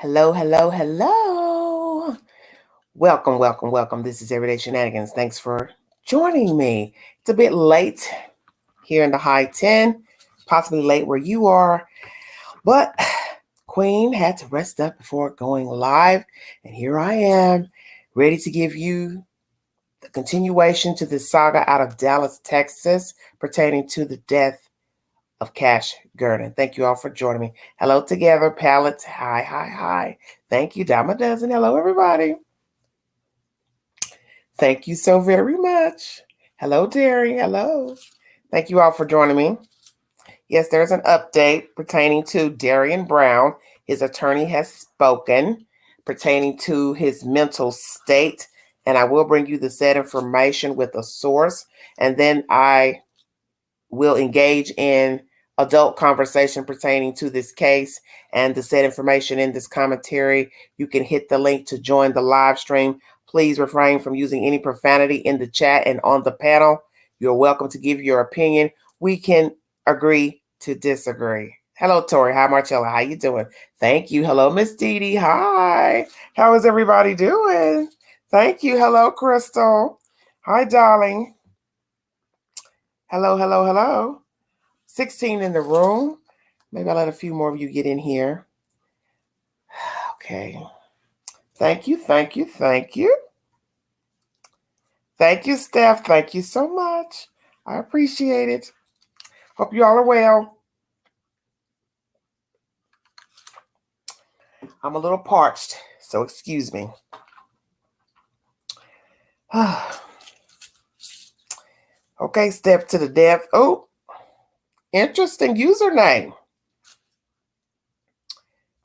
Hello, hello, hello. Welcome, welcome, welcome. This is Everyday Shenanigans. Thanks for joining me. It's a bit late here in the high 10, possibly late where you are, but Queen had to rest up before going live, and here I am, ready to give you the continuation to this saga out of Dallas, Texas, pertaining to the death of Cash Gurden. Thank you all for joining me. Hello together, palettes. Hi, hi, hi. Thank you, Dama Dozen. Hello, everybody. Thank you so very much. Hello, Darryinn. Hello. Thank you all for joining me. Yes, there's an update pertaining to Darryinn Brown. His attorney has spoken pertaining to his mental state, and I will bring you the said information with a source, and then I will engage in adult conversation pertaining to this case and the said information in this commentary. You can hit the link to join the live stream. Please refrain from using any profanity in the chat and on the panel. You're welcome to give your opinion. We can agree to disagree. Hello, Tori. Hi, Marcella. How you doing? Thank you. Hello, Miss Dee Dee. Hi. How is everybody doing? Thank you. Hello, Crystal. Hi, darling. Hello, hello, hello. 16 in the room. Maybe I'll let a few more of you get in here. Okay. Thank you, thank you, thank you. Thank you, Steph. Thank you so much. I appreciate it. Hope you all are well. I'm a little parched, so excuse me. Okay, step to the death. Oh, interesting username.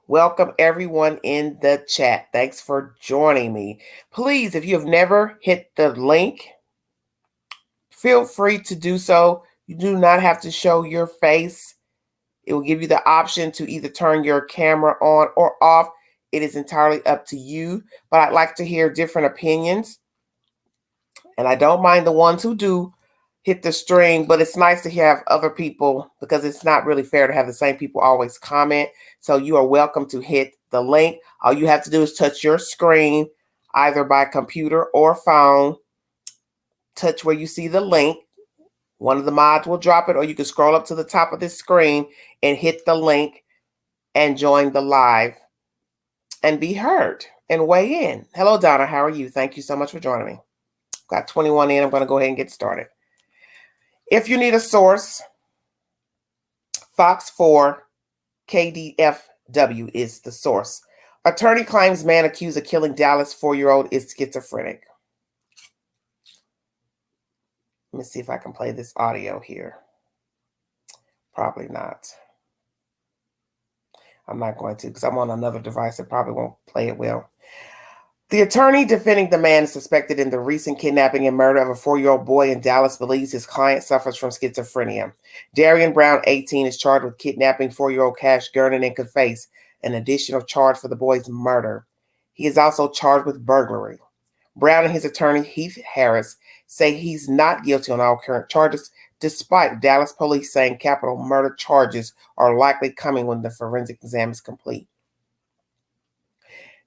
Welcome everyone in the chat. Thanks for joining me. Please, if you have never hit the link, feel free to do so. You do not have to show your face. It will give you the option to either turn your camera on or off. It is entirely up to you, but I'd like to hear different opinions. And I don't mind the ones who do hit the stream, but it's nice to have other people because it's not really fair to have the same people always comment. So you are welcome to hit the link. All you have to do is touch your screen, either by computer or phone. Touch where you see the link. One of the mods will drop it, or you can scroll up to the top of this screen and hit the link and join the live and be heard and weigh in. Hello, Donna. How are you? Thank you so much for joining me. Got 21 in. I'm going to go ahead and get started. If you need a source, Fox 4 KDFW is the source. Attorney claims man accused of killing Dallas 4-year-old is schizophrenic. Let me see if I can play this audio here. Probably not. I'm not going to because I'm on another device that probably won't play it well. The attorney defending the man suspected in the recent kidnapping and murder of a 4-year-old boy in Dallas believes his client suffers from schizophrenia. Darryinn Brown, 18, is charged with kidnapping 4-year-old Cash Gurden and could face an additional charge for the boy's murder. He is also charged with burglary. Brown and his attorney, Heath Harris, say he's not guilty on all current charges, despite Dallas police saying capital murder charges are likely coming when the forensic exam is complete.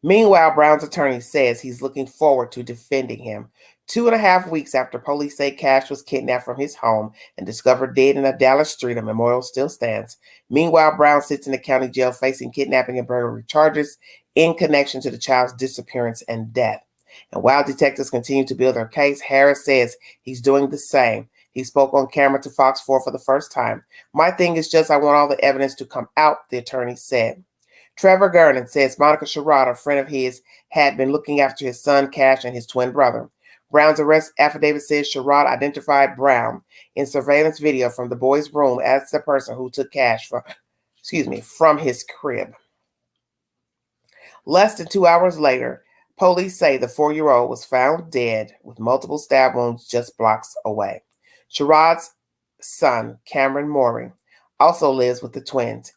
Meanwhile, Brown's attorney says he's looking forward to defending him. 2.5 weeks after police say Cash was kidnapped from his home and discovered dead in a Dallas street, a memorial still stands. Meanwhile, Brown sits in the county jail facing kidnapping and burglary charges in connection to the child's disappearance and death. And while detectives continue to build their case, Harris says he's doing the same. He spoke on camera to Fox 4 for the first time. My thing is just I want all the evidence to come out, the attorney said. Trevor Gurden says Monica Sherrod, a friend of his, had been looking after his son Cash and his twin brother. Brown's arrest affidavit says Sherrod identified Brown in surveillance video from the boy's room as the person who took Cash from his crib. Less than 2 hours later, police say the 4-year-old was found dead with multiple stab wounds just blocks away. Sherrod's son, Cameron Morey, also lives with the twins.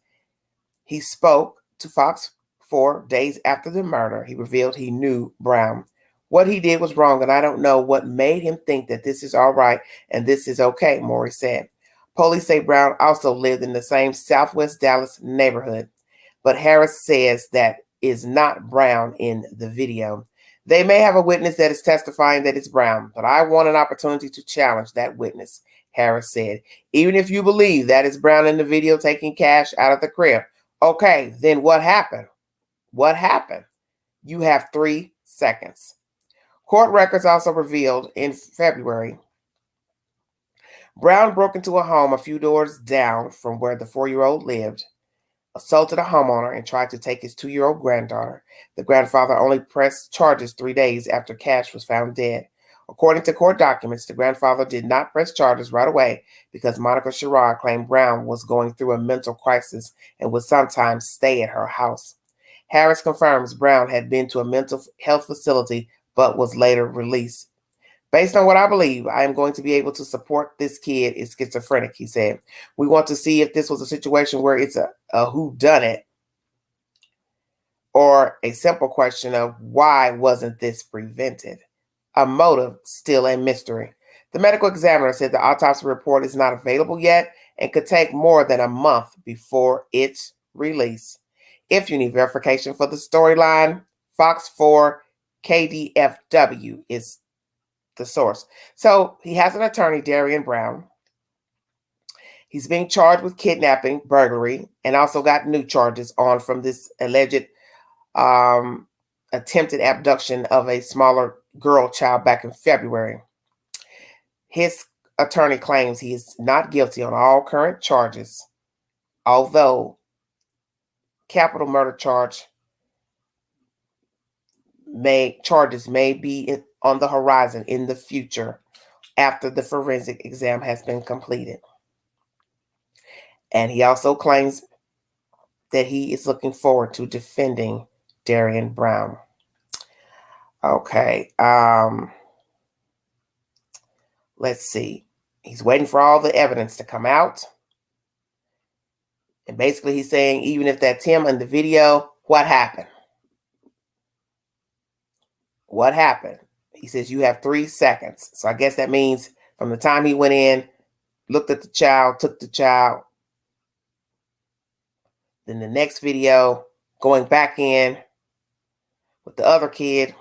He spoke to Fox 4 days after the murder. He revealed he knew Brown. What he did was wrong, and I don't know what made him think that this is all right and this is okay, Morey said. Police say Brown also lived in the same Southwest Dallas neighborhood, but Harris says that is not Brown in the video. They may have a witness that is testifying that it's Brown, but I want an opportunity to challenge that witness, Harris said. Even if you believe that it's Brown in the video taking cash out of the crib, okay, then what happened? What happened? You have 3 seconds. Court records also revealed in February, Brown broke into a home a few doors down from where the 4-year-old lived, assaulted a homeowner, and tried to take his 2-year-old granddaughter. The grandfather only pressed charges 3 days after Cash was found dead. According to court documents, the grandfather did not press charges right away because Monica Sherrod claimed Brown was going through a mental crisis and would sometimes stay at her house. Harris confirms Brown had been to a mental health facility but was later released. Based on what I believe, I am going to be able to support this kid is schizophrenic, he said. We want to see if this was a situation where it's a whodunit or a simple question of why wasn't this prevented? A motive still a mystery. The medical examiner said the autopsy report is not available yet and could take more than a month before its release. If you need verification for the storyline, Fox 4 KDFW is the source. So he has an attorney, Darryinn Brown. He's being charged with kidnapping, burglary, and also got new charges on from this alleged attempted abduction of a smaller girl child back in February. His attorney claims he is not guilty on all current charges, although capital murder charges may be on the horizon in the future after the forensic exam has been completed. And he also claims that he is looking forward to defending Darryinn Brown. Okay. Let's see. He's waiting for all the evidence to come out. And basically he's saying, even if that's him in the video, what happened? What happened? He says, you have 3 seconds. So I guess that means from the time he went in, looked at the child, took the child, then the next video, going back in with the other kid,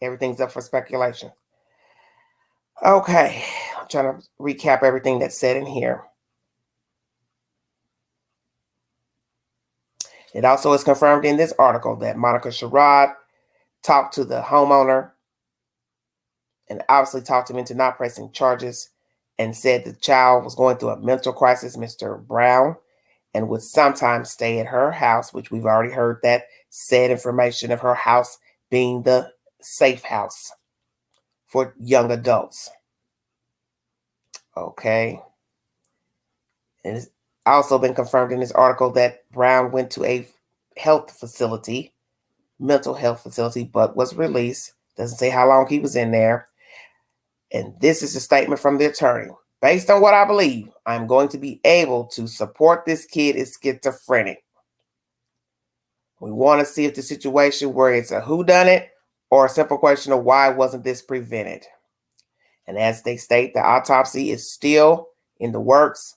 everything's up for speculation. Okay, I'm trying to recap everything that's said in here. It also is confirmed in this article that Monica Sherrod talked to the homeowner and obviously talked him into not pressing charges and said the child was going through a mental crisis, Mr. Brown, and would sometimes stay at her house, which we've already heard that said information of her house being the safe house for young adults. Okay. And it's also been confirmed in this article that Brown went to a health facility, mental health facility, but was released. Doesn't say how long he was in there. And this is a statement from the attorney. Based on what I believe, I'm going to be able to support this kid is schizophrenic. We want to see if the situation where it's a whodunit or a simple question of why wasn't this prevented. And as they state, the autopsy is still in the works,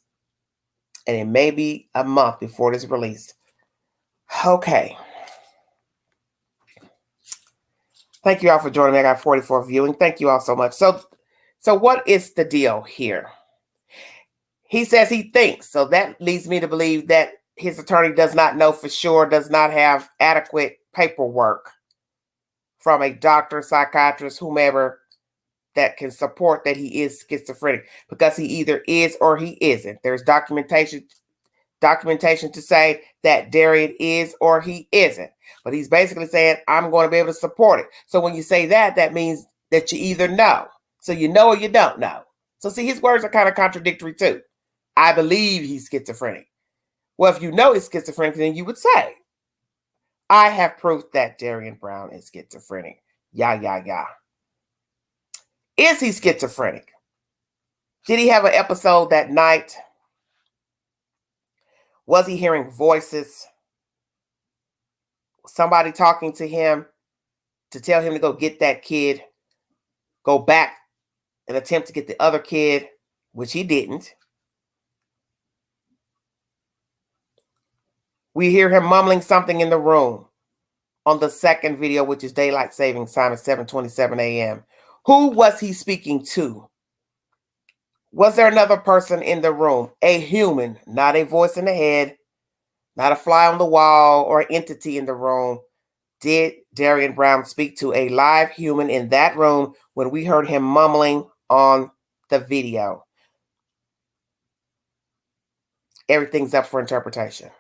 and it may be a month before it is released. Okay. Thank you all for joining me. I got 44 viewing. Thank you all so much. So what is the deal here? He says he thinks, so that leads me to believe that his attorney does not know for sure, does not have adequate paperwork from a doctor, psychiatrist, whomever that can support that he is schizophrenic, because he either is or he isn't. There's documentation to say that Darryinn is or he isn't. But he's basically saying, I'm going to be able to support it. So when you say that, that means that you either know. So you know or you don't know. So see, his words are kind of contradictory too. I believe he's schizophrenic. Well, if you know he's schizophrenic, then you would say, I have proof that Darryinn Brown is schizophrenic. Yeah. Is he schizophrenic? Did he have an episode that night? Was he hearing voices? Somebody talking to him to tell him to go get that kid, go back and attempt to get the other kid, which he didn't. We hear him mumbling something in the room. on the second video, which is daylight savings time at 7:27 a.m. Who was he speaking to? Was there another person in the room? A human, not a voice in the head, not a fly on the wall or entity in the room. Did Darryinn Brown speak to a live human in that room when we heard him mumbling on the video? Everything's up for interpretation.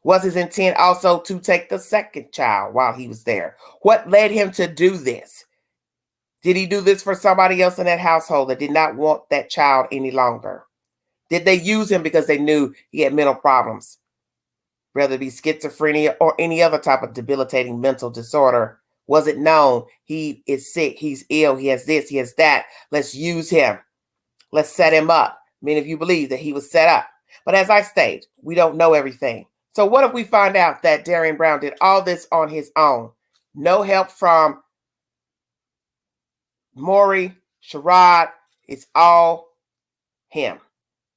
Was his intent also to take the second child while he was there? What led him to do this? Did he do this for somebody else in that household that did not want that child any longer? Did they use him because they knew he had mental problems, whether it be schizophrenia or any other type of debilitating mental disorder? Was it known he is sick, he's ill, he has this, he has that? Let's use him. Let's set him up. Many of you believe that he was set up. But as I state, we don't know everything. So what if we find out that Darryinn Brown did all this on his own? No help from Maury, Sherrod. It's all him.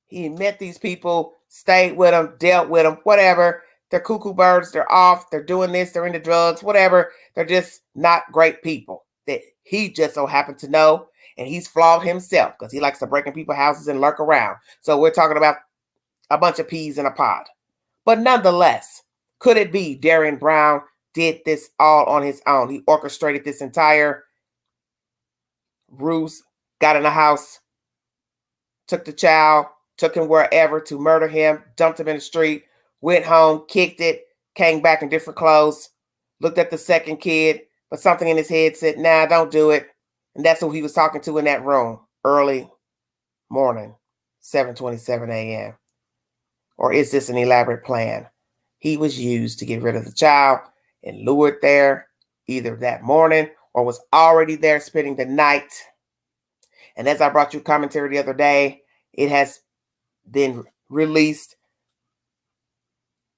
He met these people, stayed with them, dealt with them, whatever. They're cuckoo birds. They're off. They're doing this. They're into drugs, whatever. They're just not great people that he just so happened to know. And he's flawed himself because he likes to break in people's houses and lurk around. So we're talking about a bunch of peas in a pod. But nonetheless, could it be Darryinn Brown did this all on his own? He orchestrated this entire ruse, got in the house, took the child, took him wherever to murder him, dumped him in the street, went home, kicked it, came back in different clothes, looked at the second kid, but something in his head said, nah, don't do it. And that's who he was talking to in that room, early morning, 7:27 a.m. Or is this an elaborate plan? He was used to get rid of the child and lured there either that morning or was already there spending the night. And as I brought you commentary the other day, it has been released,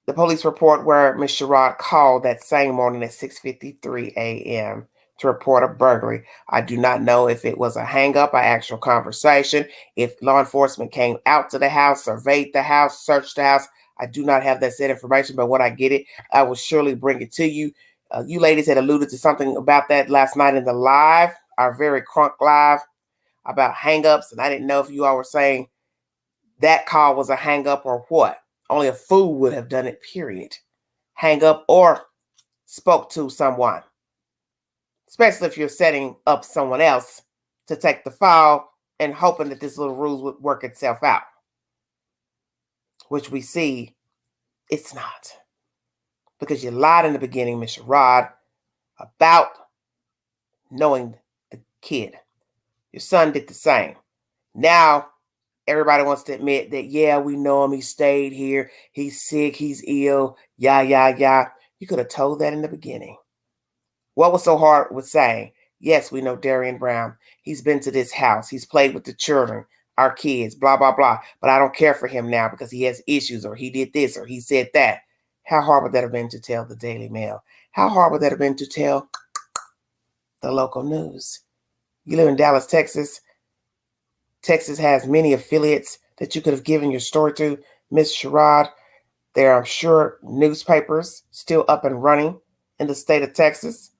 the police report where Ms. Sherrod called that same morning at 6:53 a.m. to report a burglary. I do not know if it was a hang-up, an actual conversation, if law enforcement came out to the house, surveyed the house, searched the house. I do not have that said information, but when I get it, I will surely bring it to you. You ladies had alluded to something about that last night in the live, our very crunk live, about hang-ups, and I didn't know if you all were saying that call was a hang-up or what. Only a fool would have done it, period. Hang up or spoke to someone, especially if you're setting up someone else to take the fall and hoping that this little ruse would work itself out, which we see it's not. Because you lied in the beginning, Ms. Sherrod, about knowing the kid. Your son did the same. Now, everybody wants to admit that, yeah, we know him. He stayed here. He's sick. He's ill. Yeah. You could have told that in the beginning. What was so hard with saying, yes, we know Darryinn Brown. He's been to this house. He's played with the children, our kids, blah, blah, blah. But I don't care for him now because he has issues or he did this or he said that. How hard would that have been to tell the Daily Mail? How hard would that have been to tell the local news? You live in Dallas, Texas. Texas has many affiliates that you could have given your story to. Miss Sherrod, there are, I'm sure, newspapers still up and running in the state of Texas.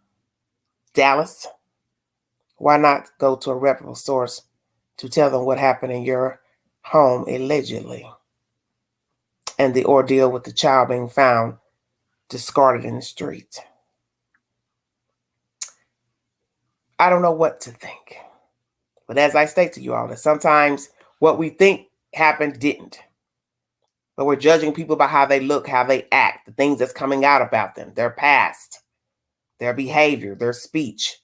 Dallas. Why not go to a reputable source to tell them what happened in your home allegedly? And the ordeal with the child being found discarded in the street. I don't know what to think. But as I state to you all, that sometimes what we think happened didn't. But we're judging people by how they look, how they act, the things that's coming out about them, their past, their behavior, their speech,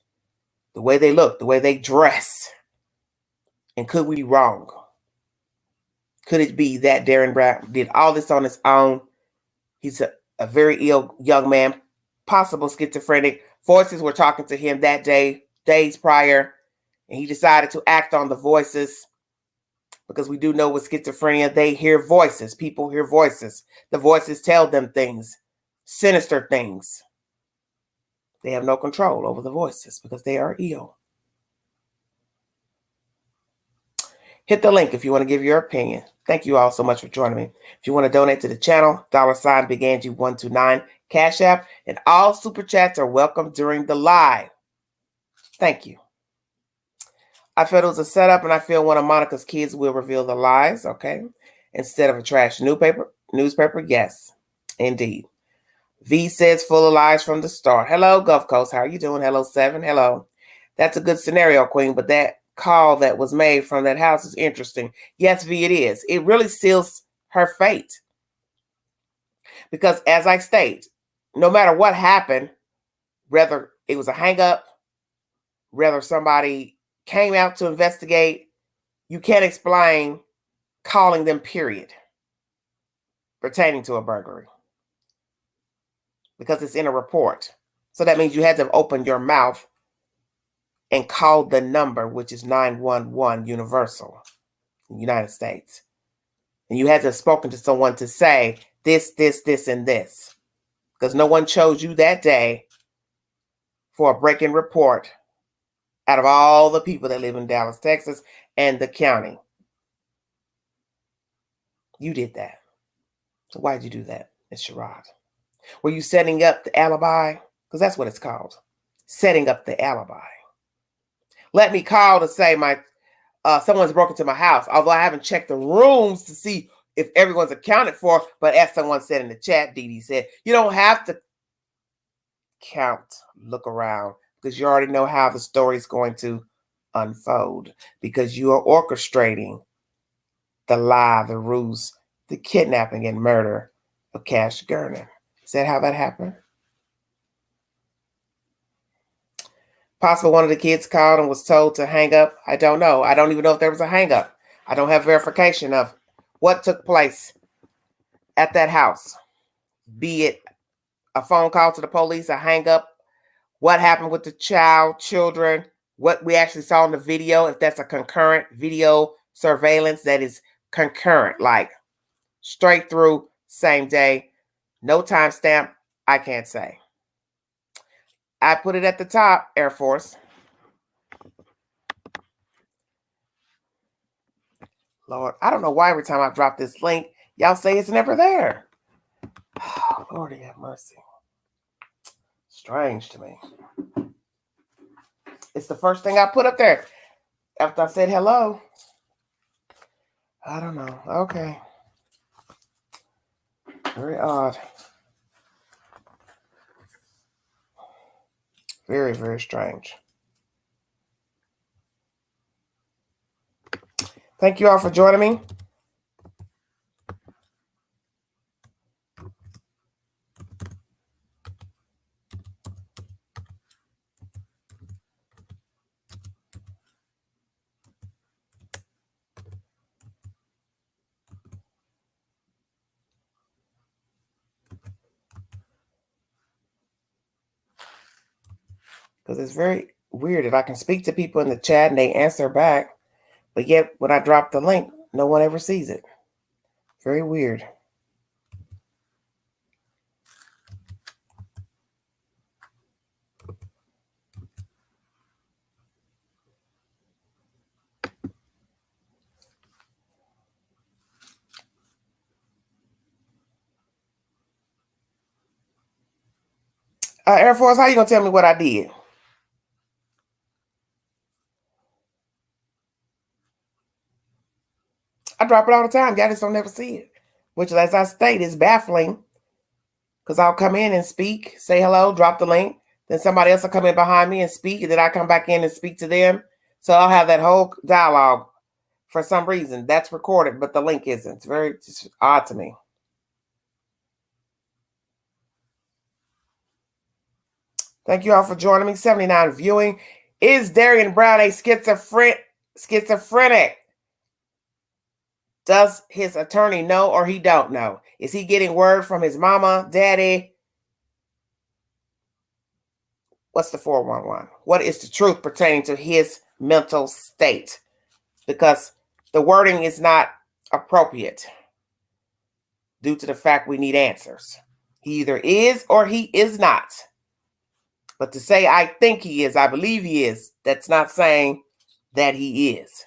the way they look, the way they dress. And could we be wrong? Could it be that Darryinn Brown did all this on his own? He's a very ill young man, possible schizophrenic. Voices were talking to him that day, days prior, and he decided to act on the voices because we do know with schizophrenia, they hear voices. People hear voices. The voices tell them things, sinister things. They have no control over the voices because they are ill. Hit the link if you want to give your opinion. Thank you all so much for joining me. If you want to donate to the channel, $Big Angie 129. Cash App, and all super chats are welcome during the live. Thank you. I feel it was a setup, and I feel one of Monica's kids will reveal the lies, okay? Instead of a trash newspaper, yes, indeed. V says full of lies from the start. Hello, Gulf Coast. How are you doing? Hello, 7. Hello. That's a good scenario, Queen, but that call that was made from that house is interesting. Yes, V, it is. It really seals her fate. Because as I state, no matter what happened, whether it was a hang-up, whether somebody came out to investigate, you can't explain calling them, period, pertaining to a burglary. Because it's in a report. So that means you had to have opened your mouth and called the number, which is 911 universal in the United States. And you had to have spoken to someone to say this, and this. Because no one chose you that day for a break-in report out of all the people that live in Dallas, Texas, and the county. You did that. So why did you do that, Ms. Sherrod? Were you setting up the alibi? Because that's what it's called. Setting up the alibi. Let me call to say someone's broken into my house, although I haven't checked the rooms to see if everyone's accounted for. But as someone said in the chat, Dee Dee said, you don't have to look around, because you already know how the story is going to unfold, because you are orchestrating the lie, the ruse, the kidnapping and murder of Cash Gernon. Is that how that happened? Possible one of the kids called and was told to hang up. I don't know. I don't even know if there was a hang up. I don't have verification of what took place at that house. Be it a phone call to the police, a hang up, what happened with the children, what we actually saw in the video, if that's a concurrent video surveillance that is concurrent, like straight through, same day, no timestamp, I can't say. I put it at the top, Air Force. Lord, I don't know why every time I drop this link, y'all say it's never there. Oh, Lord, have mercy. Strange to me. It's the first thing I put up there after I said hello. I don't know. Okay. Very odd. Very, very strange. Thank you all for joining me. Because it's very weird that I can speak to people in the chat and they answer back, but yet when I drop the link, no one ever sees it. Very weird. Air Force, how you gonna tell me what I did? I drop it all the time. Y'all just don't never see it. Which, as I state, is baffling. Because I'll come in and speak, say hello, drop the link. Then somebody else will come in behind me and speak. And then I come back in and speak to them. So I'll have that whole dialogue. For some reason, that's recorded, but the link isn't. It's very odd to me. Thank you all for joining me. 79 viewing. Is Darryinn Brown a schizophrenic? Does his attorney know or he don't know? Is he getting word from his mama, daddy? What's the 411? What is the truth pertaining to his mental state? Because the wording is not appropriate due to the fact we need answers. He either is or he is not. But to say, I think he is, I believe he is, that's not saying that he is.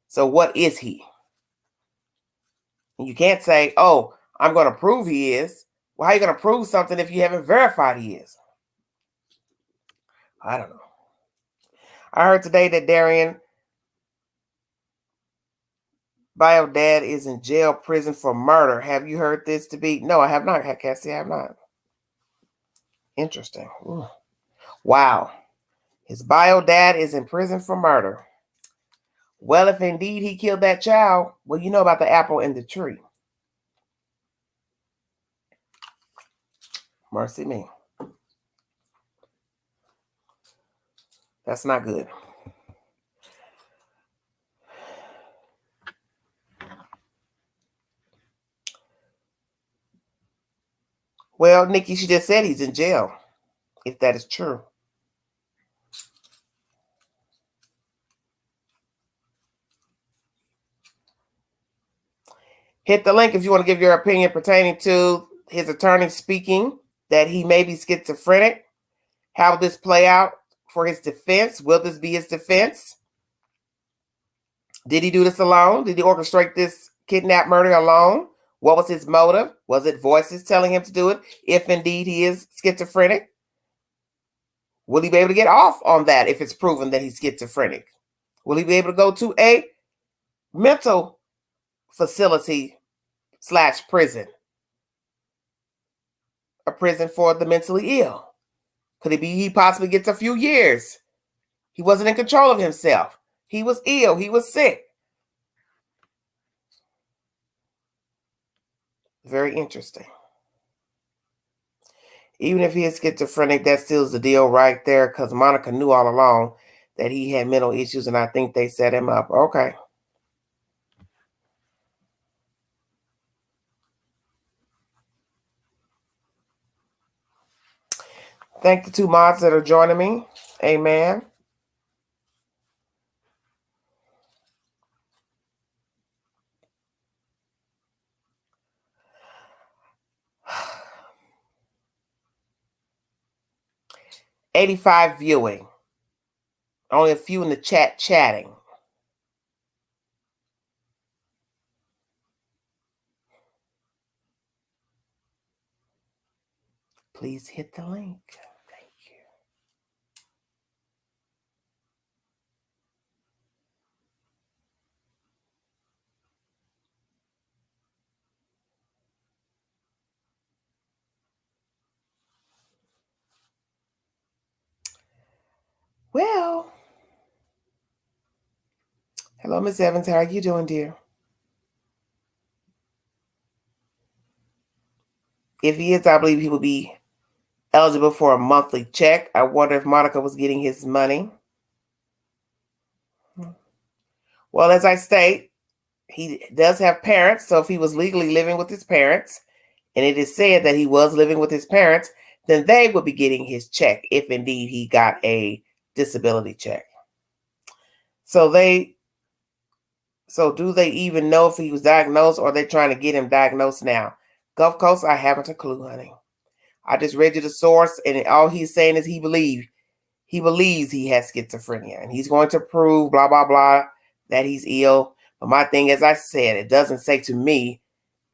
So what is he? You can't say, oh, I'm going to prove he is. Well, how are you going to prove something if you haven't verified he is? I don't know. I heard today that Darryinn bio dad is in jail, prison for murder. Have you heard this to be? No, I have not, Cassie. I have not. Interesting. Ooh. Wow. His bio dad is in prison for murder. Well, if indeed he killed that child, well, you know about the apple in the tree. Mercy me. That's not good. Well, Nikki, she just said he's in jail, if that is true. Hit the link if you want to give your opinion pertaining to his attorney speaking that he may be schizophrenic. How will this play out for his defense? Will this be his defense? Did he do this alone? Did he orchestrate this kidnap murder alone? What was his motive? Was it voices telling him to do it? If indeed he is schizophrenic, will he be able to get off on that if it's proven that he's schizophrenic? Will he be able to go to a mental facility / prison? A prison for the mentally ill? Could it be he possibly gets a few years? He wasn't in control of himself. He was ill. He was sick. Very interesting. Even if he is schizophrenic, that seals the deal right there, because Monica knew all along that he had mental issues, and I think they set him up. Okay. Thank the 2 mods that are joining me. Amen. $85 viewing. Only a few in the chat chatting. Please hit the link. Thank you. Well, hello, Miss Evans. How are you doing, dear? If he is, I believe he will be eligible for a monthly check. I wonder if Monica was getting his money. Well, as I state, he does have parents. So if he was legally living with his parents, and it is said that he was living with his parents, then they would be getting his check if indeed he got a disability check. So do they even know if he was diagnosed, or are they trying to get him diagnosed now? Gulf Coast, I haven't a clue, honey. I just read you the source, and all he's saying is he believes he has schizophrenia, and he's going to prove blah, blah, blah, that he's ill. But my thing, as I said, it doesn't say to me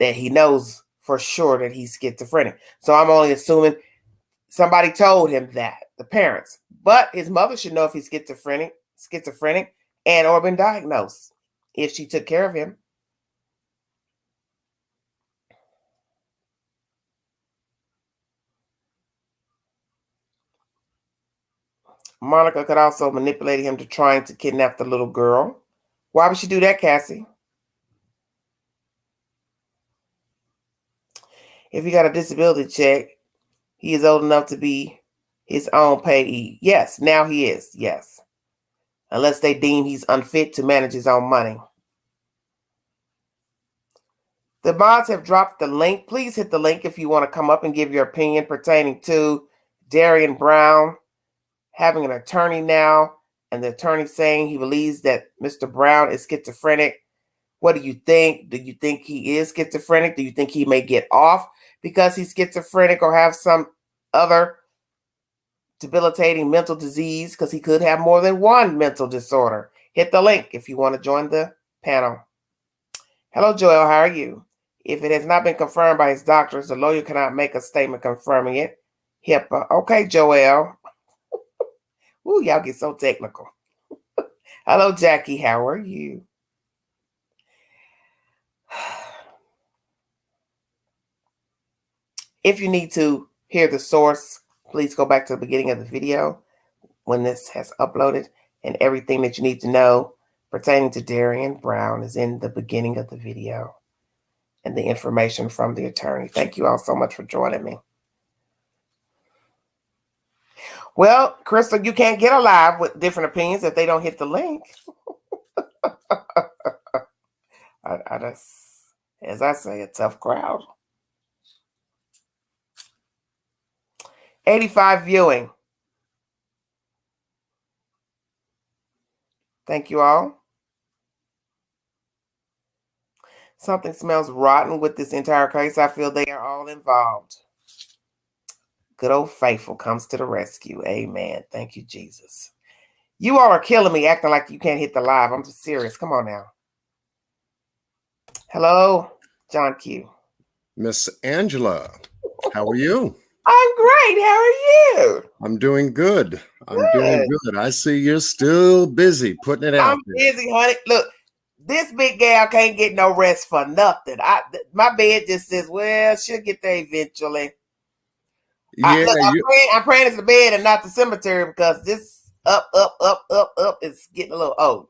that he knows for sure that he's schizophrenic. So I'm only assuming somebody told him that, the parents. But his mother should know if he's schizophrenic, and or been diagnosed, if she took care of him. Monica could also manipulate him to trying to kidnap the little girl. Why would she do that, Cassie? If he got a disability check, he is old enough to be his own payee. Yes, now he is. Yes. Unless they deem he's unfit to manage his own money. The mods have dropped the link. Please hit the link if you want to come up and give your opinion pertaining to Darryinn Brown having an attorney now, and the attorney saying he believes that Mr. Brown is schizophrenic. What do you think? Do you think he is schizophrenic? Do you think he may get off because he's schizophrenic or have some other debilitating mental disease? Because he could have more than one mental disorder. Hit the link if you want to join the panel. Hello, Joel. How are you? If it has not been confirmed by his doctors, the lawyer cannot make a statement confirming it. HIPAA. Okay, Joelle. Ooh, y'all get so technical. Hello, Jackie. How are you? If you need to hear the source, please go back to the beginning of the video when this has uploaded, and everything that you need to know pertaining to Darryinn Brown is in the beginning of the video and the information from the attorney. Thank you all so much for joining me. Well, Crystal, you can't get a live with different opinions if they don't hit the link. I just, as I say, a tough crowd. 85 viewing. Thank you all. Something smells rotten with this entire case. I feel they are all involved. Good old faithful comes to the rescue. Amen. Thank you, Jesus. You all are killing me acting like you can't hit the live. I'm just serious. Come on now. Hello, John Q. Miss Angela, how are you? I'm great. How are you? I'm doing good. Doing good. I see you're still busy putting it out. I'm busy, honey. Look, this big gal can't get no rest for nothing. My bed just says, well, she'll get there eventually. Yeah, I'm praying it's the bed and not the cemetery, because this up is getting a little old.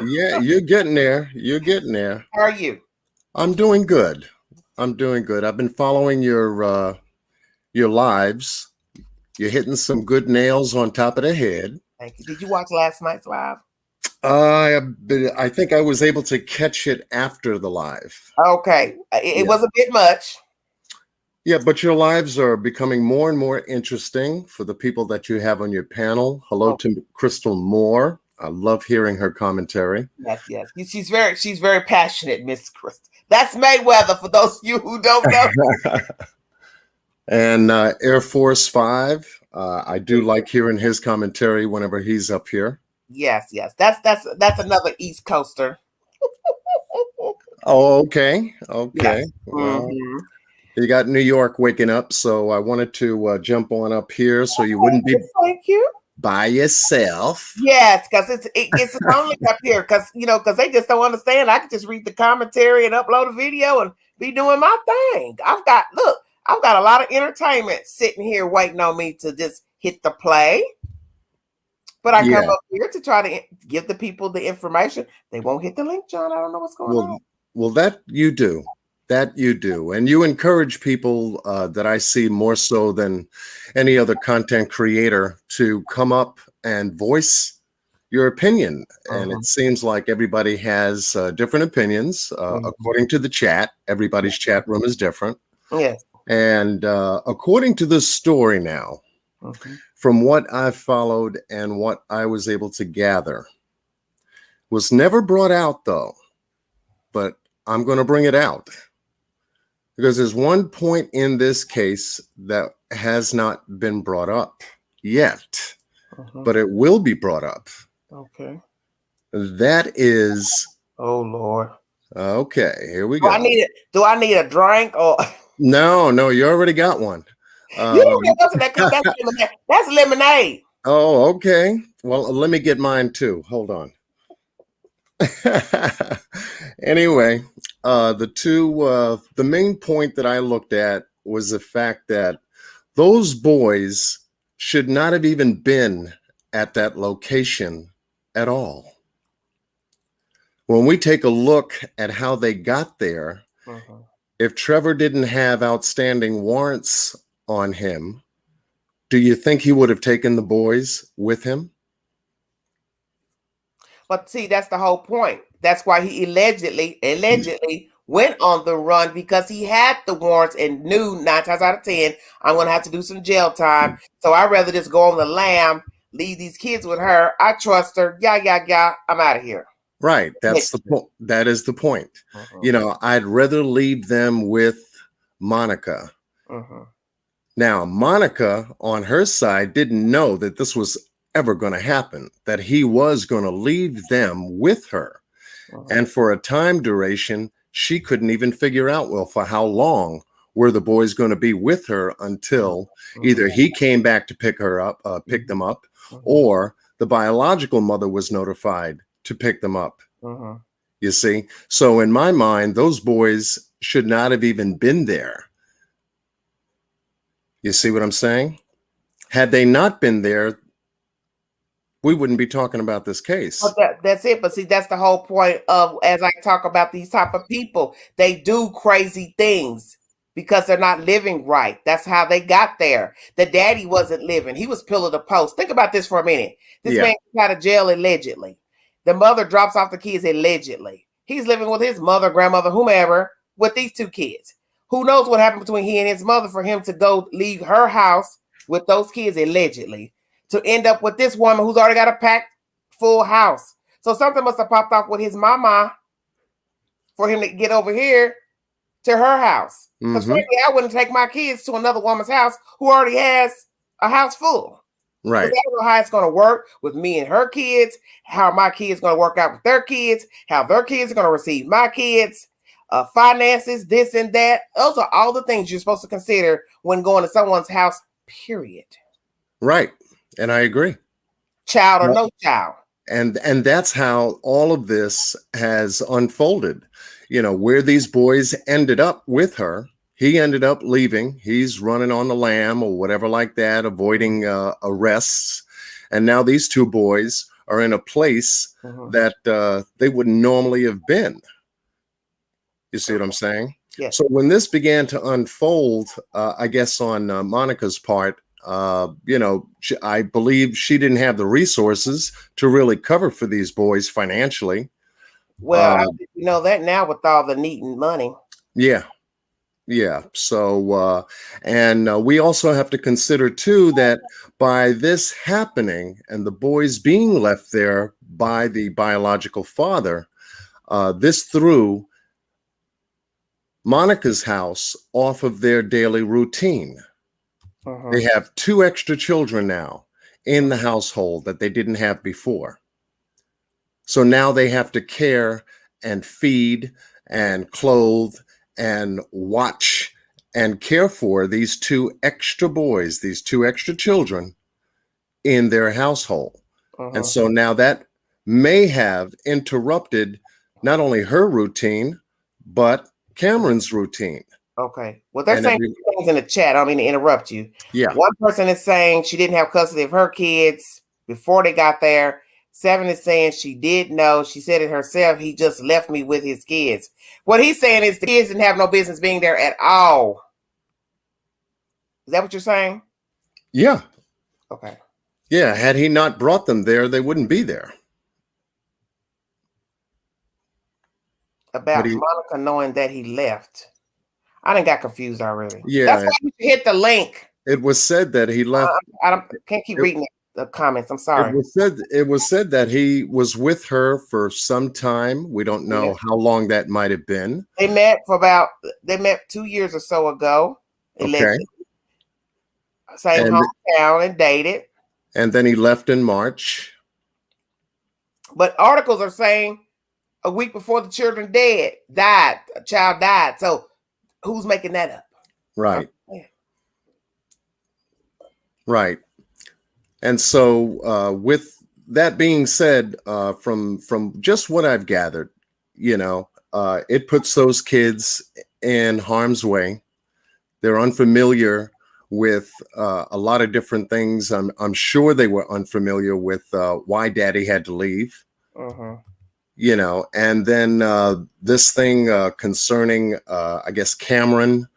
Yeah, you're getting there. You're getting there. How are you? I'm doing good. I've been following your lives. You're hitting some good nails on top of the head. Thank you. Did you watch last night's live? I think I was able to catch it after the live. Okay. It was a bit much. Yeah, but your lives are becoming more and more interesting for the people that you have on your panel. Hello to Crystal Moore. I love hearing her commentary. Yes. She's very passionate, Miss Crystal. That's Mayweather for those of you who don't know. And Air Force 5. I do like hearing his commentary whenever he's up here. Yes. That's another East Coaster. Oh, okay. Yes. Well, you got New York waking up, so I wanted to jump on up here so you wouldn't be by yourself. Yes, because it gets lonely up here, because they just don't understand. I can just read the commentary and upload a video and be doing my thing. I've got a lot of entertainment sitting here waiting on me to just hit the play. But I come up here to try to give the people the information. They won't hit the link, John. I don't know what's going on. Well, that you do. And you encourage people that I see more so than any other content creator to come up and voice your opinion. And it seems like everybody has different opinions. According to the chat, everybody's chat room is different. Yes. And according to this story now, from what I've followed and what I was able to gather, was never brought out though, but I'm going to bring it out. Because there's one point in this case that has not been brought up yet, but it will be brought up. Okay. That is. Oh, Lord. Okay, here we go. Do I need a drink or? No, you already got one. You don't get up to that cup. That's lemonade. That's lemonade. Oh, okay. Well, let me get mine too. Hold on. Anyway. The main point that I looked at was the fact that those boys should not have even been at that location at all. When we take a look at how they got there, if Trevor didn't have outstanding warrants on him, do you think he would have taken the boys with him? But see, that's the whole point. That's why he allegedly went on the run, because he had the warrants and knew 9 times out of 10 I'm going to have to do some jail time. So I'd rather just go on the lam, leave these kids with her. I trust her. Yeah. I'm out of here. Right. That's the point. That is the point. I'd rather leave them with Monica. Now, Monica on her side didn't know that this was ever going to happen, that he was going to leave them with her. And for a time duration, she couldn't even figure out, well, for how long were the boys going to be with her until either he came back to pick them up, or the biological mother was notified to pick them up. You see? So in my mind, those boys should not have even been there. You see what I'm saying? Had they not been there, we wouldn't be talking about this case. But that's it. But see, that's the whole point of, as I talk about these type of people, they do crazy things because they're not living right. That's how they got there. The daddy wasn't living. He was pillar to post. Think about this for a minute. This man got out of jail allegedly. The mother drops off the kids allegedly. He's living with his mother, grandmother, whomever, with these two kids. Who knows what happened between he and his mother for him to go leave her house with those kids allegedly, to end up with this woman who's already got a packed full house. So something must have popped off with his mama for him to get over here to her house. Because frankly, I wouldn't take my kids to another woman's house who already has a house full. Right. I don't know how it's going to work with me and her kids, how my kids going to work out with their kids, how their kids are going to receive my kids, finances, this and that. Those are all the things you're supposed to consider when going to someone's house, period. Right. And I agree. Child or no child. And that's how all of this has unfolded. You know, where these boys ended up with her, he ended up leaving. He's running on the lam or whatever like that, avoiding arrests. And now these two boys are in a place that they wouldn't normally have been. You see what I'm saying? Yeah. So when this began to unfold, I guess on Monica's part, you know, I believe she didn't have the resources to really cover for these boys financially. Well, you know that now with all the needing money. Yeah. Yeah. So, and we also have to consider too that by this happening and the boys being left there by the biological father, this threw Monica's house off of their daily routine. They have 2 extra children now in the household that they didn't have before. So now they have to care and feed and clothe and watch and care for these 2 extra boys, these 2 extra children in their household. And so now that may have interrupted not only her routine, but Cameron's routine. Okay. Well, they're saying things in the chat. I don't mean to interrupt you. Yeah. One person is saying she didn't have custody of her kids before they got there. 7 is saying she did know. She said it herself. He just left me with his kids. What he's saying is the kids didn't have no business being there at all. Is that what you're saying? Yeah. Okay. Yeah. Had he not brought them there, they wouldn't be there. About Monica knowing that he left. I done got confused already. Yeah. That's why you should hit the link. It was said that he left. I can't keep reading the comments. I'm sorry. It was said that he was with her for some time. We don't know how long that might have been. They met 2 years or so ago. Okay. Same hometown and dated. And then he left in March. But articles are saying a week before the children died, a child died. So who's making that up? Right. Right. And so with that being said, from just what I've gathered, you know, it puts those kids in harm's way. They're unfamiliar with a lot of different things. I'm sure they were unfamiliar with why daddy had to leave. You know, and then this thing concerning, I guess, Cameron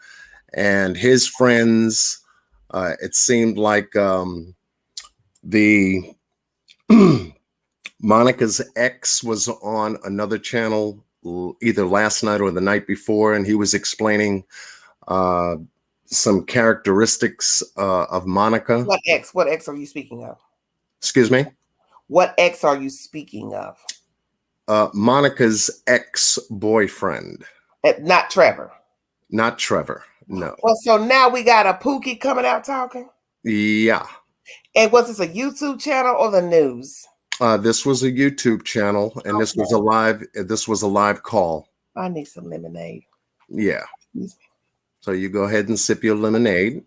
and his friends, it seemed like the Monica's ex was on another channel either last night or the night before, and he was explaining some characteristics of Monica. What ex? What ex are you speaking of? Excuse me? What ex are you speaking of? Monica's ex-boyfriend. Not Trevor. Not Trevor, no. Well, so now we got a Pookie coming out talking? Yeah. And was this a YouTube channel or the news? This was a YouTube channel, and this was a live call. I need some lemonade. Yeah. Excuse So you go ahead and sip your lemonade.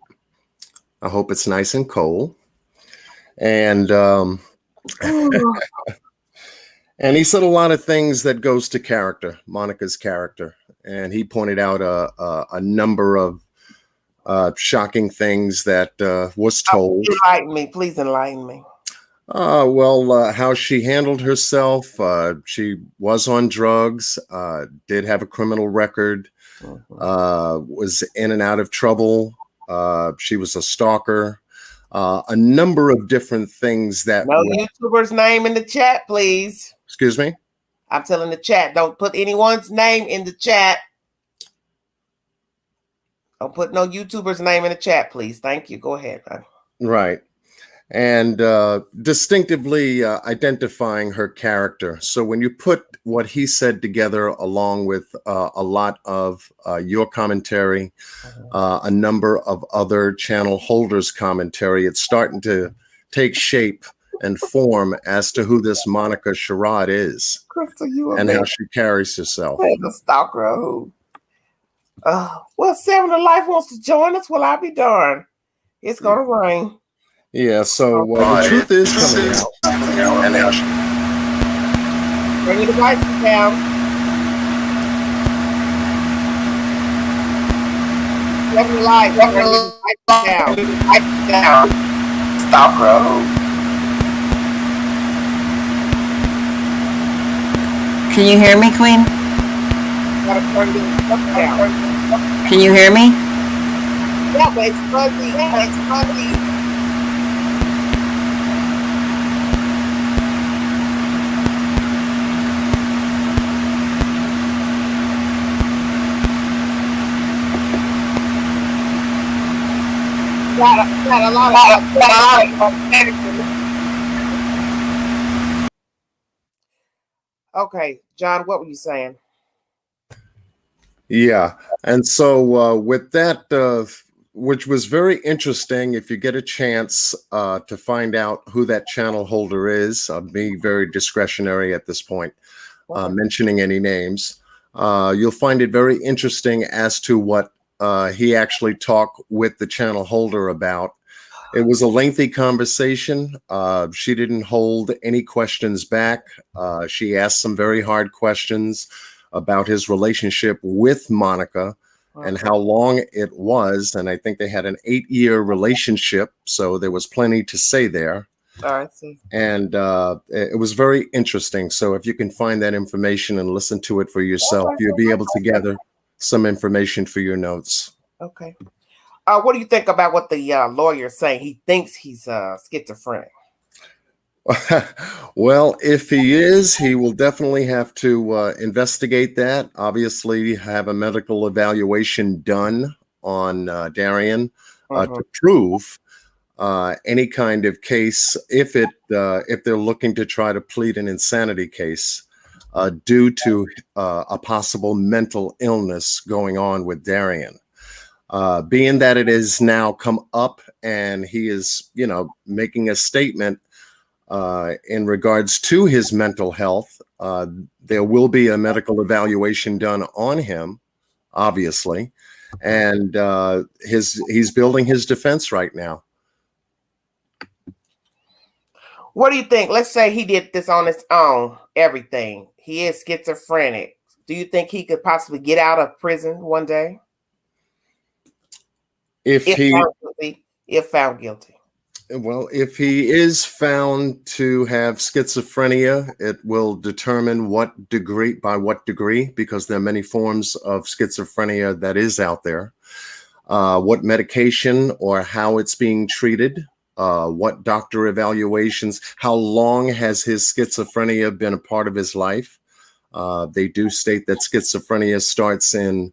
I hope it's nice and cold. And me. and he said a lot of things that goes to character, Monica's character, and he pointed out a number of shocking things that was told. Enlighten me, please enlighten me. How she handled herself. She was on drugs, did have a criminal record, Mhm. was in and out of trouble. She was a stalker. A number of different things that No would, YouTuber's name in the chat, please. excuse me? I'm telling the chat, don't put anyone's name in the chat. Don't put no YouTuber's name in the chat, please. Thank you. Go ahead. Right. And distinctively identifying her character. So when you put what he said together along with a lot of your commentary, a number of other channel holders' commentary, it's starting to take shape and form as to who this Monica Sherrod is Crystal, you a and man. how she carries herself. The stalker of who? Well, Seven of Life wants to join us. Well, I'll be darned. It's gonna rain. Yeah, so the truth is coming out. And how she, Bring your devices down. Seven of Life. Bring your devices down. Stalker of who? Can you hear me, Queen? Gotta turn your stuff down. Can you hear me? Yeah, but it's fuzzy. Yeah, it's fuzzy. Got a lot of Okay, John, what were you saying? yeah, and so with that, which was very interesting, if you get a chance to find out who that channel holder is, I'll be very discretionary at this point, mentioning any names. You'll find it very interesting as to what he actually talked with the channel holder about. It was a lengthy conversation. She didn't hold any questions back. She asked some very hard questions about his relationship with Monica and how long it was. And I think they had an 8-year relationship, so there was plenty to say there. I see. And it was very interesting. So if you can find that information and listen to it for yourself, you'll be able to gather some information for your notes. Okay. What do you think about what the lawyer's saying? He thinks he's schizophrenic. Well, if he is, he will definitely have to investigate that. Obviously, have a medical evaluation done on Darryinn to prove any kind of case if they're looking to try to plead an insanity case due to a possible mental illness going on with Darryinn. Being that it has now come up and he is, making a statement in regards to his mental health, there will be a medical evaluation done on him, obviously, and he's building his defense right now. What do you think? Let's say he did this on his own, everything. He is schizophrenic. Do you think he could possibly get out of prison one day? If found guilty. Well, if he is found to have schizophrenia, it will determine by what degree, because there are many forms of schizophrenia that is out there. What medication or how it's being treated, what doctor evaluations, how long has his schizophrenia been a part of his life. They do state that schizophrenia starts in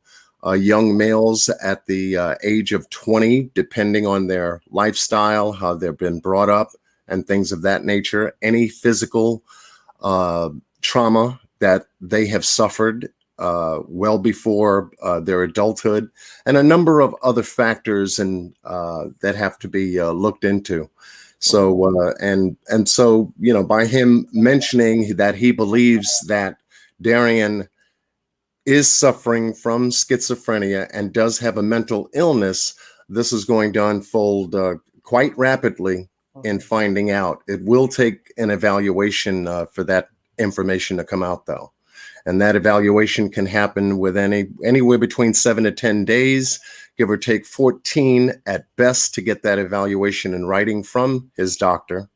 young males at the age of 20, depending on their lifestyle, how they've been brought up, and things of that nature. Any physical trauma that they have suffered well before their adulthood, and a number of other factors that have to be looked into. So and so, by him mentioning that he believes that Darryinn is suffering from schizophrenia and does have a mental illness, this is going to unfold quite rapidly in finding out. It will take an evaluation for that information to come out, though. And that evaluation can happen with anywhere between 7 to 10 days, give or take 14 at best, to get that evaluation in writing from his doctor.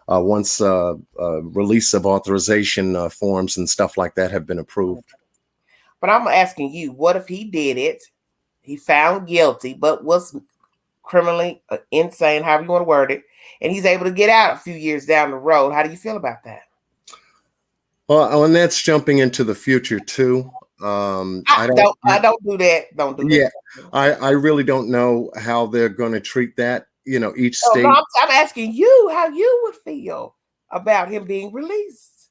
Once release of authorization forms and stuff like that have been approved. But I'm asking you, what if he did it? He found guilty, but was criminally insane, however you want to word it, and he's able to get out a few years down the road. How do you feel about that? Well, and that's jumping into the future too. I don't do that. Don't do that. Yeah, I really don't know how they're going to treat that. You know, each state. No, I'm asking you how you would feel about him being released.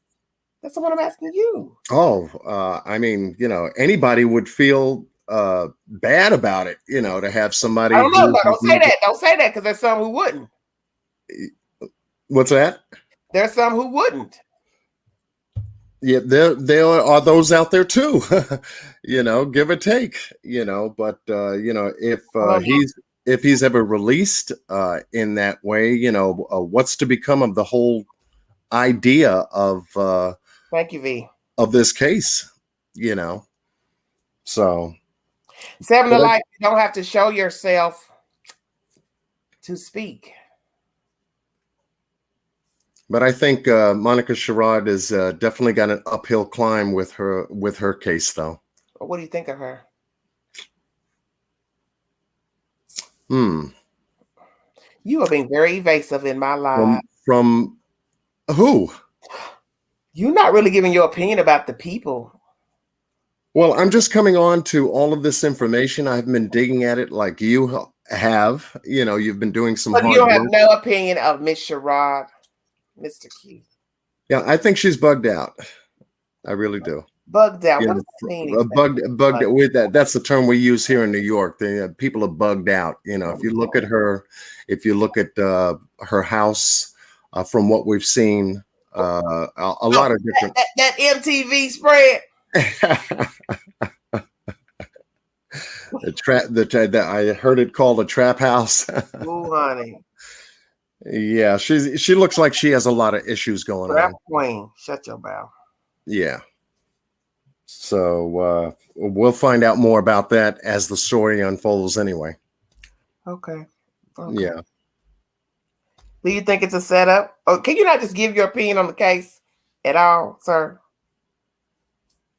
That's what I'm asking you. Oh, I mean, you know, anybody would feel bad about it. You know, to have somebody. I don't know. Don't say that. Don't say that, because there's some who wouldn't. What's that? There's some who wouldn't. Yeah, there are those out there too. You know, give or take. You know, but you know, if he's ever released in that way, you know, what's to become of the whole idea of thank you, V, of this case, you know? So 7 to life, you don't have to show yourself to speak. But I think Monica Sherrod has definitely got an uphill climb with her case, though. What do you think of her? You are being very evasive in my life. From who? You're not really giving your opinion about the people. Well, I'm just coming on to all of this information. I've been digging at it like you have. You know, you've been doing some hard work. You don't have no opinion of Miss Sherrod, Mr. Q. Yeah, I think she's bugged out. I really do. Bugged out. What does that mean? Bugged with that. That's the term we use here in New York. People are bugged out. You know, if you look at her, if you look at her house, from what we've seen, a lot of different. That MTV spread. I heard it called a trap house. Oh, honey. Yeah, she looks like she has a lot of issues going on. Queen, shut your mouth. Yeah. So we'll find out more about that as the story unfolds anyway. Okay. Yeah. Do you think it's a setup? Or can you not just give your opinion on the case at all, sir?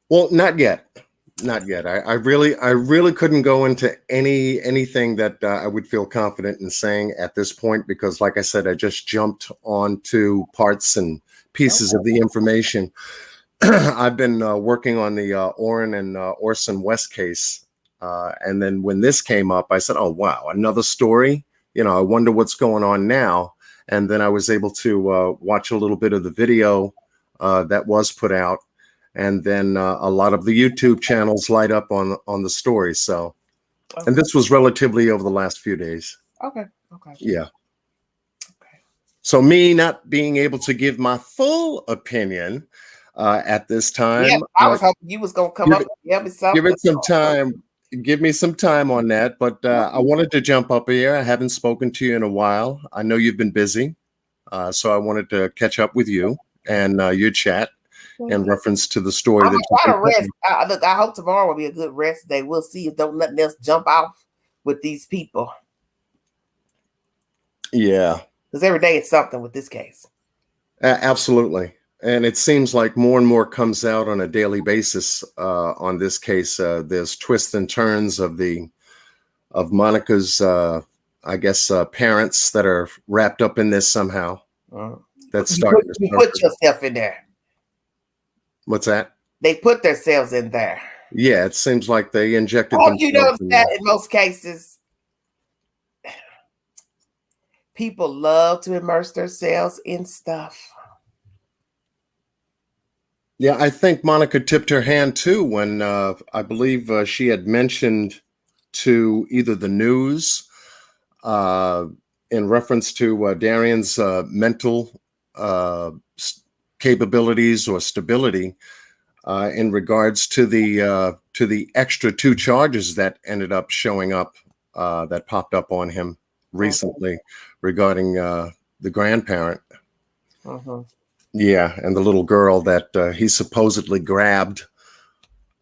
Well, not yet. Not yet. I really couldn't go into anything that I would feel confident in saying at this point, because like I said, I just jumped onto parts and pieces of the information. I've been working on the Orrin and Orson West case. And then when this came up, I said, oh, wow, another story. You know, I wonder what's going on now. And then I was able to watch a little bit of the video that was put out. And then a lot of the YouTube channels light up on the story. So, okay. And this was relatively over the last few days. Okay. Okay. Yeah. Okay. So me not being able to give my full opinion at this time. Yeah, I was hoping you was gonna come up. Give it some time. Give me some time on that. But I wanted to jump up here. I haven't spoken to you in a while. I know you've been busy, so I wanted to catch up with you and your chat in reference to the story. I'm trying to rest. Look, I hope tomorrow will be a good rest day. We'll see if don't nothing else jump off with these people. Yeah, because every day it's something with this case. Absolutely. And it seems like more and more comes out on a daily basis on this case. There's twists and turns of Monica's, I guess, parents that are wrapped up in this somehow. That's starting to put yourself in there. What's that? They put themselves in there. Yeah, it seems like they injected. Oh, you know that in most cases, people love to immerse themselves in stuff. Yeah, I think Monica tipped her hand too when I believe she had mentioned to either the news in reference to Darrynn's mental capabilities or stability. in regards to the extra 2 charges that ended up showing up, that popped up on him recently regarding the grandparent. Mm-hmm. Yeah, and the little girl that he supposedly grabbed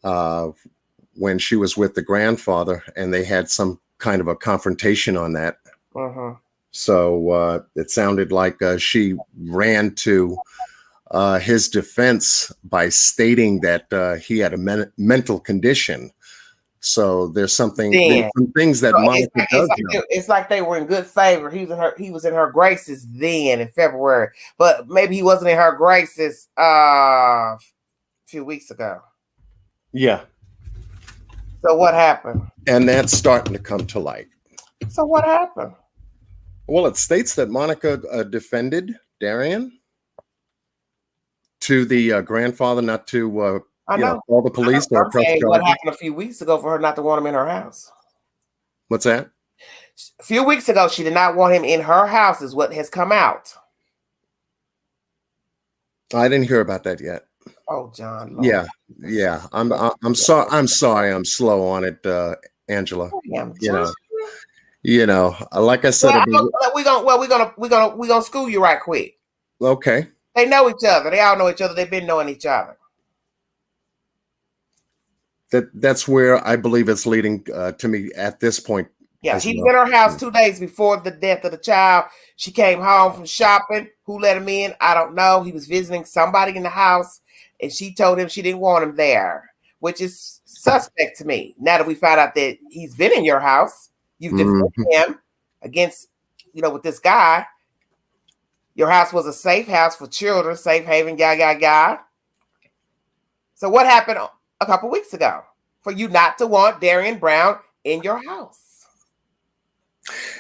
when she was with the grandfather, and they had some kind of a confrontation on that. Mm-hmm. So it sounded like she ran to his defense by stating that he had a mental condition. So there's some things that So Monica does know. it's like they were in good favor. He was in her graces then in February, but maybe he wasn't in her graces a few weeks ago. Yeah. So what happened? And that's starting to come to light. So what happened? Well, it states that Monica defended Darryinn to the grandfather, not to I know. call the police or I'm press saying what charges. happened a few weeks ago for her not to want him in her house. What's that? A few weeks ago, she did not want him in her house, is what has come out. I didn't hear about that yet. Oh, John. Lord. Yeah. I'm sorry. I'm sorry. I'm slow on it, Angela. Like I said, we're gonna school you right quick. Okay. They know each other. They all know each other. They've been knowing each other. That's where I believe it's leading to me at this point. Yeah, he was in her house 2 days before the death of the child. She came home from shopping. Who let him in? I don't know. He was visiting somebody in the house, and she told him she didn't want him there, which is suspect to me. Now that we found out that he's been in your house, you've defended him against, with this guy. Your house was a safe house for children, safe haven, So what happened a couple weeks ago for you not to want Darryinn Brown in your house?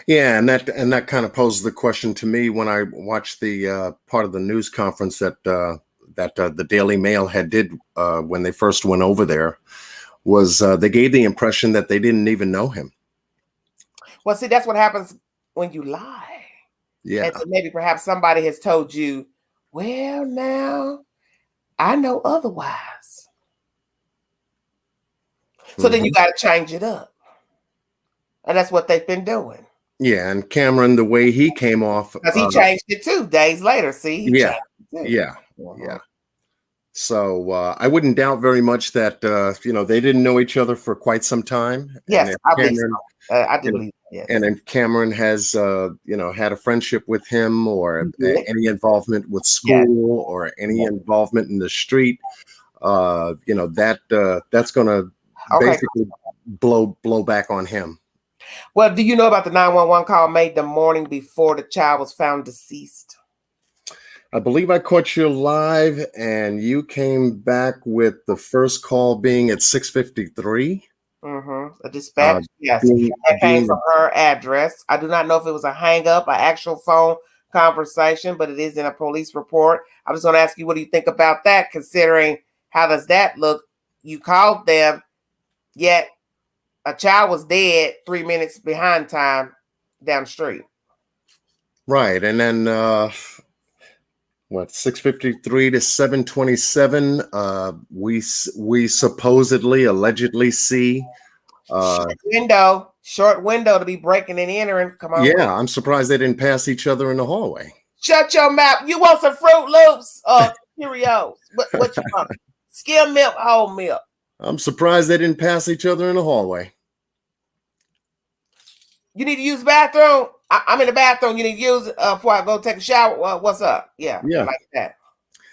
Yeah, and that kind of poses the question to me when I watched the part of the news conference that the Daily Mail did when they first went over there, was they gave the impression that they didn't even know him. Well, see, that's what happens when you lie. Yeah. And so maybe perhaps somebody has told you, well, now I know otherwise. So then you got to change it up. And that's what they've been doing. Yeah, and Cameron, the way he came off, because he changed it 2 days later. See, yeah. So I wouldn't doubt very much that they didn't know each other for quite some time. Yes, I believe so. I do believe. Yes. And then Cameron has had a friendship with him, or any involvement with school, or any involvement in the street. That's going to basically blow back on him. Well, do you know about the 911 call made the morning before the child was found deceased? I believe I caught you live, and you came back with the first call being at 6:53. A dispatch, yes. That came from her address. I do not know if it was a hang up, an actual phone conversation, but it is in a police report. I'm just going to ask you, what do you think about that, considering how does that look? You called them, yet a child was dead 3 minutes behind time down the street. Right. And then 6:53 to 7:27, we supposedly, allegedly see short window to be breaking and entering. Come on. Yeah, I'm surprised they didn't pass each other in the hallway. Shut your mouth. You want some Fruit Loops or Cheerios? What you want? Skim milk, whole milk. I'm surprised they didn't pass each other in the hallway. You need to use the bathroom? I'm in the bathroom. You need to use it before I go take a shower. What's up? Yeah, like that.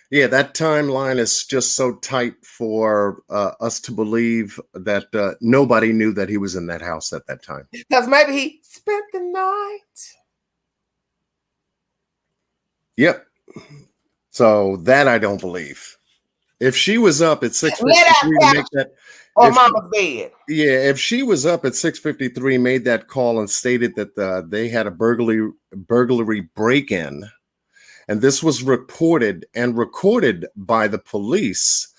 Yeah, that timeline is just so tight for us to believe that nobody knew that he was in that house at that time. Because maybe he spent the night. Yep. So that I don't believe. If she was up at 6:53 to make that, or mama's bed. Yeah, if she was up at 6:53, made that call and stated that they had a burglary break-in, and this was reported and recorded by the police,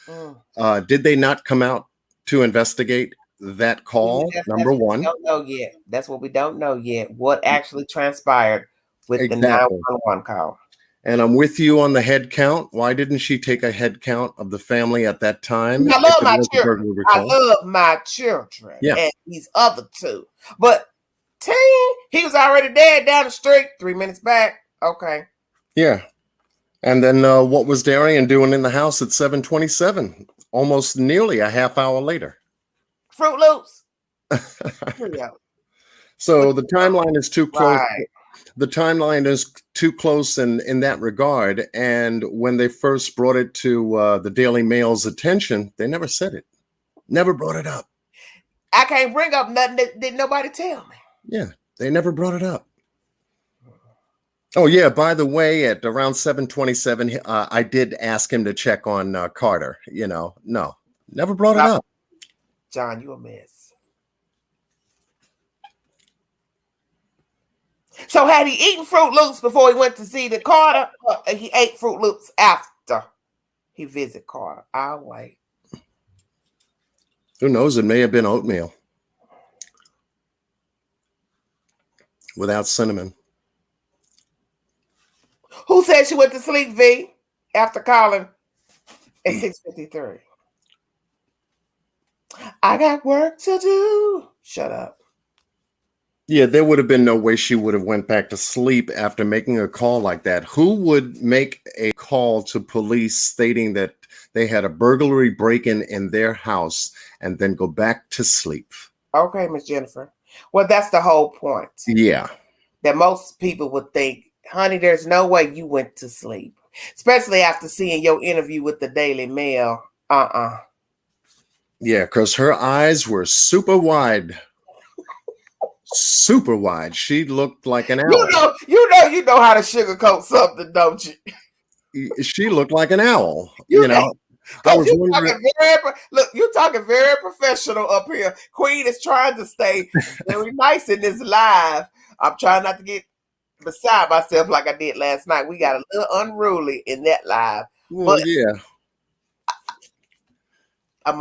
did they not come out to investigate that call? Number one. We don't know yet. That's what we don't know yet. What actually transpired with the 911 call. And I'm with you on the head count. Why didn't she take a head count of the family at that time? I If love it my was a children. burglary I call? love my children Yeah. and these other two. But he was already dead down the street 3 minutes back. Okay. Yeah. And then what was Darryinn doing in the house at 7:27? Almost nearly a half hour later. Fruit Loops. Yeah. So the timeline is too close. Right. The timeline is too close in that regard. And when they first brought it to the Daily Mail's attention, they never said it. Never brought it up. I can't bring up nothing that didn't nobody tell me. Yeah, they never brought it up. Oh yeah, by the way, at around 7:27, I did ask him to check on Carter. No, never brought it up. John, you a mess. So had he eaten Fruit Loops before he went to see the Carter? He ate Fruit Loops after he visited Carter. I'll wait. Who knows? It may have been oatmeal without cinnamon. Who said she went to sleep, V, after calling at 6:53? I got work to do. Shut up. Yeah, there would have been no way she would have went back to sleep after making a call like that. Who would make a call to police stating that they had a burglary break-in in their house and then go back to sleep? Okay, Miss Jennifer. Well, that's the whole point. Yeah. That most people would think, honey, there's no way you went to sleep. Especially after seeing your interview with the Daily Mail. Yeah, because her eyes were super wide. Super wide. She looked like an owl. You know how to sugarcoat something, don't you? She looked like an owl. I was wondering. Look, you're talking very professional up here. Queen is trying to stay very nice in this live. I'm trying not to get beside myself like I did last night. We got a little unruly in that live. Well, yeah.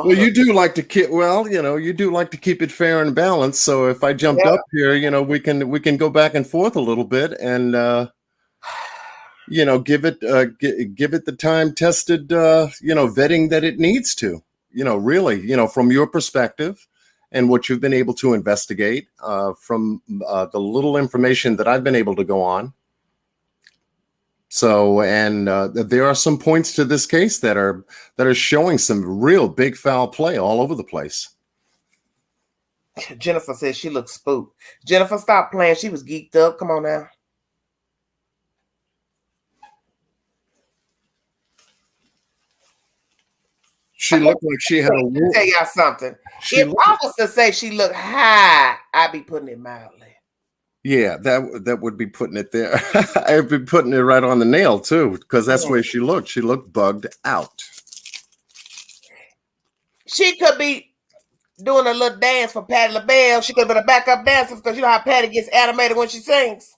You do like to keep. Well, you do like to keep it fair and balanced. So if I jumped up here, we can go back and forth a little bit and give it the time tested vetting that it needs to. Really, from your perspective and what you've been able to investigate from the little information that I've been able to go on. So, and there are some points to this case that are showing some real big foul play all over the place. Jennifer says she looks spooked. Jennifer, stop playing. She was geeked up. Come on now. She looked like she had a wolf. Tell y'all something. If I was to say she looked high, I'd be putting it mildly. Yeah, that would be putting it there. I'd be putting it right on the nail too, because that's the way she looked. She looked bugged out. She could be doing a little dance for Patti LaBelle. She could have been a backup dancer because you know how Patti gets animated when she sings.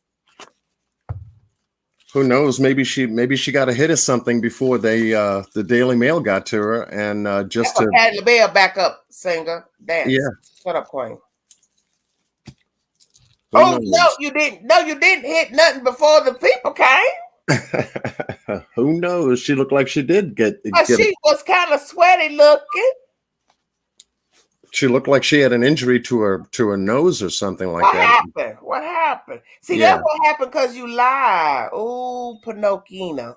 Who knows? Maybe she got a hit of something before the Daily Mail got to her, and just to Patti LaBelle backup singer dance. Yeah. Shut up, Queen. No, you didn't. No, you didn't hit nothing before the people came. Who knows? She looked like she did get she was kind of sweaty looking. She looked like she had an injury to her nose or something like that. What happened? See, that's what happened because you lied. Ooh, Pinocchio.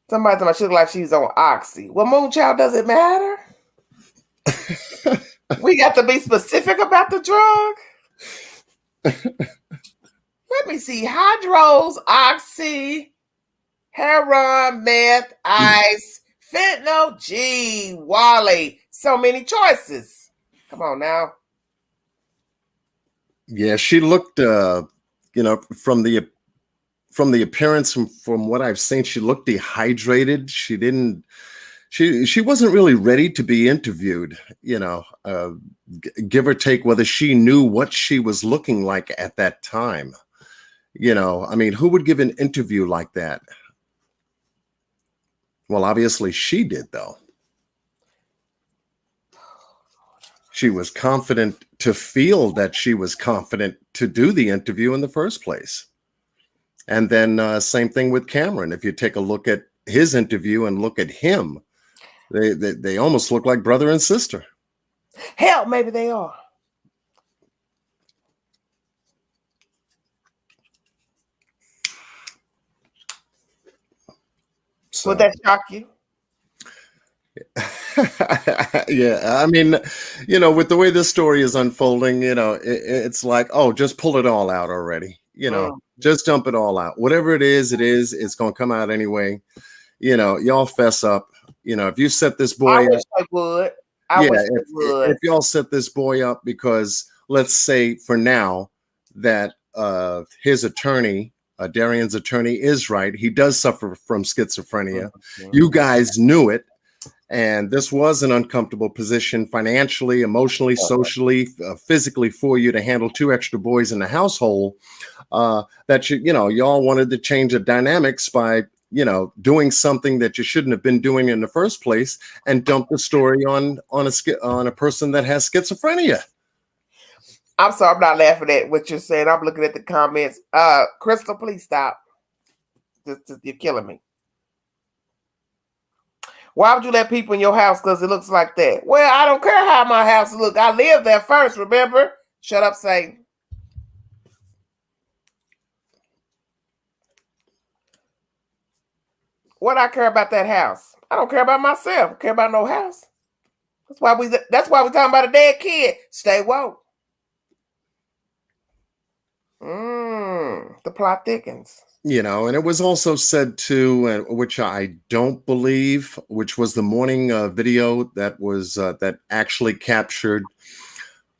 Somebody told me she looked like she's on Oxy. Well, Moonchild, does it matter? We got to be specific about the drug. Let me see. Hydros, Oxy, heroin, meth, ice, fentanyl, G, Wally. So many choices. Come on now. Yeah, she looked, from the appearance, from what I've seen, she looked dehydrated. She wasn't really ready to be interviewed, give or take whether she knew what she was looking like at that time. I mean, who would give an interview like that Well, obviously she did, though. She was confident to feel that she was confident to do the interview in the first place. And then same thing with Cameron. If you take a look at his interview and look at him, they almost look like brother and sister. Hell, maybe they are. So. Would that shock you? Yeah, I mean, with the way this story is unfolding, it's like, oh, just pull it all out already. Just dump it all out. Whatever it is, it's going to come out anyway. Y'all fess up. If you set this boy I wish up, they would. I wish they would. If y'all set this boy up, because let's say for now that his attorney, Darrynn's attorney, is right. He does suffer from schizophrenia. You guys knew it. And this was an uncomfortable position financially, emotionally, socially, physically for you to handle 2 extra boys in the household. That y'all wanted to change the dynamics by doing something that you shouldn't have been doing in the first place, and dump the story on a person that has schizophrenia. I'm sorry, I'm not laughing at what you're saying. I'm looking at the comments. Crystal, please stop. You're killing me. Why would you let people in your house because it looks like that? Well, I don't care how my house looks. I lived there first, remember? Shut up, Satan. What I care about that house? I don't care about myself. I don't care about no house. That's why we talking about a dead kid. Stay woke. The plot thickens. And it was also said too, which I don't believe, which was the morning video that was that actually captured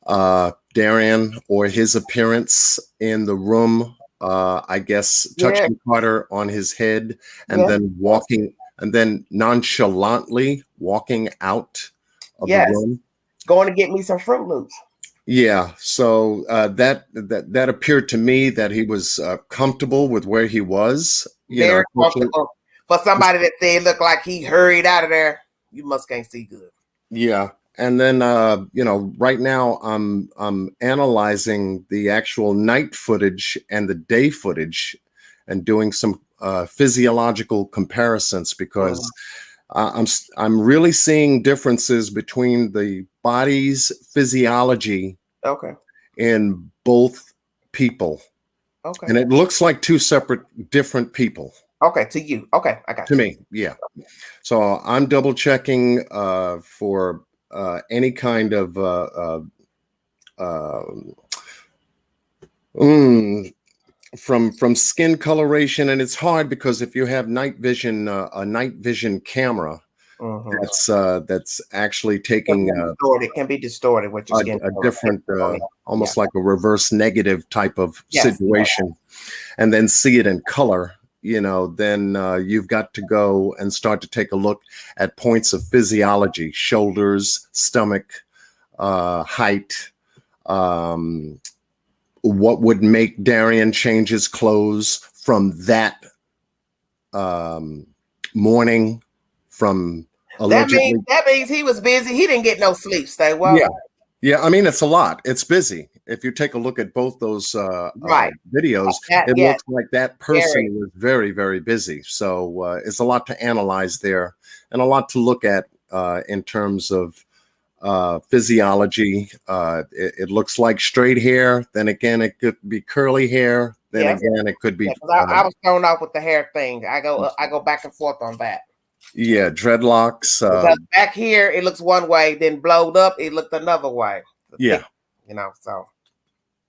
Darryn or his appearance in the room. I guess touching Carter on his head and then walking and then nonchalantly walking out of the room. Going to get me some Fruit Loops. Yeah, so that appeared to me that he was comfortable with where he was. Very comfortable. For somebody that said it looked like he hurried out of there, you must can't see good. Yeah, and then right now I'm analyzing the actual night footage and the day footage, and doing some physiological comparisons, because I'm really seeing differences between the body's physiology in both people. Okay. And it looks like 2 separate different people. Okay, to you. Okay, I got you. To me, yeah. So I'm double checking for any kind of from skin coloration, and it's hard because if you have night vision, a night vision camera, that's actually taking it can be distorted with your skin a different almost like a reverse negative type of situation, and then see it in color. Then you've got to go and start to take a look at points of physiology: shoulders, stomach, height. What would make Darryn change his clothes from that morning? From allegedly, that means he was busy. He didn't get no sleep. Stay well. Yeah. I mean, it's a lot. It's busy. If you take a look at both those videos, it looks like that person was very, very busy. So it's a lot to analyze there, and a lot to look at in terms of physiology. It looks like straight hair. Then again, it could be curly hair. Then again, it could be. I was thrown off with the hair thing. I go back and forth on that. Yeah, dreadlocks. Back here, it looks one way. Then blowed up, it looked another way. Yeah, so.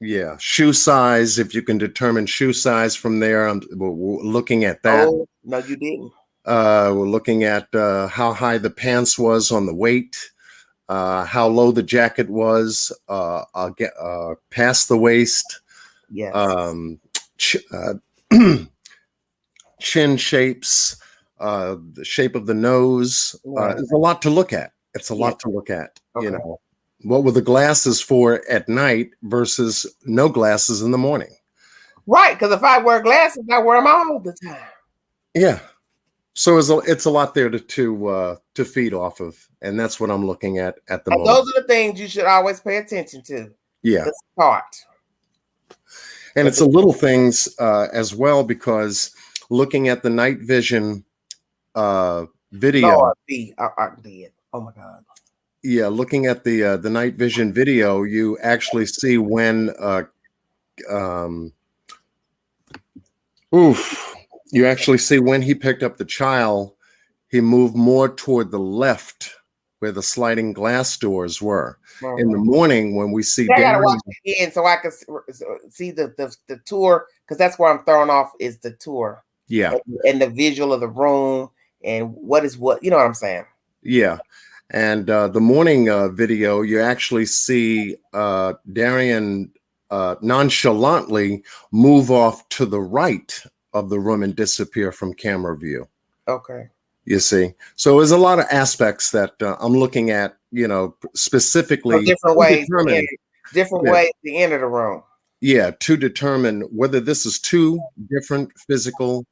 Yeah, shoe size. If you can determine shoe size from there, we're looking at that. Oh, no, you didn't. We're looking at how high the pants was on the weight, how low the jacket was, past the waist. Yes. Chin shapes, the shape of the nose. There's a lot to look at. It's a lot to look at. Okay. What were the glasses for at night versus no glasses in the morning? Right, because if I wear glasses, I wear them all the time. Yeah. So it's a lot there to feed off of, and that's what I'm looking at the And moment. those are the things you should always pay attention to. Yeah, The start. and it's the little things as well, because looking at the night vision video. Lord, I did. Oh my God. Yeah, looking at the night vision video, you actually see when um, you actually see when he picked up the child, he moved more toward the left where the sliding glass doors were. Mm-hmm. In the morning, when we see I gotta watch it again so I can see the tour, because that's where I'm thrown off is the tour. Yeah, and the visual of the room and what is what, you know what I'm saying? Yeah, and the morning video, you actually see Darryinn nonchalantly move off to the right of the room and disappear from camera view. Okay. You see, so there's a lot of aspects that I'm looking at, specifically. So different ways to enter the room. Yeah, to determine whether this is two different physical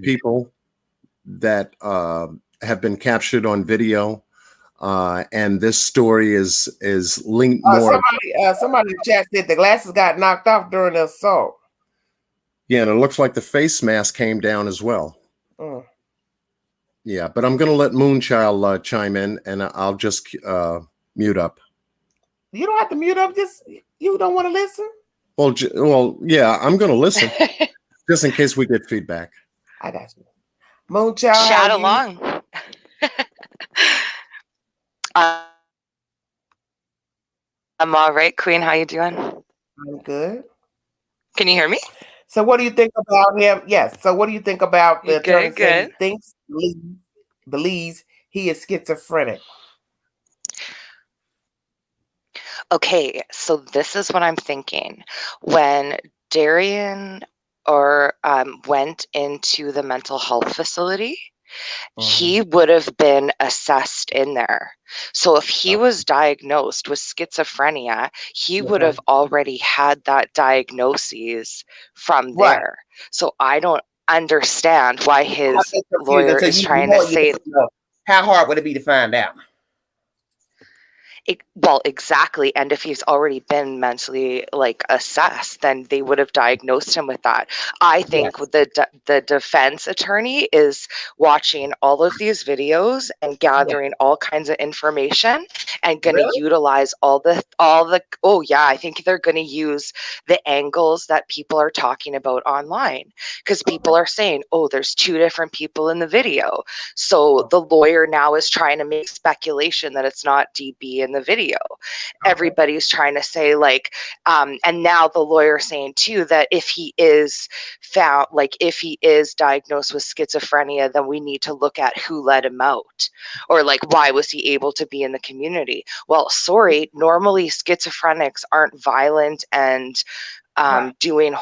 people that have been captured on video, and this story is linked more. Somebody in the chat said the glasses got knocked off during the assault. Yeah, and it looks like the face mask came down as well. Yeah, but I'm going to let Moonchild chime in, and I'll just mute up. You don't have to mute up. Just you don't want to listen. Well, yeah, I'm going to listen just in case we get feedback. I got you. Moonchild, chat along. I'm all right, Queen. How you doing? I'm good. Can you hear me? So what do you think about him? Yes. So what do you think about the attorney saying he believes he is schizophrenic? Okay, so this is what I'm thinking. When Darryinn went into the mental health facility, he would have been assessed in there. So if he was diagnosed with schizophrenia, he would have already had that diagnosis from there. So I don't understand why his lawyer is trying to say. How hard would it be to find out? Well, exactly. And if he's already been mentally assessed, then they would have diagnosed him with that. I think the defense attorney is watching all of these videos and gathering all kinds of information and going to utilize all the I think they're going to use the angles that people are talking about online, because people are saying, there's two different people in the video. So the lawyer now is trying to make speculation that it's not DB in the video. Everybody's trying to say and now the lawyer saying too that if he is found, if he is diagnosed with schizophrenia, then we need to look at who let him out, or why was he able to be in the community. Well, sorry, normally schizophrenics aren't violent and doing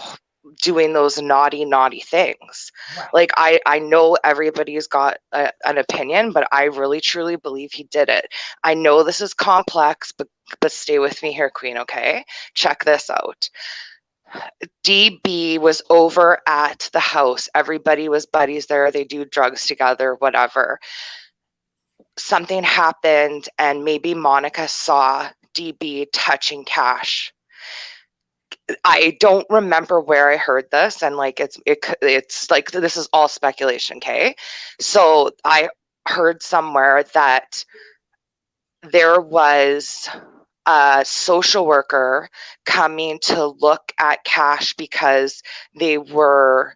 those naughty things. I know everybody's got an opinion, but I really truly believe he did it. I know this is complex, but stay with me here, Queen. Okay, check this out. DB was over at the house. Everybody was buddies there. They do drugs together, whatever. Something happened, and maybe Monica saw DB touching Cash. I don't remember where I heard this, and it's like this is all speculation, okay? So I heard somewhere that there was a social worker coming to look at Cash because they were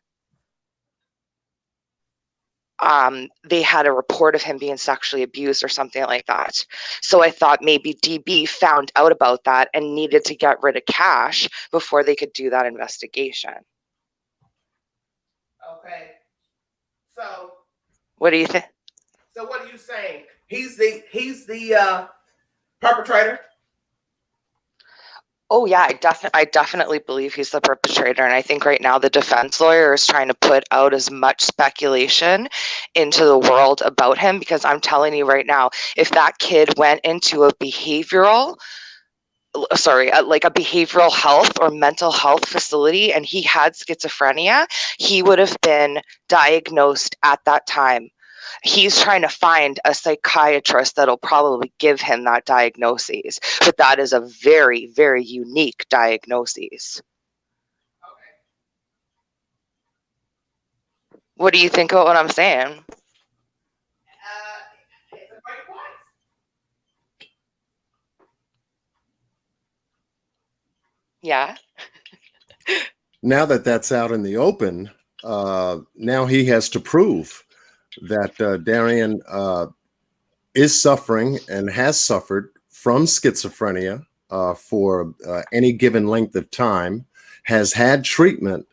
they had a report of him being sexually abused or something like that. So I thought maybe DB found out about that and needed to get rid of Cash before they could do that investigation. Okay. So what do you think? So what are you saying? He's the perpetrator? Oh yeah, I definitely believe he's the perpetrator, and I think right now the defense lawyer is trying to put out as much speculation into the world about him, because I'm telling you right now, if that kid went into a behavioral like a behavioral health or mental health facility and he had schizophrenia, he would have been diagnosed at that time. He's trying to find a psychiatrist that'll probably give him that diagnosis, but that is a very, very unique diagnosis. What do you think about what I'm saying? Yeah. Now that that's out in the open, now he has to prove that Darryinn is suffering and has suffered from schizophrenia for any given length of time, has had treatment,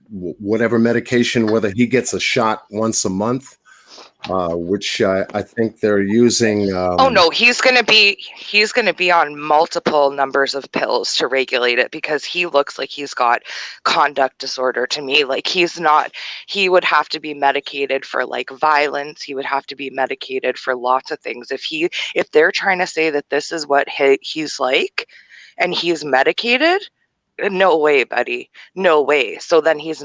whatever medication, whether he gets a shot once a month, which I think they're using. Oh no, he's gonna be on multiple numbers of pills to regulate it because he looks like he's got conduct disorder to me. Like he would have to be medicated for like violence. He would have to be medicated for lots of things. If they're trying to say that this is what he's like, and he's medicated, no way, buddy, no way. So then he's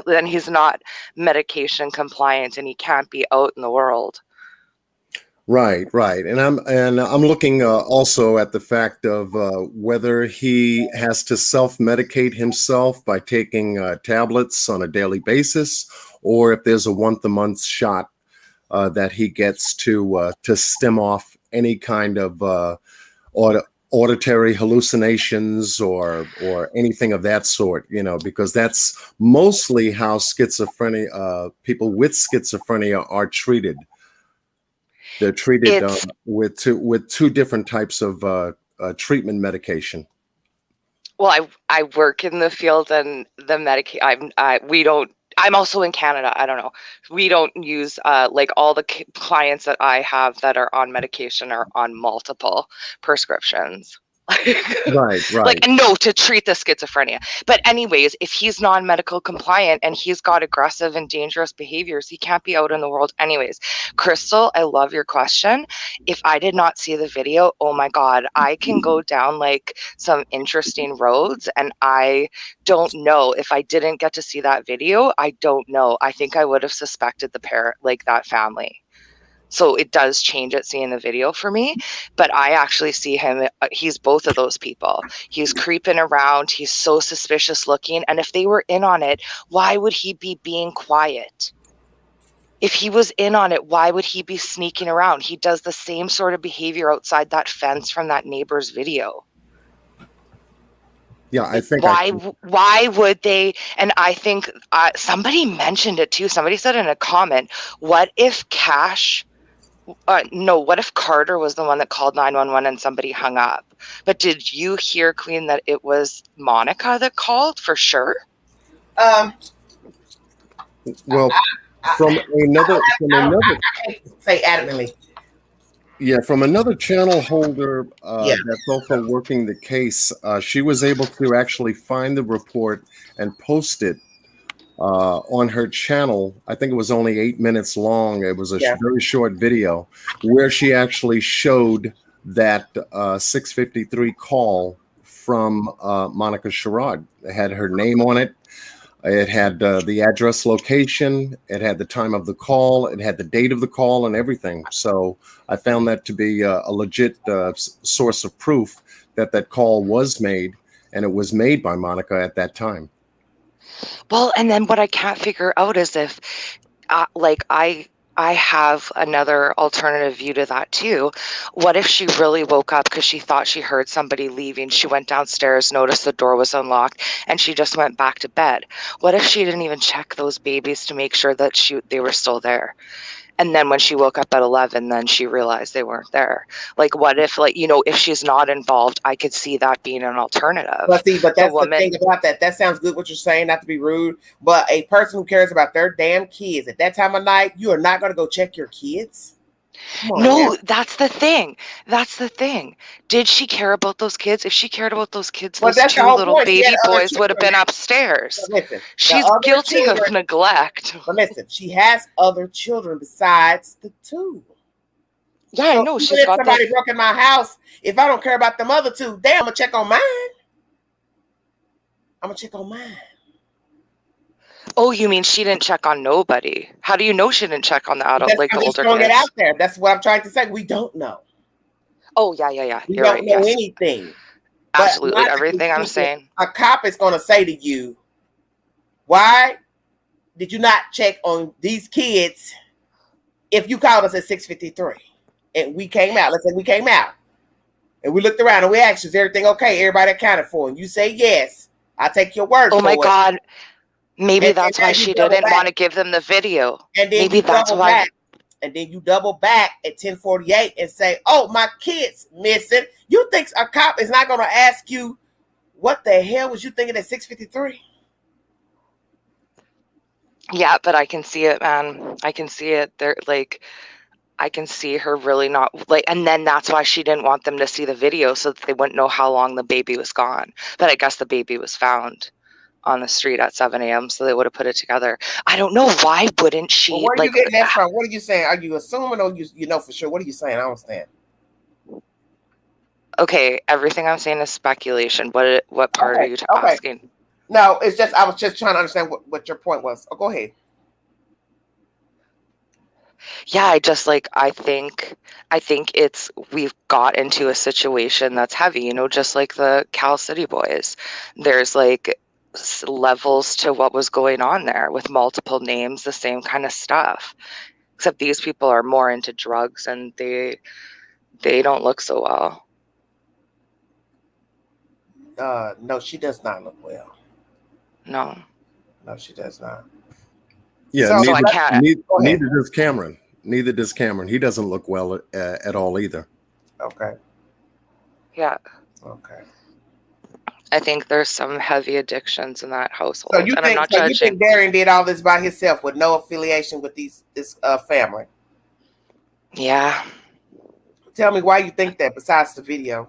then he's not medication compliant, and he can't be out in the world. Right, and I'm looking also at the fact of whether he has to self-medicate himself by taking tablets on a daily basis, or if there's a once-a-month shot that he gets to stem off any kind of auditory hallucinations or anything of that sort, because that's mostly how people with schizophrenia are treated. They're treated with two different types of treatment medication. Well, I work in the field, and the I'm also in Canada. I don't know. We don't use like all the clients that I have that are on medication are on multiple prescriptions. Right. Like, no, to treat the schizophrenia. But anyways, if he's non-medical compliant and he's got aggressive and dangerous behaviors, he can't be out in the world anyways. Crystal, I love your question. If I did not see the video, oh my God, I can go down like some interesting roads, and I don't know. If I didn't get to see that video, I don't know. I think I would have suspected the parent, like that family. So it does change it seeing the video for me, but I actually see him. He's both of those people. He's creeping around. He's so suspicious looking. And if they were in on it, why would he be being quiet? If he was in on it, why would he be sneaking around? He does the same sort of behavior outside that fence from that neighbor's video. Yeah, I think why would they? And I think somebody mentioned it too. Somebody said in a comment, what if what if Carter was the one that called 911 and somebody hung up? But did you hear, Queen, that it was Monica that called for sure? Well, from another I can't say adamantly. Yeah, from another channel holder that's also working the case, she was able to actually find the report and post it on her channel. I think it was only 8 minutes long. It was a very short video where she actually showed that 653 call from Monica Sherrod. It had her name on it. It had the address location. It had the time of the call. It had the date of the call and everything. So I found that to be a legit source of proof that call was made, and it was made by Monica at that time. Well, and then what I can't figure out is if, I have another alternative view to that too. What if she really woke up because she thought she heard somebody leaving? She went downstairs, noticed the door was unlocked, and she just went back to bed. What if she didn't even check those babies to make sure that they were still there? And then when she woke up at 11, then she realized they weren't there. Like, what if, if she's not involved, I could see that being an alternative. But that's the thing about that. That sounds good what you're saying, not to be rude, but a person who cares about their damn kids at that time of night, you are not going to go check your kids? No, that's the thing. That's the thing. Did she care about those kids? If she cared about those kids, those two little baby boys would have been upstairs. Listen, she's guilty of neglect. But listen, she has other children besides the two. Yeah, So I know. even She's if got somebody the. broke in my house, if I don't care about them other two, damn, I'm gonna check on mine. I'm gonna check on mine. Oh, you mean she didn't check on nobody? How do you know she didn't check on the adult, like I'm the just older throwing it out kids? there. That's what I'm trying to say. We don't know. Oh, yeah. We You're don't right. know Yes, anything. But absolutely. logically Everything I'm speaking, saying. a cop is gonna say to you, "Why did you not check on these kids if you called us at 6:53 and we came out? Let's say we came out and we looked around and we asked you, is everything okay? Everybody accounted for, and you say yes. I take your word Oh my for it. God. Maybe And that's now why you she double didn't back, want to give them the video. and then Maybe you that's double why. back, and then you double back at 10:48 and say, "Oh, my kid's missing." You think a cop is not going to ask you, "What the hell was you thinking at 6:53?" Yeah, but I can see it, man. I can see it. There, like, I can see her really not like, and then that's why she didn't want them to see the video so that they wouldn't know how long the baby was gone. But I guess the baby was found on the street at 7 a.m., so they would have put it together. I don't know. Why wouldn't Well, she, where are you like, getting that from? What are you saying? Are you assuming, or you know for sure? What are you saying? I don't understand. okay, everything I'm saying is speculation. What part are Okay, you okay. asking? No, it's just I was just trying to understand what your point was. Oh, go ahead. Yeah, I think it's we've got into a situation that's heavy, just like the Cal City boys. There's like levels to what was going on there with multiple names, the same kind of stuff. Except these people are more into drugs and they don't look so well. No, she does not look well. No. No, she does not. Yeah, So So I can't. go ahead. neither does Cameron. Neither does Cameron. He doesn't look well at all either. Okay. Yeah. Okay. I think there's some heavy addictions in that So household, you and I'm think not judging. Darryinn did all this by himself with no affiliation with this family? Yeah. Tell me why you think that. Besides the video.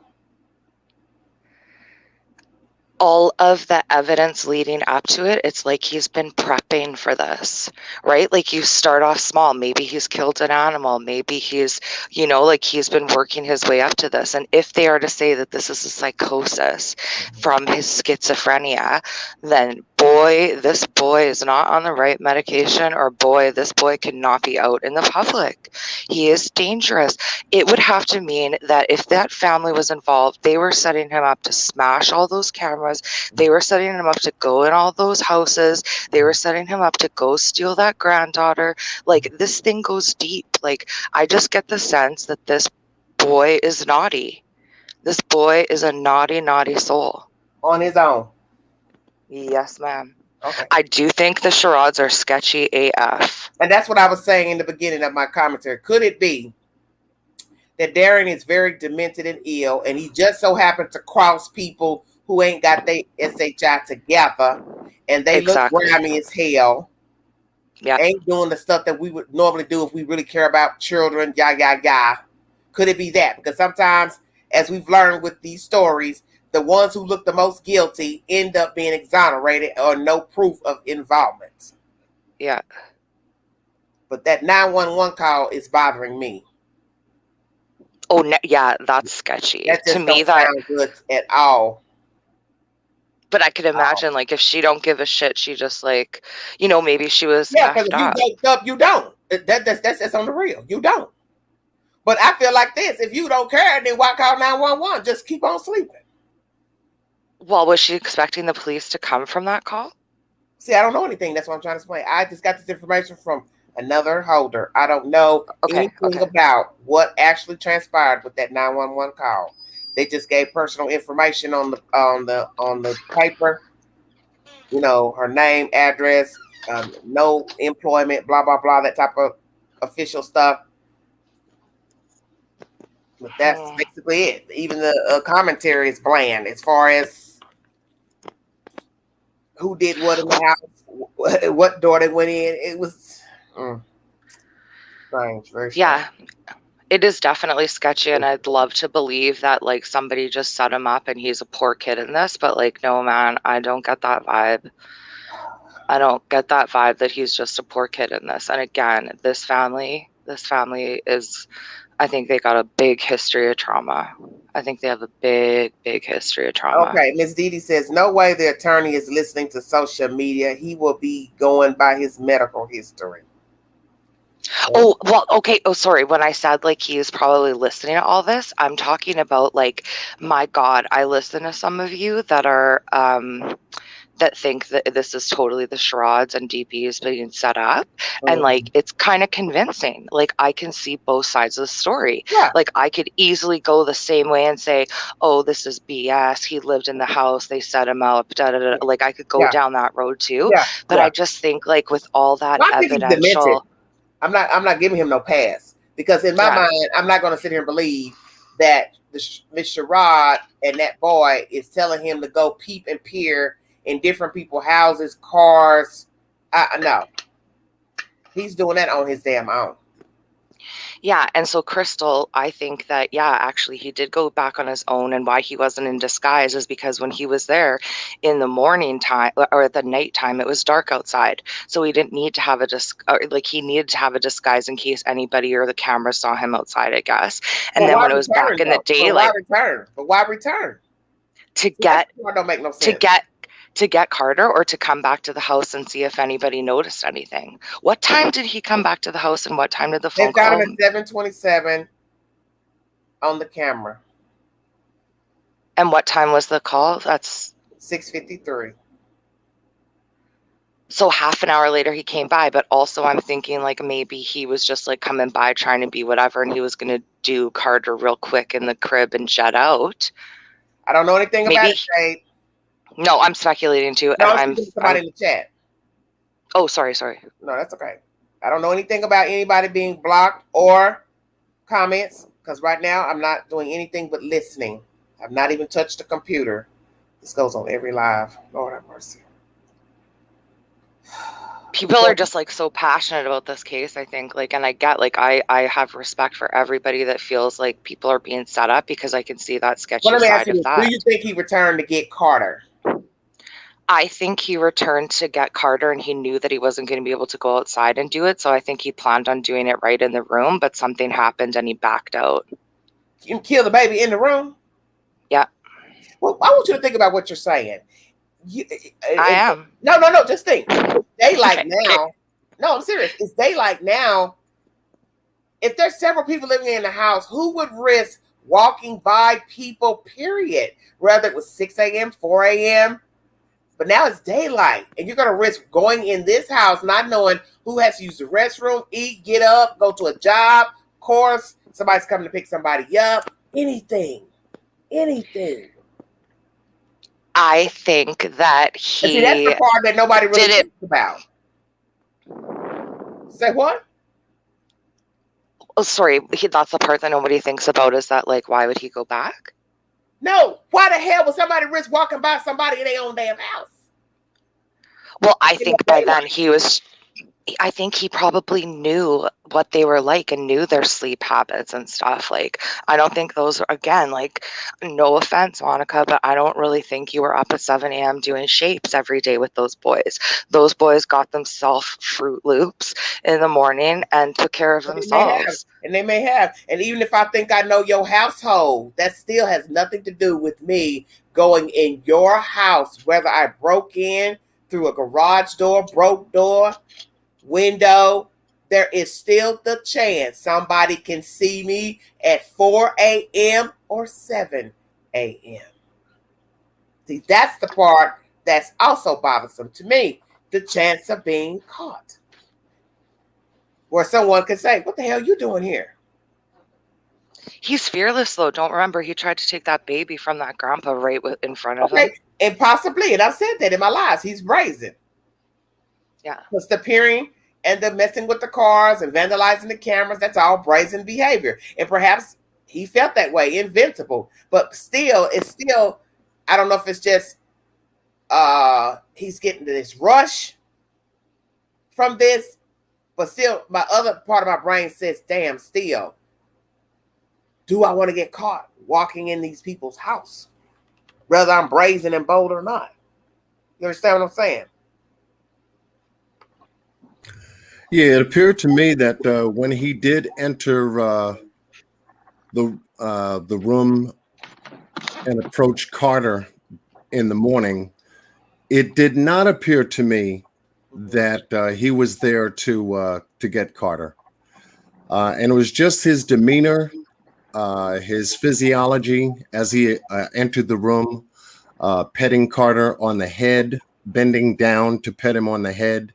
All of the evidence leading up to it, it's like he's been prepping for this, right? Like you start off small. Maybe he's killed an animal. Maybe he's, like he's been working his way up to this. And if they are to say that this is a psychosis from his schizophrenia, then this boy is not on the right medication, or this boy cannot be out in the public. He is dangerous. It would have to mean that if that family was involved, they were setting him up to smash all those cameras. They were setting him up to go in all those houses. They were setting him up to go steal that granddaughter. Like, this thing goes deep. Like, I just get the sense that this boy is naughty. This boy is a naughty, naughty soul. On his own. Yes, ma'am. Okay. I do think the charades are sketchy AF. And that's what I was saying in the beginning of my commentary. Could it be that Darryinn is very demented and ill, and he just so happened to cross people who ain't got their SHI together, and they look Exactly. grimy as hell? Yeah. Ain't doing the stuff that we would normally do if we really care about children, yah. Could it be that? Because sometimes, as we've learned with these stories, the ones who look the most guilty end up being exonerated or no proof of involvement. Yeah. But that 911 call is bothering me. Oh, yeah, that's sketchy. That To just me, don't sound good at all. but I could imagine, like, if she don't give a shit, she just, like, maybe she was Yeah, because effed if you up. wake up, you don't. That's on the real. You don't. But I feel like this: if you don't care, then why call 911? Just keep on sleeping. Well, was she expecting the police to come from that call? See, I don't know anything. That's what I'm trying to explain. I just got this information from another holder. I don't know anything about what actually transpired with that 911 call. They just gave personal information on the paper. Her name, address, no employment, blah blah blah, that type of official stuff. But that's basically it. Even the commentary is bland as far as who did what in the house, what door they went in. It was strange, very strange. Yeah, it is definitely sketchy, and I'd love to believe that, like, somebody just set him up and he's a poor kid in this, but, like, no, man, I don't get that vibe. I don't get that vibe that he's just a poor kid in this. And again, this family is, I think they got a big history of trauma. I think they have a big history of trauma. Okay, Miss Didi says, no way the attorney is listening to social media. He will be going by his medical history. Oh, well, okay. Oh, sorry. When I said like he is probably listening to all this, I'm talking about like, my God, I listen to some of you that are that think that this is totally the charades and DPs being set up, and like it's kind of convincing. Like I can see both sides of the story. Yeah. Like I could easily go the same way and say, "Oh, this is BS. He lived in the house. They set him up." Da, da, da. Like I could go down that road too. Yeah. But I just think like with all that I think he's demented. evidential. I'm not giving him no pass, because in my mind, I'm not going to sit here and believe that Miss Sherrod and that boy is telling him to go peep and peer in different people's houses, cars. No, he's doing that on his damn own. Yeah, and so Crystal, I think that, yeah, actually he did go back on his own, and why he wasn't in disguise is because when he was there in the morning time or at the night time, it was dark outside. So he didn't need to have he needed to have a disguise in case anybody or the camera saw him outside, I guess. And then when it was back in the daylight. But why return? That don't make no sense. To get Carter, or to come back to the house and see if anybody noticed anything? What time did he come back to the house, and what time did the phone call? They got him at 7:27 on the camera. And what time was the call? That's 6:53. So half an hour later he came by, but also I'm thinking like maybe he was just like coming by trying to be whatever, and he was going to do Carter real quick in the crib and jet out. I don't know anything about it, Dave. No, I'm speculating too. No, I'm somebody in the chat. Oh, sorry. No, that's okay. I don't know anything about anybody being blocked or comments, because right now I'm not doing anything but listening. I've not even touched the computer. This goes on every live. Lord have mercy. People are just like so passionate about this case, I think. Like, and I get like I have respect for everybody that feels like people are being set up, because I can see that sketchy side of that. Do you think he returned to get Carter? I think he returned to get Carter, and he knew that he wasn't going to be able to go outside and do it. So I think he planned on doing it right in the room, but something happened and he backed out. You kill the baby in the room? Yeah. Well, I want you to think about what you're saying. I am. No, just think. It's daylight now. No, I'm serious. It's daylight now. If there's several people living in the house, who would risk walking by people, period? Whether it was 6 a.m., 4 a.m., but now it's daylight, and you're going to risk going in this house not knowing who has to use the restroom, eat, get up, go to a job, course, somebody's coming to pick somebody up, anything. I think that he... See, that's the part that nobody really thinks about. Say what? Oh, sorry. That's the part that nobody thinks about, is that, like, why would he go back? No. Why the hell would somebody risk walking by somebody in their own damn house? Well, I think by then I think he probably knew what they were like and knew their sleep habits and stuff. Like, I don't think those are, again, like, no offense, Monica, but I don't really think you were up at 7 a.m. doing shapes every day with those boys. Those boys got themselves Fruit Loops in the morning and took care of themselves. And they may have. And even if I think I know your household, that still has nothing to do with me going in your house, whether I broke in through a garage door, broke door, window. There is still the chance somebody can see me at 4 a.m. or 7 a.m. See, that's the part that's also bothersome to me, the chance of being caught. Where someone could say, what the hell are you doing here? He's fearless, though. Don't remember, he tried to take that baby from that grandpa right in front of him. And possibly, and I've said that in my lives, he's brazen. Yeah. Because the peering and the messing with the cars and vandalizing the cameras, that's all brazen behavior. And perhaps he felt that way, invincible. But still, I don't know if it's just he's getting this rush from this. But still, my other part of my brain says, damn, still, do I want to get caught walking in these people's house? Whether I'm brazen and bold or not. You understand what I'm saying? Yeah, it appeared to me that when he did enter the room and approached Carter in the morning, it did not appear to me that he was there to get Carter, and it was just his demeanor, his physiology as he entered the room, petting Carter on the head, bending down to pet him on the head,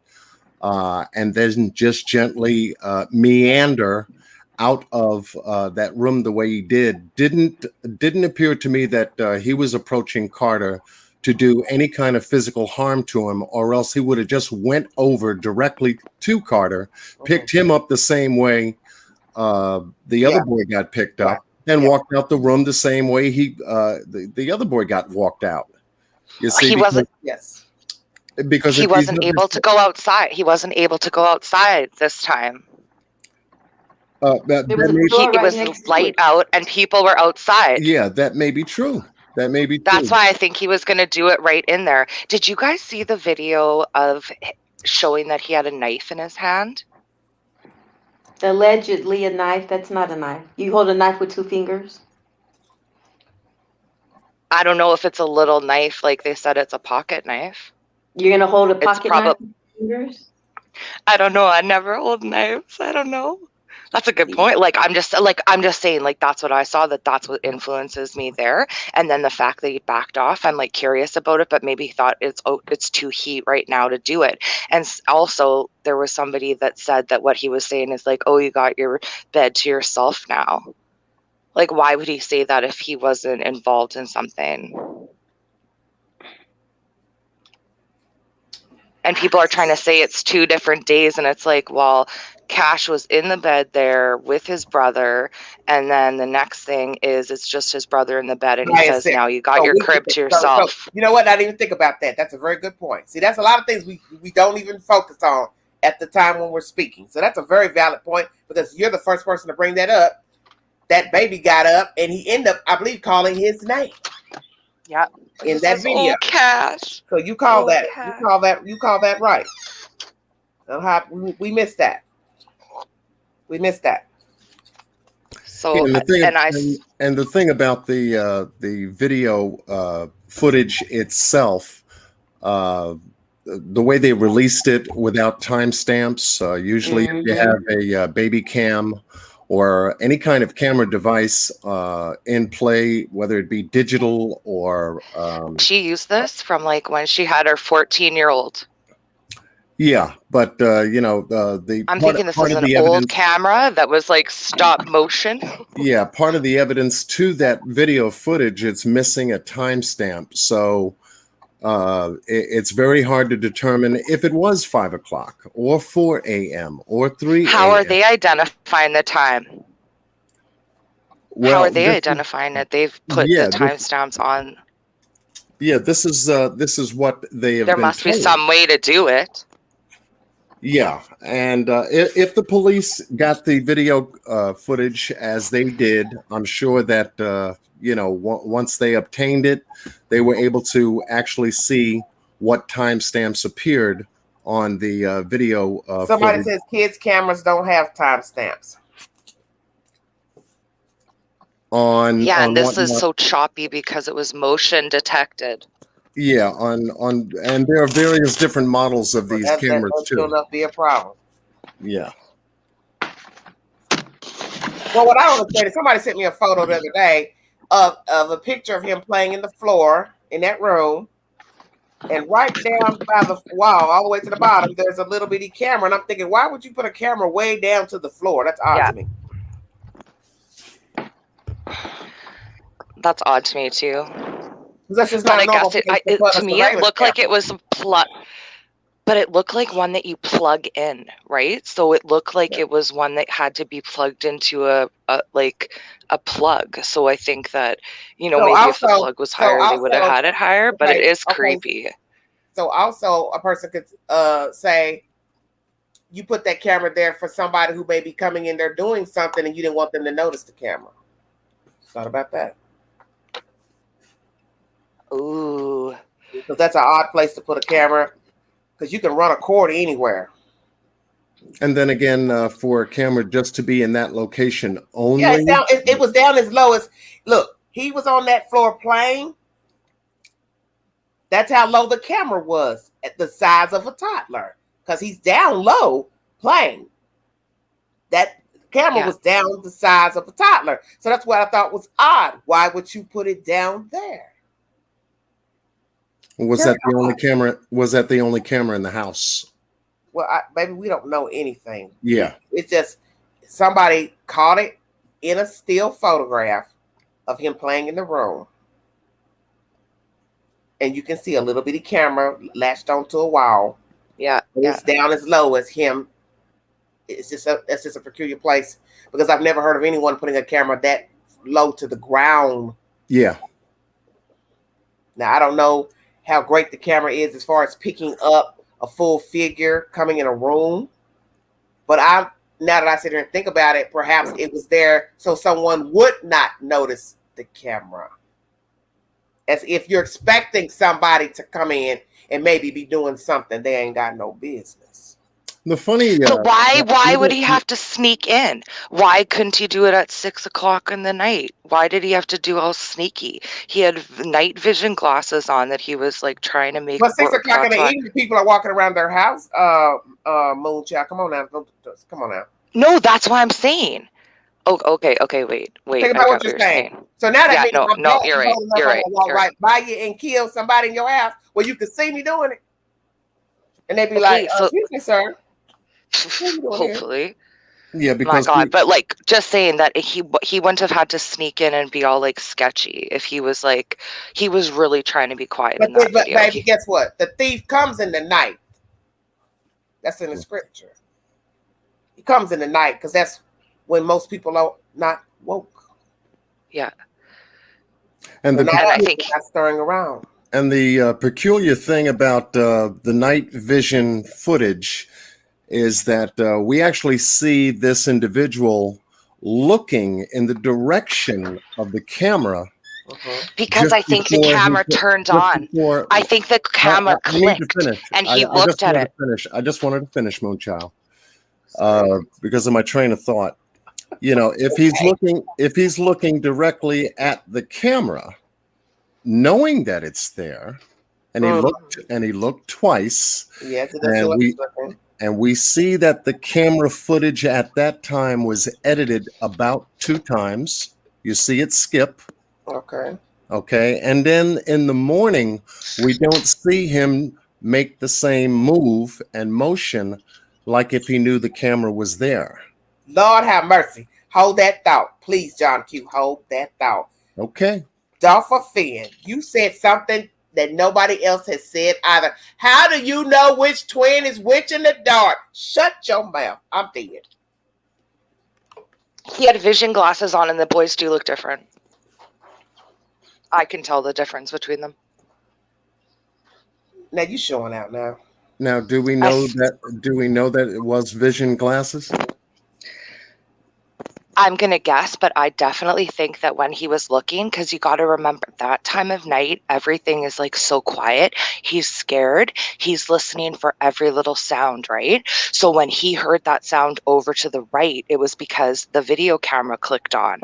and then just gently meander out of that room the way he didn't appear to me that he was approaching Carter to do any kind of physical harm to him, or else he would have just went over directly to Carter, picked him up the same way the other boy got picked up, and walked out the room the same way the other boy got walked out. You see, because he wasn't able to go outside. He wasn't able to go outside this time. It was light out and people were outside. Yeah, that may be true. That may be true. That's why I think he was going to do it right in there. Did you guys see the video of showing that he had a knife in his hand? Allegedly a knife. That's not a knife. You hold a knife with 2 fingers? I don't know if it's a little knife, like they said it's a pocket knife. You're going to hold a pocket knife with 2 fingers? I don't know. I never hold knives. I don't know. That's a good point. I'm just saying, that's what I saw, that's what influences me there. And then the fact that he backed off, I'm curious about it, but maybe he thought it's too heat right now to do it. And also there was somebody that said that what he was saying is oh, you got your bed to yourself now. Why would he say that if he wasn't involved in something? And people are trying to say it's 2 different days, and it's well, Cash was in the bed there with his brother, and then the next thing is it's just his brother in the bed, and he says, now you got your crib to yourself. So, you know what? I didn't even think about that. That's a very good point. See, that's a lot of things we don't even focus on at the time when we're speaking. So that's a very valid point, because you're the first person to bring that up. That baby got up, and he ended up, I believe, calling his name. Yeah. In that video. Oh, Cash. So you call that. You call that right. We missed that. We missed that. So and the thing about the video footage itself, the way they released it without timestamps, usually if you have a baby cam or any kind of camera device in play, whether it be digital or she used this from when she had her 14-year-old. Yeah, but I'm thinking this is an old camera that was stop motion. Yeah, part of the evidence to that video footage, it's missing a timestamp, so it's very hard to determine if it was 5 o'clock or 4 a.m. or 3 a.m. How are they identifying the time? Well, how are they identifying it? They've put the timestamps on. Yeah, this is what they have. There must be some way to do it. Yeah, and if the police got the video footage as they did, I'm sure that once they obtained it, they were able to actually see what timestamps appeared on the video. Somebody says kids' cameras don't have timestamps. And this is so choppy because it was motion detected. Yeah, and there are various different models of these cameras too. That will be a problem. Yeah. Well, what I understand is somebody sent me a photo the other day of a picture of him playing in the floor in that room, and right down by the wall, all the way to the bottom, there's a little bitty camera, and I'm thinking, why would you put a camera way down to the floor? That's odd to me. That's odd to me too. That's just not normal. To me, it looked like it was but it looked like one that you plug in, right? So it looked like it was one that had to be plugged into a plug. So I think that maybe if the plug was higher, they would have had it higher. But it is creepy. So also, a person could say, you put that camera there for somebody who may be coming in there doing something, and you didn't want them to notice the camera. Thought about that. Ooh. Because that's an odd place to put a camera, because you can run a cord anywhere. And then again, for a camera just to be in that location only. Yeah, it was down as low as, look, he was on that floor playing. That's how low the camera was, at the size of a toddler, because he's down low playing. That camera was down the size of a toddler. So that's what I thought was odd. Why would you put it down there? Was that the only camera? Was that the only camera in the house? Well, maybe we don't know anything. Yeah. It's just somebody caught it in a still photograph of him playing in the room. And you can see a little bitty camera latched onto a wall. Yeah. It's down as low as him. It's just a peculiar place, because I've never heard of anyone putting a camera that low to the ground. Yeah. Now, I don't know how great the camera is as far as picking up a full figure coming in a room. But now that I sit here and think about it, perhaps it was there so someone would not notice the camera. As if you're expecting somebody to come in and maybe be doing something they ain't got no business. The funny. But why would he have to sneak in? Why couldn't he do it at 6 o'clock in the night? Why did he have to do all sneaky? He had night vision glasses on that he was like trying to make. But 6 o'clock in the evening, people are walking around their house. Moonchild, come on now. Come on now. No, that's what I'm saying. Oh, okay, wait. Think about what you're saying. So now that means no, you're right. You're right. Walk right by you and kill somebody in your house where you can see me doing it, and they'd be like, "Excuse me, sir." Hopefully. Yeah, because my God, but like just saying that he wouldn't have had to sneak in and be all like sketchy if he was like he was really trying to be quiet in that video. Baby, guess what? The thief comes in the night. That's in the scripture. He comes in the night because that's when most people are not woke. Yeah. And I think not stirring around. And the peculiar thing about the night vision footage is that we actually see this individual looking in the direction of the camera. Because I think the camera turned on. I think the camera clicked and he looked at it. I just wanted to finish, Moonchild, because of my train of thought. You know, if he's looking directly at the camera, knowing that it's there, and he looked twice. Yes, and we see that the camera footage at that time was edited about 2 times. You see it skip. Okay. And then in the morning, we don't see him make the same move and motion like if he knew the camera was there. Lord have mercy. Hold that thought. Please, John Q, hold that thought. Okay. Dolpha Finn, you said something that nobody else has said either. How do you know which twin is which in the dark? Shut your mouth. I'm dead. He had vision glasses on and the boys do look different. I can tell the difference between them. Now you showing out now. Now, do we know that it was vision glasses? I'm going to guess, but I definitely think that when he was looking, because you got to remember that time of night, everything is like so quiet. He's scared. He's listening for every little sound, right? So when he heard that sound over to the right, it was because the video camera clicked on.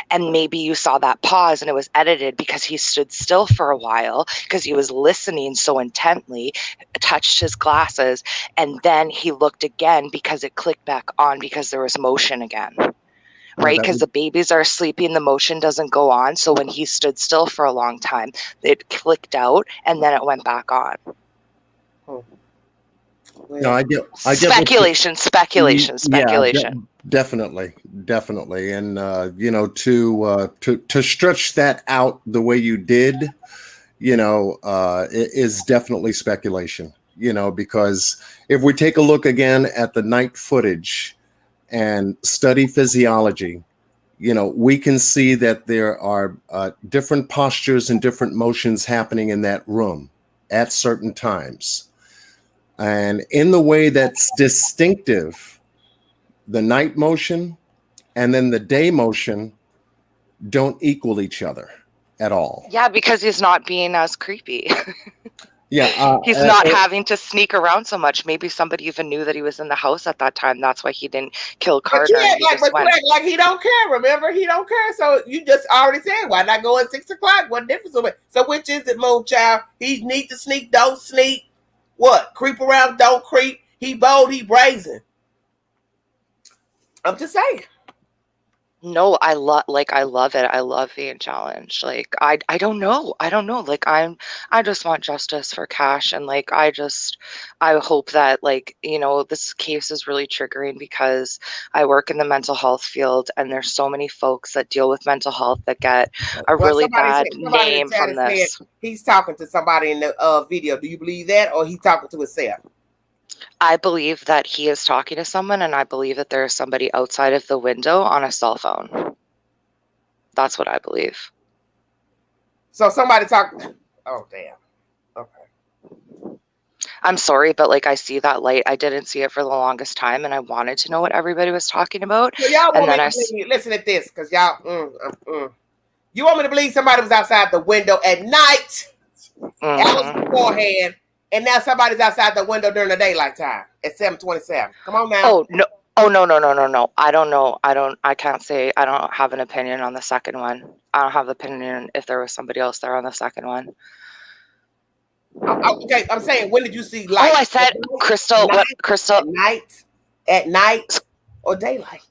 And maybe you saw that pause and it was edited because he stood still for a while because he was listening so intently, touched his glasses, and then he looked again because it clicked back on because there was motion again. Right, because the babies are sleeping, the motion doesn't go on. So when he stood still for a long time, it clicked out and then it went back on. No, I get speculation. Yeah, definitely, and to stretch that out the way you did, it is definitely speculation. Because if we take a look again at the night footage and study physiology, we can see that there are different postures and different motions happening in that room at certain times. And in the way that's distinctive, the night motion and then the day motion don't equal each other at all. Yeah, because he's not being as creepy. Yeah. He's not having to sneak around so much. Maybe somebody even knew that he was in the house at that time. That's why he didn't kill Carter. You act like he don't care. Remember, he don't care. So you just already said, why not go at 6 o'clock? What difference will it? So which is it, Moonchild? He need to sneak, don't sneak. What? Creep around, don't creep. He bold, he brazen. I'm just saying. No, I love it. I love being challenged. Like I don't know. Like I just want justice for Cash, and like I hope that, like, you know, this case is really triggering because I work in the mental health field and there's so many folks that deal with mental health that get a really bad name from this. He's talking to somebody in the video. Do you believe that, or he's talking to himself? I believe that he is talking to someone, and I believe that there is somebody outside of the window on a cell phone. That's what I believe. So somebody talking. Oh, damn. Okay. I'm sorry, but like I see that light. I didn't see it for the longest time, and I wanted to know what everybody was talking about. So y'all want me to believe, listen at this, because y'all, you want me to believe somebody was outside the window at night, hours beforehand, and now somebody's outside the window during the daylight time at 7:27. Come on now. Oh no. Oh no. I don't know. I can't say. I don't have an opinion on the second one. I don't have an opinion if there was somebody else there on the second one. Okay, I'm saying, when did you see light? Oh, I said Crystal. What Crystal? At night or daylight?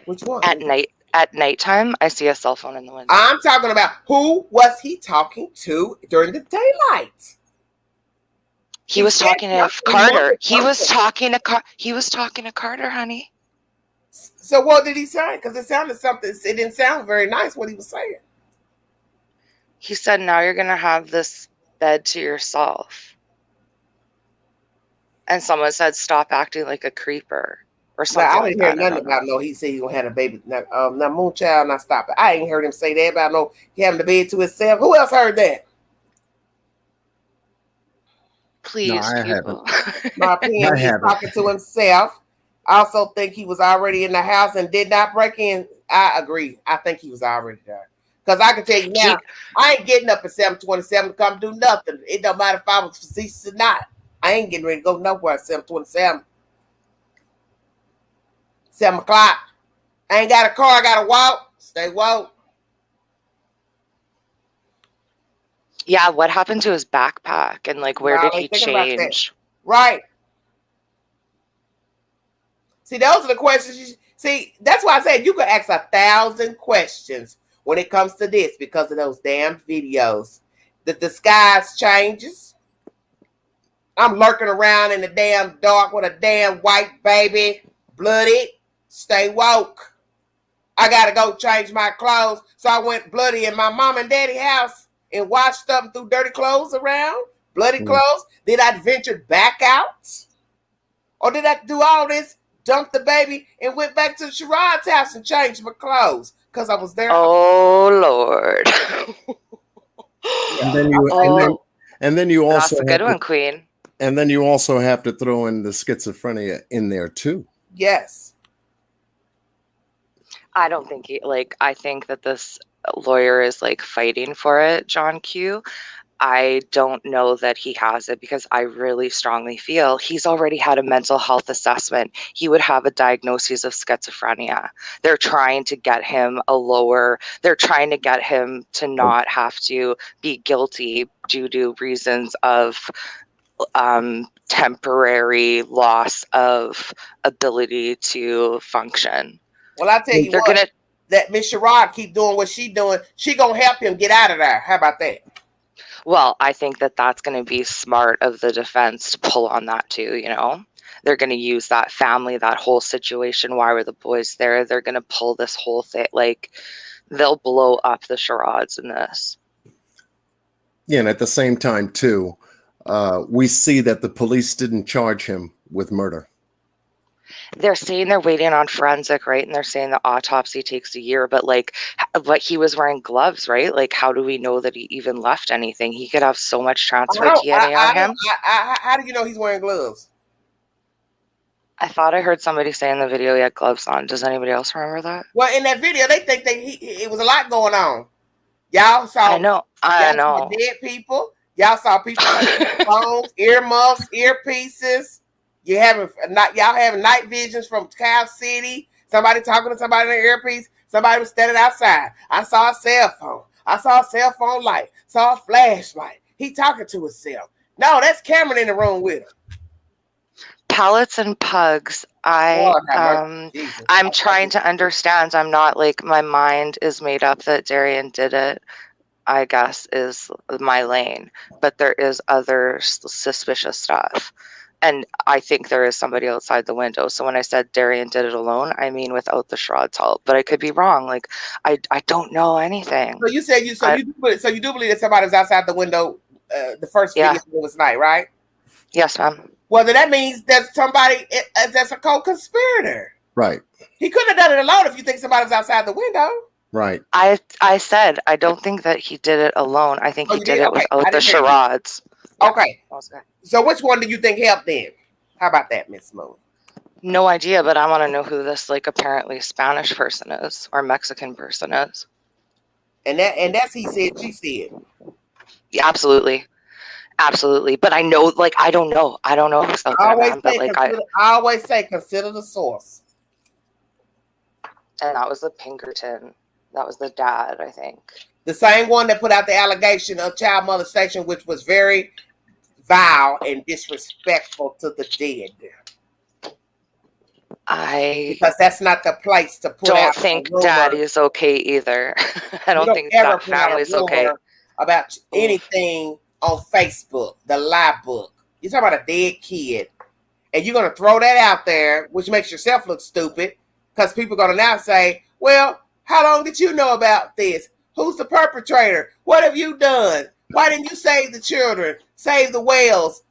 Which one? At night. At nighttime, I see a cell phone in the window. I'm talking about, who was he talking to during the daylight? He was talking to Carter. He was talking to Carter, honey. So what did he say? Because it sounded something. It didn't sound very nice what he was saying. He said, "Now you're gonna have this bed to yourself." And someone said, "Stop acting like a creeper," or something. I didn't hear nothing about no. He said he gonna have a baby. Now, Moonchild, now stop it. I ain't heard him say that about no. He having the bed to himself. Who else heard that? Please, no, I people. My opinion, he's talking to himself. I also think he was already in the house and did not break in. I agree. I think he was already there. Because I can tell you now, I ain't getting up at 7:27 to come do nothing. It don't matter if I was facetious or not. I ain't getting ready to go nowhere at 7:27. 7 o'clock. I ain't got a car. I got to walk. Stay woke. Yeah, what happened to his backpack? And like, where did he change? Right. See, those are the questions. See, that's why I said you could ask 1,000 questions when it comes to this because of those damn videos. The disguise changes. I'm lurking around in the damn dark with a damn white baby. Bloody. Stay woke. I got to go change my clothes. So I went bloody in my mom and daddy house and washed up and threw dirty clothes around. Bloody clothes. Did I venture back out? Or did I do all this, dump the baby, and went back to Sherrod's house and changed my clothes? Because I was there. Oh, Lord. And then you also That's a good one, Queen. And then you also have to throw in the schizophrenia in there too. Yes. I don't think I think that this lawyer is like fighting for it, John Q. I don't know that he has it because I really strongly feel he's already had a mental health assessment. He would have a diagnosis of schizophrenia. They're trying to get him they're trying to get him to not have to be guilty due to reasons of temporary loss of ability to function. Well, I tell you what, that Miss Sherrod keep doing what she doing. She gonna help him get out of there. How about that? Well, I think that that's going to be smart of the defense to pull on that too, you know? They're going to use that family, that whole situation. Why were the boys there? They're going to pull this whole thing. Like, they'll blow up the charades in this. Yeah, and at the same time, too, we see that the police didn't charge him with murder. They're saying they're waiting on forensic, right? And they're saying the autopsy takes a year, but he was wearing gloves, right? Like, how do we know that he even left anything? He could have so much transfer DNA on him. How do you know he's wearing gloves? I thought I heard somebody say in the video he had gloves on. Does anybody else remember that? Well, in that video, they think it was a lot going on. Y'all saw. I know. Saw dead people. Y'all saw people taking phones, earmuffs, earpieces. Y'all having night visions from Cow City. Somebody talking to somebody in an earpiece. Somebody was standing outside. I saw a cell phone. I saw a cell phone light. Saw a flashlight. He talking to himself. No, that's Cameron in the room with him. Pellets and pugs. I'm trying to understand. I'm not like, my mind is made up that Darryinn did it, I guess, is my lane. But there is other suspicious stuff. And I think there is somebody outside the window. So when I said Darryinn did it alone, I mean without the Shroud's help. But I could be wrong. Like, I don't know anything. So you said you do believe that somebody was outside the window the first video was night, right? Yes, ma'am. Well, then that means that somebody that's a co-conspirator. Right. He couldn't have done it alone if you think somebody was outside the window. Right. I said I don't think that he did it alone. I think he did it without the charades. Yeah. Okay. So which one do you think helped then? How about that, Miss Moon? No idea, but I want to know who this like apparently Spanish person is or Mexican person is. And that's he said, she said. Yeah, absolutely. Absolutely. But I know, like, I don't know who's out there, man. But like I always say consider the source. And that was the Pinkerton. That was the dad, I think. The same one that put out the allegation of child molestation, which was very vile and disrespectful to the dead. Because that's not the place to put out. Don't think daddy is okay either. I don't think that family's okay about anything on Facebook, the lie book. You're talking about a dead kid, and you're gonna throw that out there, which makes yourself look stupid, because people are gonna now say, "Well, how long did you know about this? Who's the perpetrator? What have you done? Why didn't you save the children? Save the whales?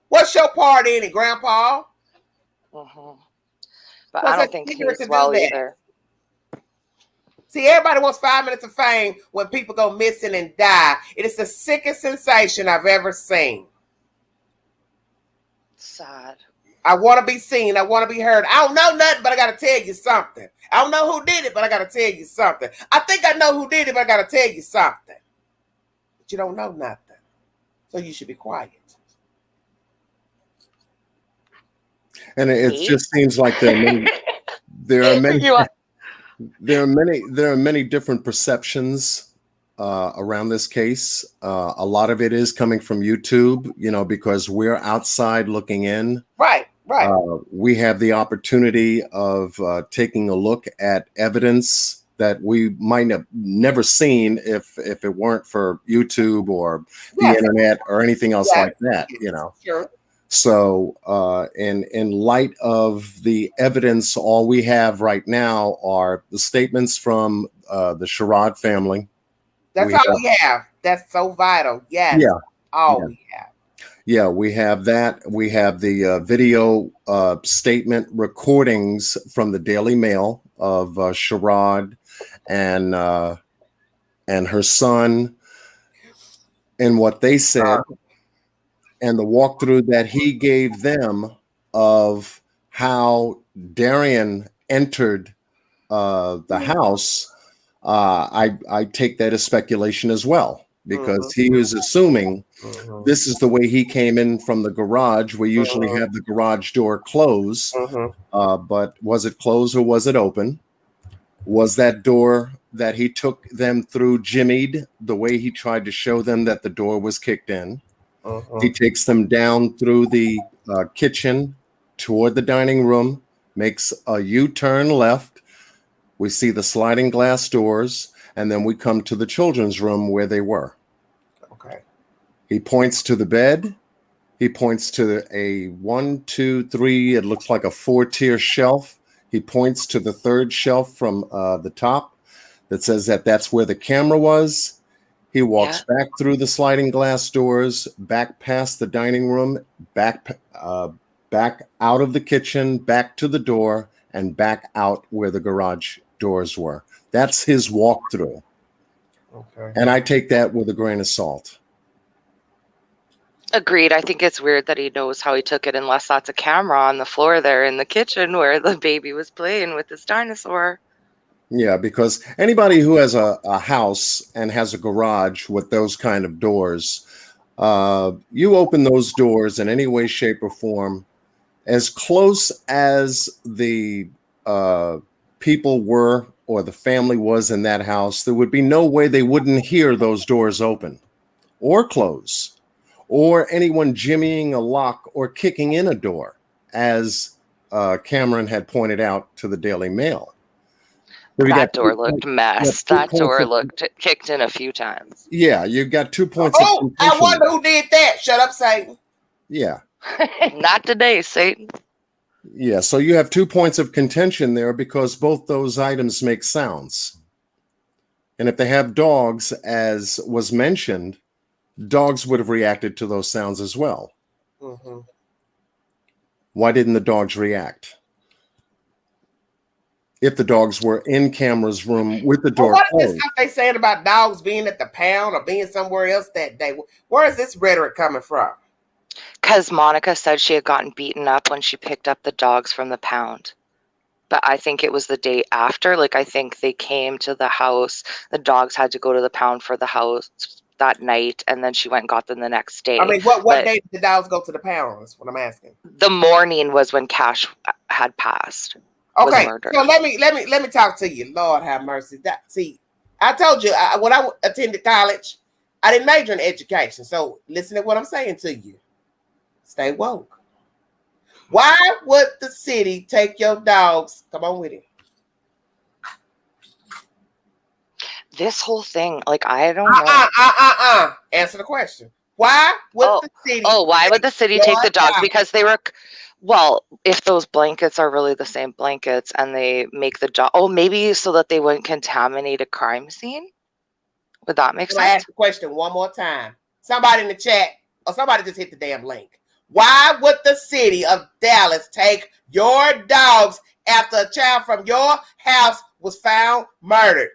What's your part in it, Grandpa?" Mm-hmm. But I don't think he's well either. See, everybody wants 5 minutes of fame when people go missing and die. It is the sickest sensation I've ever seen. Sad. I want to be seen. I want to be heard. I don't know nothing, but I got to tell you something. I don't know who did it, but I got to tell you something. I think I know who did it, but I got to tell you something. But you don't know nothing. So you should be quiet. And it just seems like there are many different perceptions around this case. A lot of it is coming from YouTube, because we're outside looking in. Right. We have the opportunity of taking a look at evidence that we might have never seen if it weren't for YouTube or the internet or anything else like that. Sure. So in light of the evidence, all we have right now are the statements from the Sherrod family. That's all we have. That's so vital. Yes. Yeah. We have. Yeah, we have that. We have the video statement recordings from the Daily Mail of Sherrod and her son and what they said. And the walkthrough that he gave them of how Darryinn entered the house, I take that as speculation as well, because he was assuming this is the way he came in from the garage. We usually have the garage door closed, but was it closed or was it open? Was that door that he took them through jimmied the way he tried to show them that the door was kicked in? He takes them down through the kitchen toward the dining room, makes a U-turn left. We see the sliding glass doors, and then we come to the children's room where they were. Okay. He points to the bed. He points to a 1, 2, 3, it looks like a 4-tier shelf. He points to the third shelf from the top that says that's where the camera was. He walks back through the sliding glass doors, back past the dining room, back out of the kitchen, back to the door, and back out where the garage doors were. That's his walkthrough. Okay. And I take that with a grain of salt. Agreed. I think it's weird that he knows how he took it, unless that's a camera on the floor there in the kitchen where the baby was playing with his dinosaur. Yeah, because anybody who has a house and has a garage with those kind of doors, You open those doors in any way, shape, or form, as close as the people were or the family was in that house, there would be no way they wouldn't hear those doors open or close, or anyone jimmying a lock or kicking in a door, as Cameron had pointed out to the Daily Mail. So That door looked messed. That door looked kicked in a few times. Yeah, you've got 2 points of contention. I wonder who did that. Shut up, Satan. Yeah. Not today, Satan. Yeah, so you have 2 points of contention there because both those items make sounds. And if they have dogs, as was mentioned, dogs would have reacted to those sounds as well. Mm-hmm. Why didn't the dogs react? If the dogs were in Camera's room with the door what closed. is this stuff they saying about dogs being at the pound or being somewhere else that day? Where is this rhetoric coming from? Because Monica said she had gotten beaten up when she picked up the dogs from the pound. But I think it was the day after. Like, I think they came to the house. The dogs had to go to the pound for the house that night, and then she went and got them the next day. I mean, what day did the dogs go to the pound? That's what I'm asking. The morning was when Cash had passed. Okay, so let me talk to you. Lord have mercy. See, I told you when I attended college, I didn't major in education. So listen to what I'm saying to you. Stay woke. Why would the city take your dogs? Come on with it. This whole thing, like, I don't know. Answer the question. Why would the city? Why would the city take the dogs? Because they were. Well, if those blankets are really the same blankets and they make the dog, maybe so that they wouldn't contaminate a crime scene. Would that make sense? I ask the question one more time. Somebody in the chat, or somebody just hit the damn link. Why would the city of Dallas take your dogs after a child from your house was found murdered?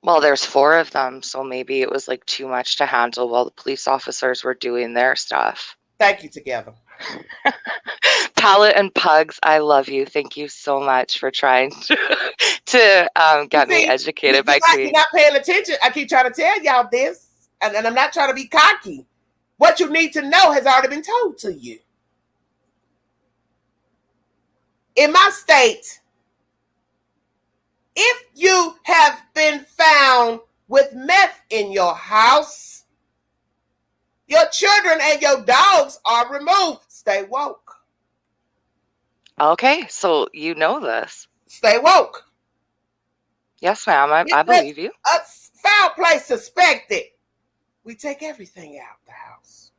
Well, there's 4 of them, so maybe it was like too much to handle while the police officers were doing their stuff. Thank you, together. Pallet and Pugs, I love you. Thank you so much for trying to get me educated by Queen. You're not paying attention. I keep trying to tell y'all this, and I'm not trying to be cocky. What you need to know has already been told to you. In my state, if you have been found with meth in your house, your children and your dogs are removed. Stay woke. Okay, so you know this. Stay woke. Yes, ma'am. I believe you. A foul play suspected. We take everything out the house.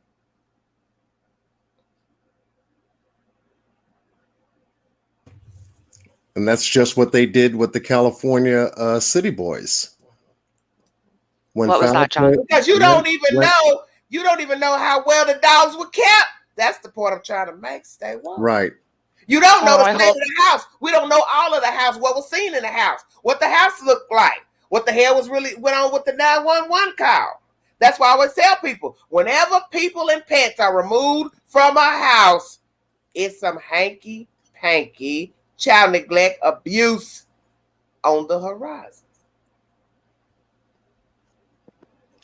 And that's just what they did with the California City Boys. What was that, John? Because you don't even know how well the dogs were kept. That's the point I'm trying to make. Stay woke. Right. You don't know the state of the house. We don't know all of the house, what was seen in the house, what the house looked like, what the hell was really went on with the 911 call. That's why I always tell people, whenever people and pets are removed from a house, it's some hanky-panky child neglect abuse on the horizon.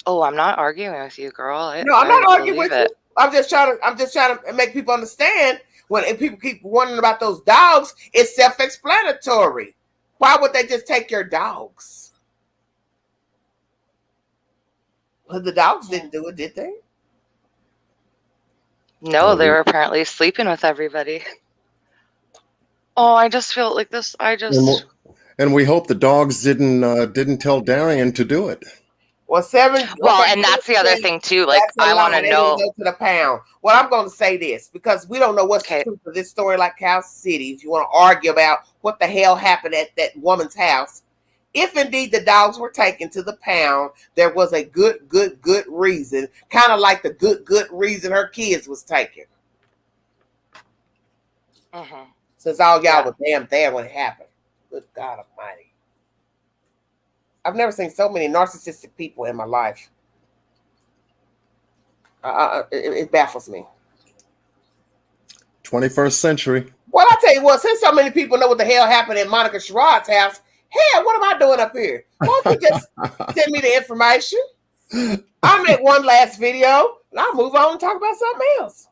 Oh, I'm not arguing with you, girl. I'm not arguing with you. I'm just trying to make people understand when people keep wondering about those dogs, it's self-explanatory. Why would they just take your dogs? Well, the dogs didn't do it, did they? No, they were apparently sleeping with everybody. Oh, I just feel like this. And we hope the dogs didn't tell Darryinn to do it. Well, and that's the other thing too. Like, I want to know. Go to the pound. Well, I'm going to say this because we don't know what's the truth of this story. Like Cow City, if you want to argue about what the hell happened at that woman's house, if indeed the dogs were taken to the pound, there was a good reason, kind of like the good reason her kids was taken. Mm-hmm. Since all y'all were damn there when it happened. Good God Almighty. I've never seen so many narcissistic people in my life. It baffles me. 21st century. Well, I tell you what, since so many people know what the hell happened in Monica Sherrod's house, hell, what am I doing up here? Why don't you just send me the information? I'll make one last video and I'll move on and talk about something else.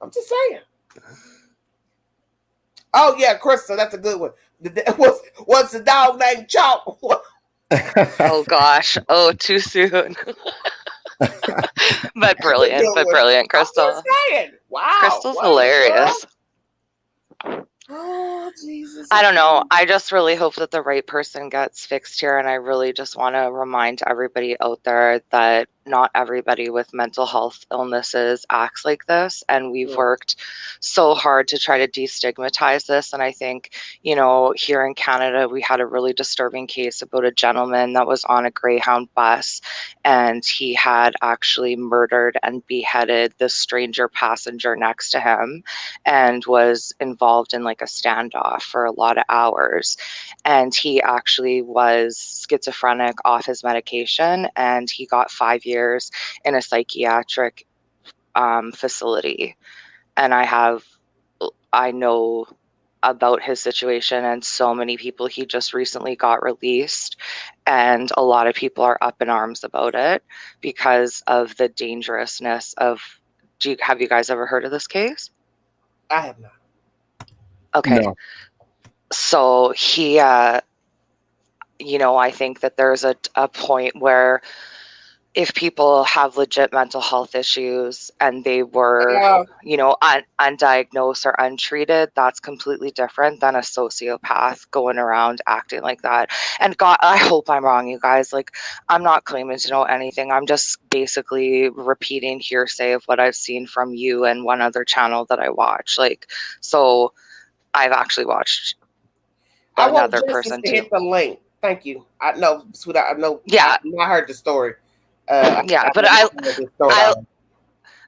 I'm just saying. Oh yeah, Crystal, that's a good one. What's the dog named Chalk? Oh gosh. Oh, too soon. But brilliant, Crystal. I'm just saying. Wow. Crystal's hilarious. Oh, Jesus. I don't know. I just really hope that the right person gets fixed here. And I really just want to remind everybody out there that not everybody with mental health illnesses acts like this. And we've worked so hard to try to destigmatize this. And I think, here in Canada, we had a really disturbing case about a gentleman that was on a Greyhound bus, and he had actually murdered and beheaded the stranger passenger next to him, and was involved in like a standoff for a lot of hours. And he actually was schizophrenic, off his medication, and he got 5 years in a psychiatric facility. And I know about his situation, and so many people. He just recently got released, and a lot of people are up in arms about it because of the dangerousness of. Have you guys ever heard of this case? I have not. Okay. No. So he, I think that there's a point where if people have legit mental health issues and they were, undiagnosed or untreated, that's completely different than a sociopath going around acting like that. And God, I hope I'm wrong, you guys. Like, I'm not claiming to know anything. I'm just basically repeating hearsay of what I've seen from you and one other channel that I watch. Like, so I've actually watched I want another Justice person to too. hit the link. Thank you. I know, sweetheart. I know. Yeah. I heard the story. But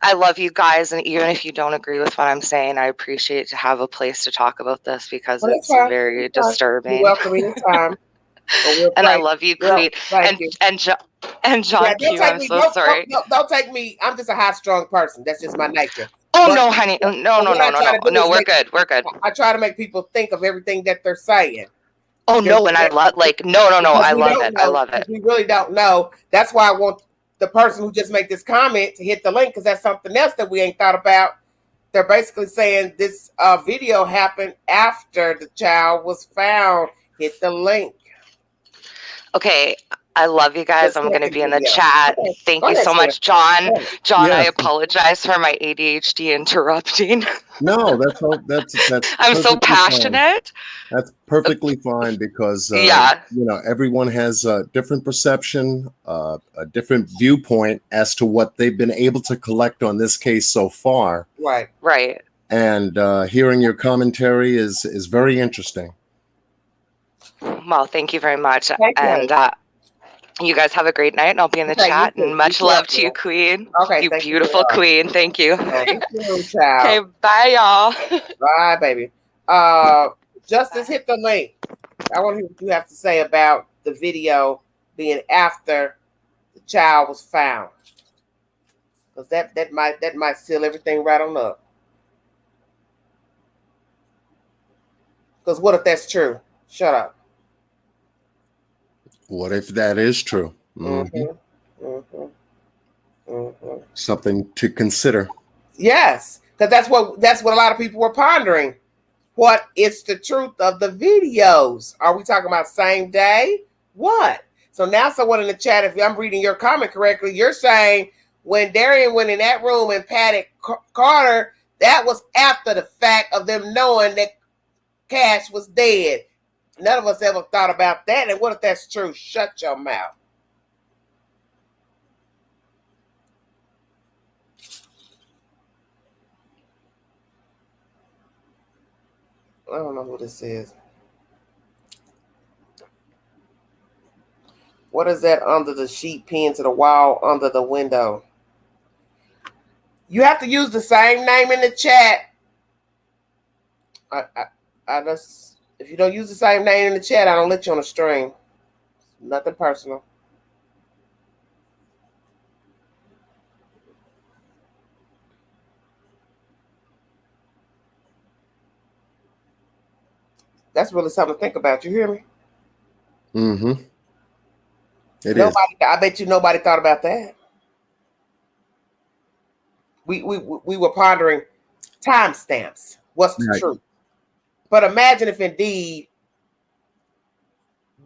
I love you guys, and even if you don't agree with what I'm saying, I appreciate to have a place to talk about this because it's very disturbing. You're welcome anytime. And I love you, Queen. Thank you. And John Q, I'm so sorry. Don't take me. I'm just a high-strung person. That's just my nature. Oh, no, honey. No. We're good. We're good. I try to make people think of everything that they're saying. Oh, no, and I love, no. I love it. I love it. We really don't know. That's why I want the person who just made this comment to hit the link, because that's something else that we ain't thought about. They're basically saying this video happened after the child was found. Hit the link. Okay, I love you guys. I'm going to be in the chat. Thank you so much, John. John, I apologize for my ADHD interrupting. No, that's I'm so passionate. Fine. That's perfectly fine because everyone has a different perception, a different viewpoint as to what they've been able to collect on this case so far. Right. And hearing your commentary is very interesting. Well, thank you very much. And you guys have a great night, and I'll be in the chat. And much love to you, Queen. Okay, you beautiful Queen. Thank you. Thank you, child. Okay, bye, y'all. Bye, baby. Justice, hit the link. I want to hear what you have to say about the video being after the child was found, because that might seal everything right on up. Because what if that's true? Shut up. What if that is true? Something to consider. Yes, because that's what a lot of people were pondering. What is the truth of the videos? Are we talking about same day? What? So now someone in the chat, if I'm reading your comment correctly, you're saying when Darryinn went in that room and patted Carter, that was after the fact of them knowing that Cash was dead. None of us ever thought about that. And what if that's true? Shut your mouth. I don't know who this is. What is that under the sheet pinned to the wall under the window? You have to use the same name in the chat. I just, if you don't use the same name in the chat, I don't let you on the stream. Nothing personal. That's really something to think about. You hear me? It is. Nobody, I bet you nobody thought about that. We were pondering timestamps. What's the Right. truth? But imagine if indeed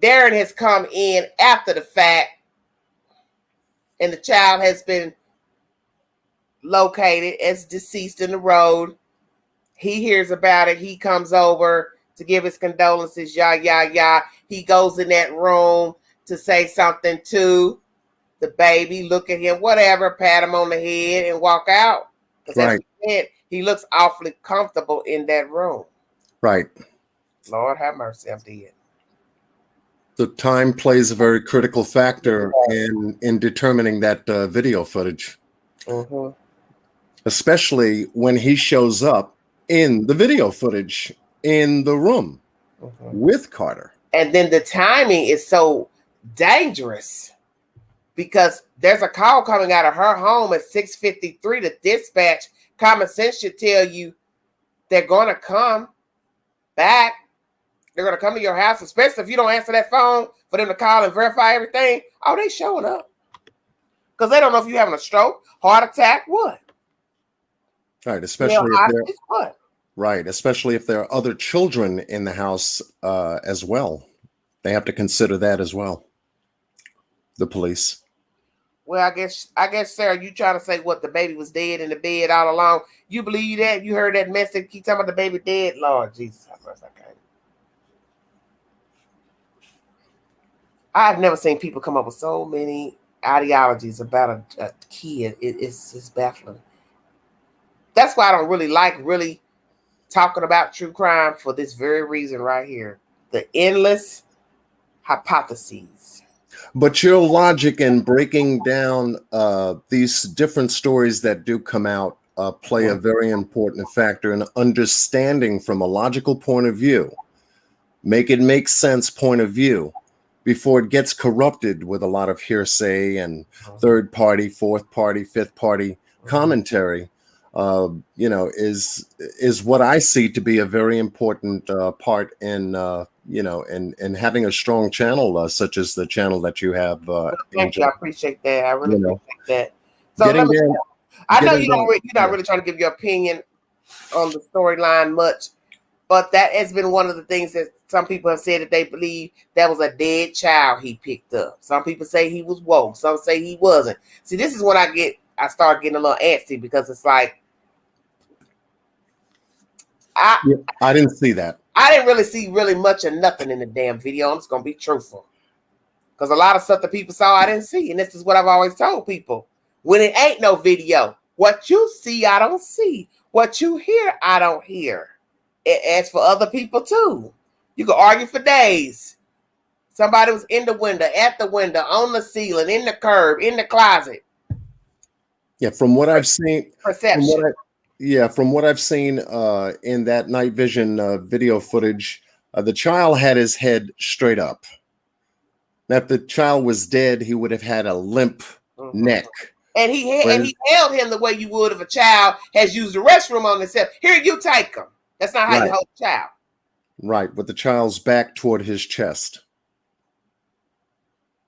Darryinn has come in after the fact and the child has been located as deceased in the road. He hears about it. He comes over to give his condolences. He goes in that room to say something to the baby, look at him, whatever, pat him on the head and walk out. Because as he said, he looks awfully comfortable in that room. Right. Lord have mercy, I'm dead. The time plays a very critical factor in determining that video footage. Mm-hmm. Especially when he shows up in the video footage in the room with Carter. And then the timing is so dangerous because there's a call coming out of her home at 6:53 to dispatch. Common sense should tell you they're going to come back. They're going to come to your house, especially if you don't answer that phone for them to call and verify everything. Oh, they showing up. Because they don't know if you're having a stroke, heart attack, what? Right, especially what? Right, especially if there are other children in the house as well. They have to consider that as well. The police. Well, I guess, Sarah, you trying to say what, the baby was dead in the bed all along? You believe that? You heard that message? Keep talking about the baby dead? Lord Jesus, I've never seen people come up with so many ideologies about a kid. It's baffling. That's why I don't really like talking about true crime, for this very reason right here. The endless hypotheses. But your logic in breaking down these different stories that do come out play a very important factor in understanding from a logical point of view. Make it make sense point of view before it gets corrupted with a lot of hearsay and third party, fourth party, fifth party commentary. Is what I see to be a very important part in in having a strong channel such as the channel that you have. Thank you, I appreciate that. I really appreciate that. So I know you're not really trying to give your opinion on the storyline much, but that has been one of the things that some people have said that they believe that was a dead child he picked up. Some people say he was woke. Some say he wasn't. See, this is when I start getting a little antsy, because it's like, I didn't see that. I didn't really see much of nothing in the damn video. I'm just going to be truthful. Because a lot of stuff that people saw, I didn't see. And this is what I've always told people. When it ain't no video, what you see, I don't see. What you hear, I don't hear. As for other people too. You can argue for days. Somebody was in the window, at the window, on the ceiling, in the curb, in the closet. Yeah, from what I've seen. Perception. From what I've seen in that night vision video footage, the child had his head straight up. Now, if the child was dead, he would have had a limp neck. And he held him the way you would if a child has used the restroom on himself. Here, you take him. That's not how you hold a child. Right, with the child's back toward his chest.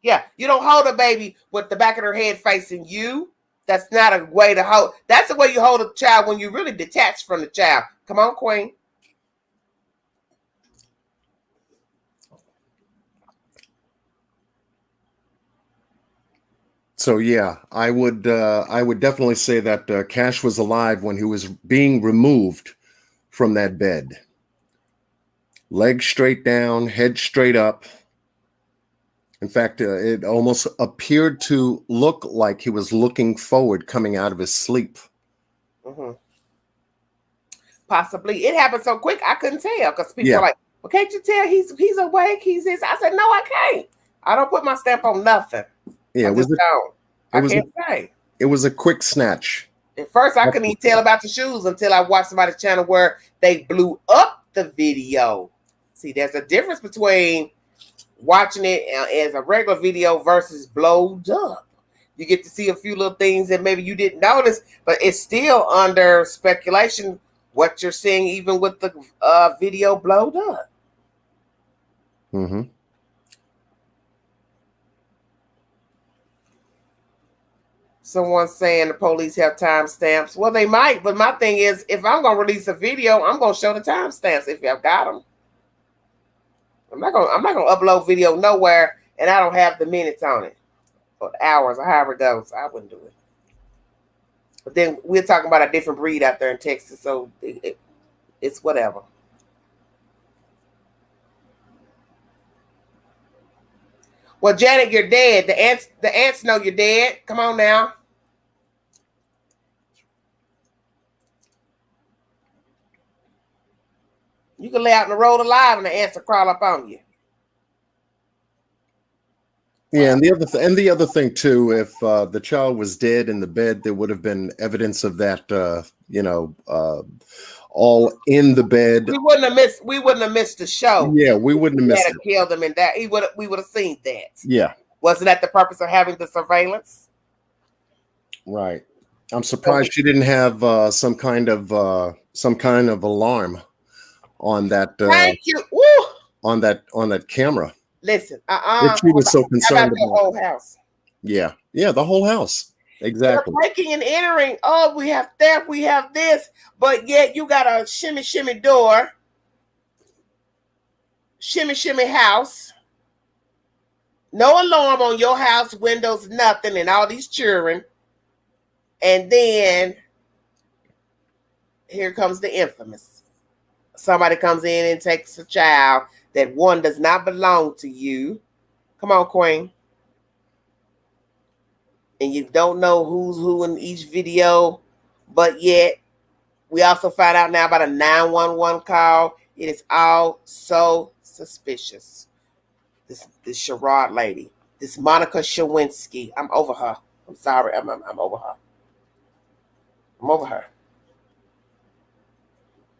Yeah, you don't hold a baby with the back of their head facing you. That's not a way to hold. That's the way you hold a child when you really detach from the child. Come on, Queen. So yeah, I would definitely say that Cash was alive when he was being removed from that bed. Legs straight down, head straight up. In fact, it almost appeared to look like he was looking forward, coming out of his sleep. Possibly. It happened so quick, I couldn't tell, because people are like, well, can't you tell he's awake? He's this. I said, no, I can't. I don't put my stamp on nothing. Yeah, I can't say. It was a quick snatch. At first, I couldn't even tell about the shoes until I watched somebody's channel where they blew up the video. See, there's a difference between watching it as a regular video versus blowed up. You get to see a few little things that maybe you didn't notice, but it's still under speculation what you're seeing, even with the video blowed up. Someone saying the police have timestamps. Well, they might, but my thing is, if I'm gonna release a video, I'm gonna show the timestamps if I've got them. I'm not gonna upload video nowhere and I don't have the minutes on it or the hours or however it goes. I wouldn't do it. But then we're talking about a different breed out there in Texas, so it's whatever. Well, Janet, you're dead. The ants know you're dead. Come on now. You can lay out in the road alive and the ants will crawl up on you. Yeah, and the other thing too, if the child was dead in the bed, there would have been evidence of that. All in the bed. We wouldn't have missed the show. Yeah, we wouldn't have missed it. Killed him in that. We would have seen that. Yeah. Wasn't that the purpose of having the surveillance? Right. I'm surprised she didn't have some kind of alarm on that. Thank you. Woo! On that camera. Listen, if she was so concerned about the whole house. Yeah, the whole house. Exactly. They're breaking and entering. Oh, we have theft, we have this, but yet you got a shimmy door, shimmy house. No alarm on your house, windows, nothing, and all these children. And then here comes the infamous. Somebody comes in and takes a child that one does not belong to you. Come on, Queen. And you don't know who's who in each video, but yet we also find out now about a 911 call. It is all so suspicious. This Sherrod lady, this Monica Shawinski. I'm over her. I'm sorry. I'm over her. I'm over her.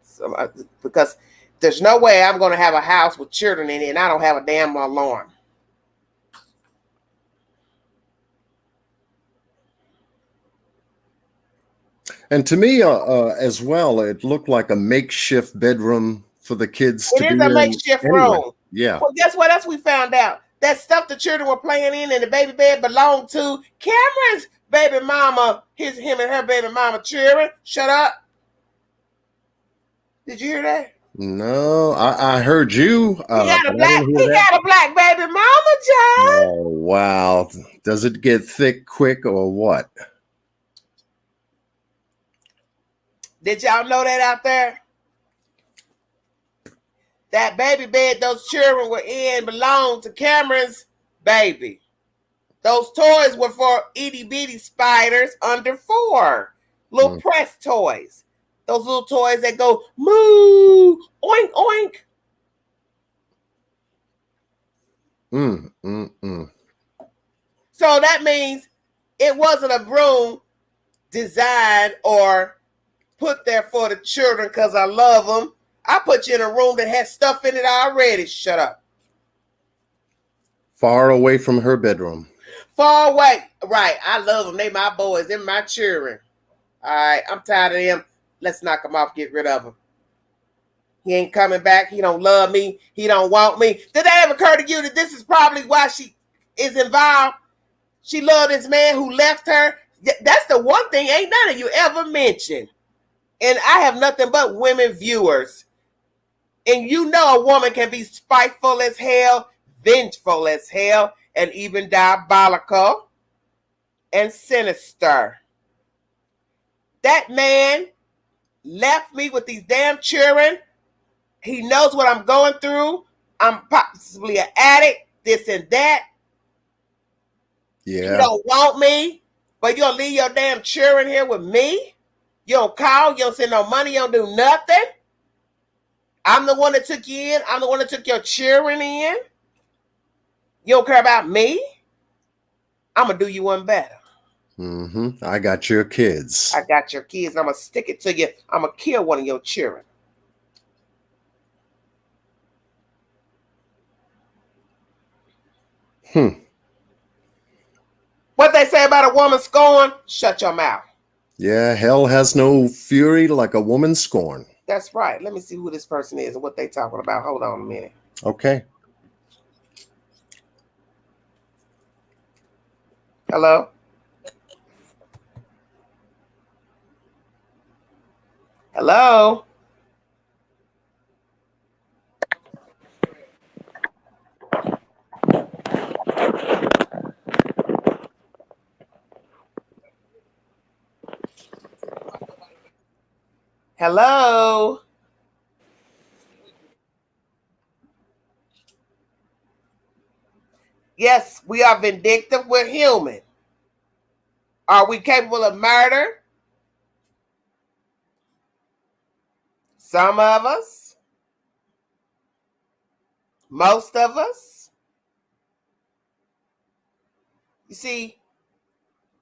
So, because there's no way I'm going to have a house with children in it and I don't have a damn alarm. And to me, as well, it looked like a makeshift bedroom for the kids to be in. It is a makeshift room. Yeah. Well, guess what else we found out? That stuff the children were playing in and the baby bed belonged to Cameron's baby mama, him and her baby mama children. Shut up. Did you hear that? No, I heard you. He got a black baby mama, John. Oh, wow. Does it get thick quick or what? Did y'all know that out there? That baby bed those children were in belonged to Cameron's baby. Those toys were for itty bitty spiders under 4. Little press toys. Those little toys that go moo, oink, oink. So that means it wasn't a room designed or put there for the children because I love them. I put you in a room that has stuff in it already. Shut up. Far away from her bedroom. Far away. Right. I love them. They my boys. They're my children. All right. I'm tired of them. Let's knock him off. Get rid of him. He ain't coming back. He don't love me. He don't want me. Did that ever occur to you that this is probably why she is involved? She loved this man who left her. That's the one thing ain't none of you ever mentioned. And I have nothing but women viewers. And you know a woman can be spiteful as hell, vengeful as hell, and even diabolical and sinister. That man left me with these damn children. He knows what I'm going through. I'm possibly an addict, this and that. Yeah. You don't want me, but you'll leave your damn children here with me? You don't call, you don't send no money, you don't do nothing? I'm the one that took you in. I'm the one that took your children in. You don't care about me? I'm going to do you one better. I got your kids. I got your kids. I'm going to stick it to you. I'm going to kill one of your children. What they say about a woman scorned? Shut your mouth. Yeah, hell has no fury like a woman scorned. That's right. Let me see who this person is and what they talking about. Hold on a minute. Okay. Hello? Hello? Hello? Yes, we are vindictive. We're human. Are we capable of murder? Some of us. Most of us. You see,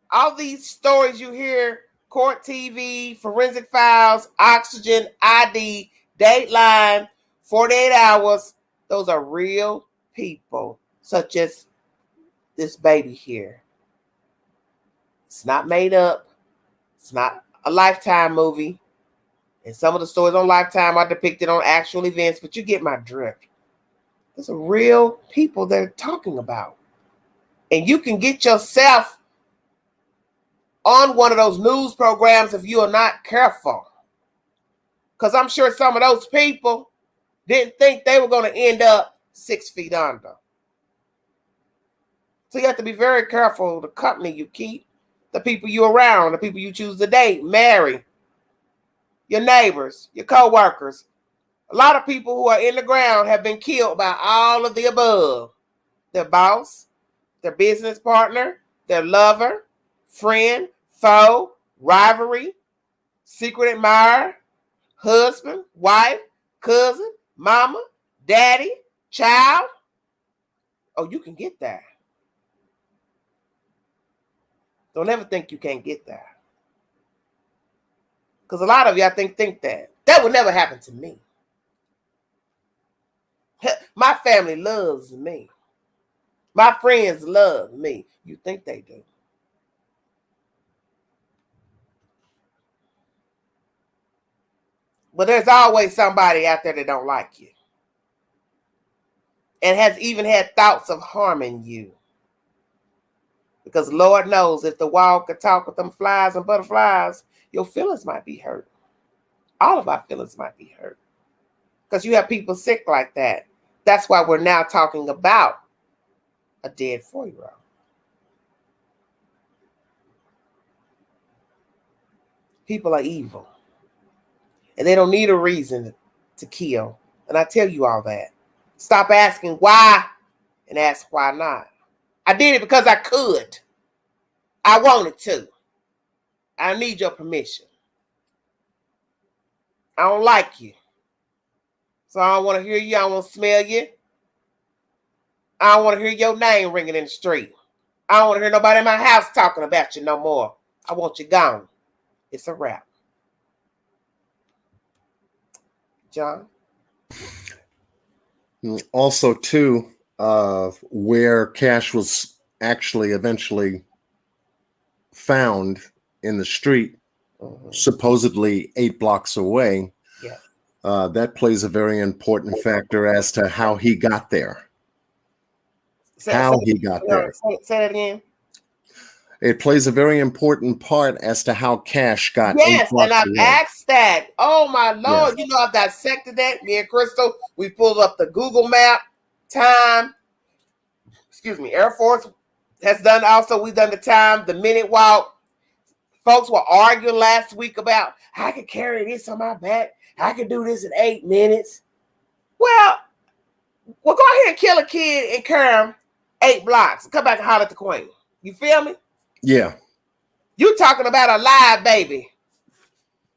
all these stories you hear, court TV, forensic files, oxygen, ID, Dateline, 48 hours, those are real people, such as this baby here. It's not made up. It's not a Lifetime movie. And some of the stories on Lifetime are depicted on actual events, but you get my drift. Those are real people they're talking about. And you can get yourself on one of those news programs if you are not careful. Because I'm sure some of those people didn't think they were going to end up 6 feet under. So you have to be very careful the company you keep, the people you're around, the people you choose to date, marry, your neighbors, your co-workers. A lot of people who are in the ground have been killed by all of the above. Their boss, their business partner, their lover, friend, foe, rivalry, secret admirer, husband, wife, cousin, mama, daddy, child. Oh, you can get that. Don't ever think you can't get that. Because a lot of you, I think that. That would never happen to me. My family loves me. My friends love me. You think they do. But there's always somebody out there that don't like you. And has even had thoughts of harming you. Because Lord knows if the wall could talk with them flies and butterflies, your feelings might be hurt. All of our feelings might be hurt. Because you have people sick like that. That's why we're now talking about a dead 4-year-old. People are evil. And they don't need a reason to kill. And I tell you all that. Stop asking why and ask why not. I did it because I could. I wanted to. I need your permission. I don't like you. So I don't want to hear you. I don't want to smell you. I don't want to hear your name ringing in the street. I don't want to hear nobody in my house talking about you no more. I want you gone. It's a wrap. John? Also, too, where Cash was actually eventually found in the street, supposedly 8 blocks away, that plays a very important factor as to how he got there. Say that again. It plays a very important part as to how Cash got. Yes, and I've asked that. Oh my Lord, you know I've dissected that. Me and Crystal, we pulled up the Google map, time. Air Force has done also. We've done the time, the minute walk. Folks were arguing last week about I could carry this on my back. I could do this in 8 minutes. Well, go ahead and kill a kid and carry him 8 blocks. Come back and holler at the queen. You feel me? Yeah. You talking about a live baby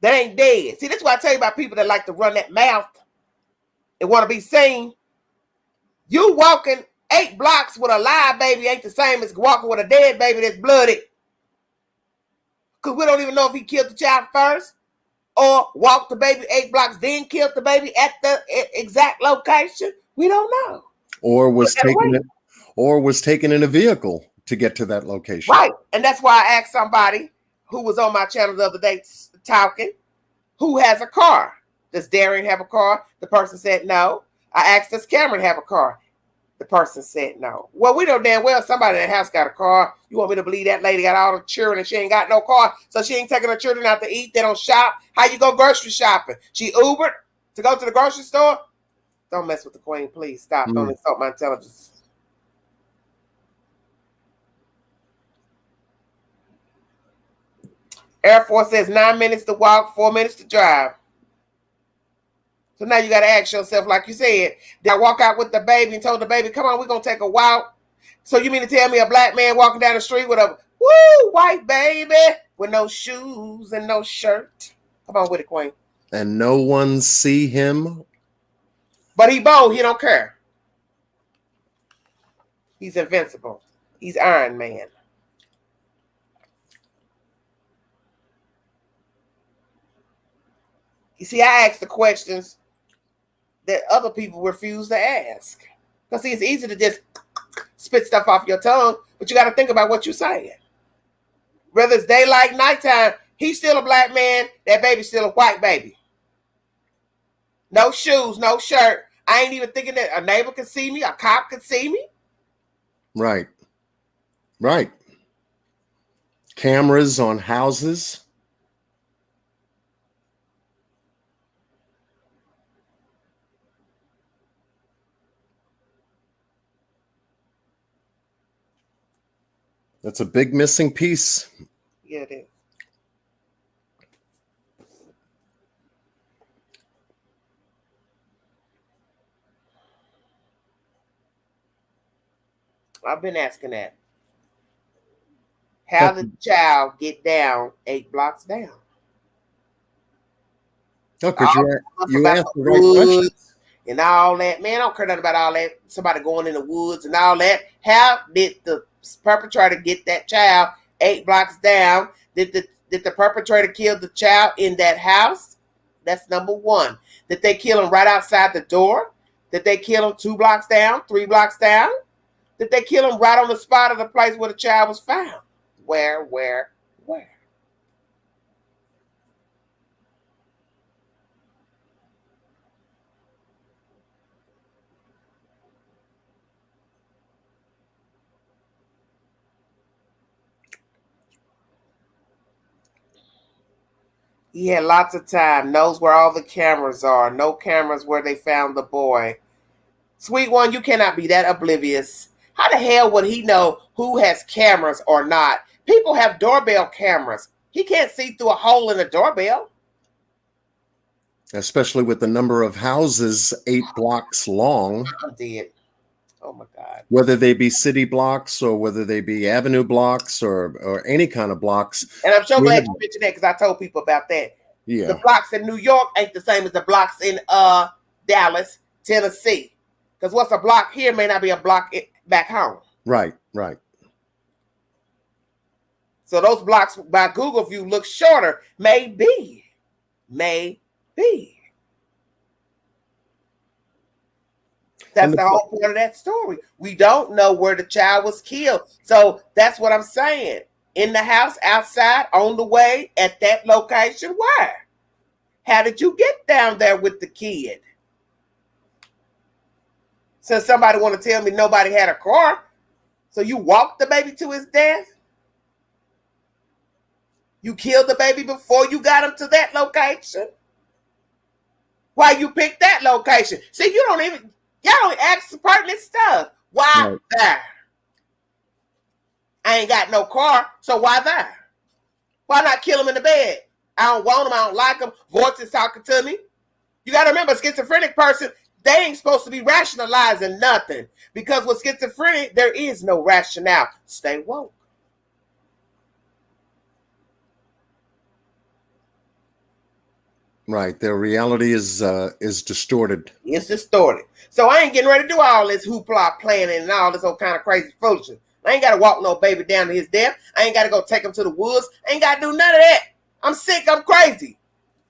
that ain't dead. See, that's why I tell you about people that like to run that mouth and want to be seen. You walking 8 blocks with a live baby ain't the same as walking with a dead baby that's blooded. Because we don't even know if he killed the child first or walked the baby 8 blocks, then killed the baby at the exact location. We don't know. Or was taken in a vehicle to get to that location. Right. And that's why I asked somebody who was on my channel the other day talking, who has a car? Does Darryinn have a car? The person said no. I asked, does Cameron have a car? The person said no. Well, we know damn well somebody in the house got a car. You want me to believe that lady got all the children and she ain't got no car, so she ain't taking her children out to eat? They don't shop. How you go grocery shopping? She Ubered to go to the grocery store? Don't mess with the queen, please. Stop. Don't insult my intelligence. Air Force says 9 minutes to walk, 4 minutes to drive. So now you got to ask yourself, like you said, did I walk out with the baby and told the baby, come on, we're going to take a walk? So you mean to tell me a black man walking down the street with a white baby with no shoes and no shirt? Come on with it, queen. And no one see him? But he bold. He don't care. He's invincible. He's Iron Man. You see, I ask the questions that other people refuse to ask. Because, see, it's easy to just spit stuff off your tongue, but you got to think about what you're saying. Whether it's daylight, nighttime, he's still a black man, that baby's still a white baby. No shoes, no shirt. I ain't even thinking that a neighbor could see me, a cop could see me. Right. Right. Cameras on houses. That's a big missing piece. Yeah, it is. I've been asking that. How did the child get down 8 blocks down? Oh, because you asked the right question. And all that. Man, I don't care nothing about all that. Somebody going in the woods and all that. How did the perpetrator get that child 8 blocks down? Did the perpetrator kill the child in that house? That's number one. Did they kill him right outside the door? Did they kill him 2 blocks down, 3 blocks down? Did they kill him right on the spot of the place where the child was found? Where? He had lots of time, knows where all the cameras are. No cameras where they found the boy. Sweet one, you cannot be that oblivious. How the hell would he know who has cameras or not? People have doorbell cameras. He can't see through a hole in a doorbell. Especially with the number of houses 8 blocks long. I'm dead. Oh my God. Whether they be city blocks or whether they be avenue blocks or any kind of blocks. And I'm so glad you mentioned that because I told people about that. Yeah. The blocks in New York ain't the same as the blocks in Dallas, Tennessee. Because what's a block here may not be a block back home. Right. So those blocks by Google view look shorter. Maybe. That's the whole point of that story. We don't know where the child was killed. So that's what I'm saying. In the house, outside, on the way, at that location, where? How did you get down there with the kid? So somebody want to tell me nobody had a car? So you walked the baby to his death? You killed the baby before you got him to that location? Why you picked that location? See, y'all don't ask pertinent stuff. Why there? I ain't got no car, so why there? Why not kill him in the bed? I don't want him, I don't like him. Voices talking to me. You got to remember, a schizophrenic person, they ain't supposed to be rationalizing nothing. Because with schizophrenic, there is no rationale. Stay woke. Right. Their reality is distorted. It's distorted. So I ain't getting ready to do all this hoopla planning and all this old kind of crazy foolishness. I ain't got to walk no baby down to his death. I ain't got to go take him to the woods. I ain't got to do none of that. I'm sick. I'm crazy.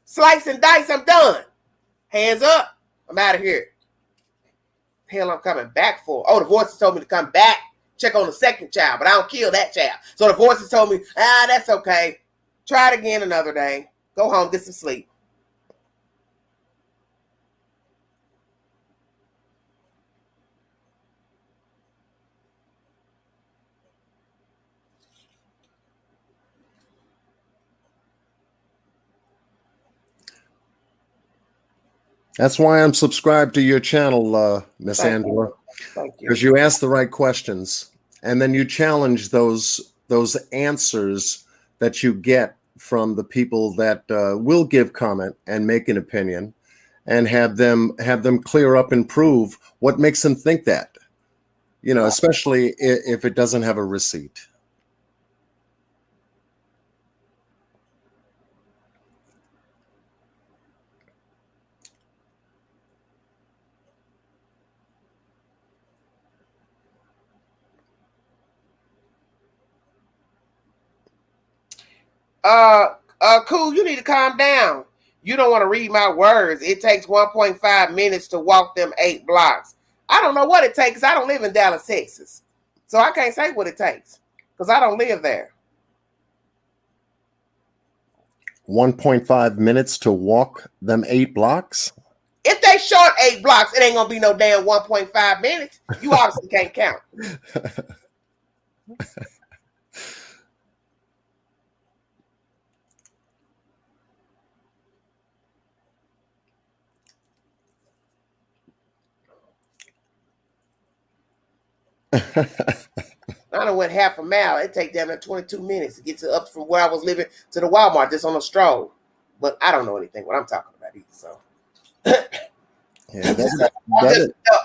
Slice and dice. I'm done. Hands up. I'm out of here. Hell, I'm coming back for. Oh, the voices told me to come back. Check on the second child, but I don't kill that child. So the voices told me, that's okay. Try it again another day. Go home, get some sleep. That's why I'm subscribed to your channel, Miss Thank you. Angela, Thank you. because you ask the right questions, and then you challenge those answers that you get from the people that will give comment and make an opinion, and have them clear up and prove what makes them think that. Right. Especially if it doesn't have a receipt. Cool, you need to calm down. You don't want to read my words. It takes 1.5 minutes to walk them 8 blocks. I don't know what it takes. I don't live in Dallas, Texas. So I can't say what it takes because I don't live there. 1.5 minutes to walk them 8 blocks? If they short 8 blocks, it ain't going to be no damn 1.5 minutes. You obviously can't count. I done went half a mile. It take damn near 22 minutes to get to up from where I was living to the Walmart just on a stroll. But I don't know anything what I'm talking about either. So Yeah,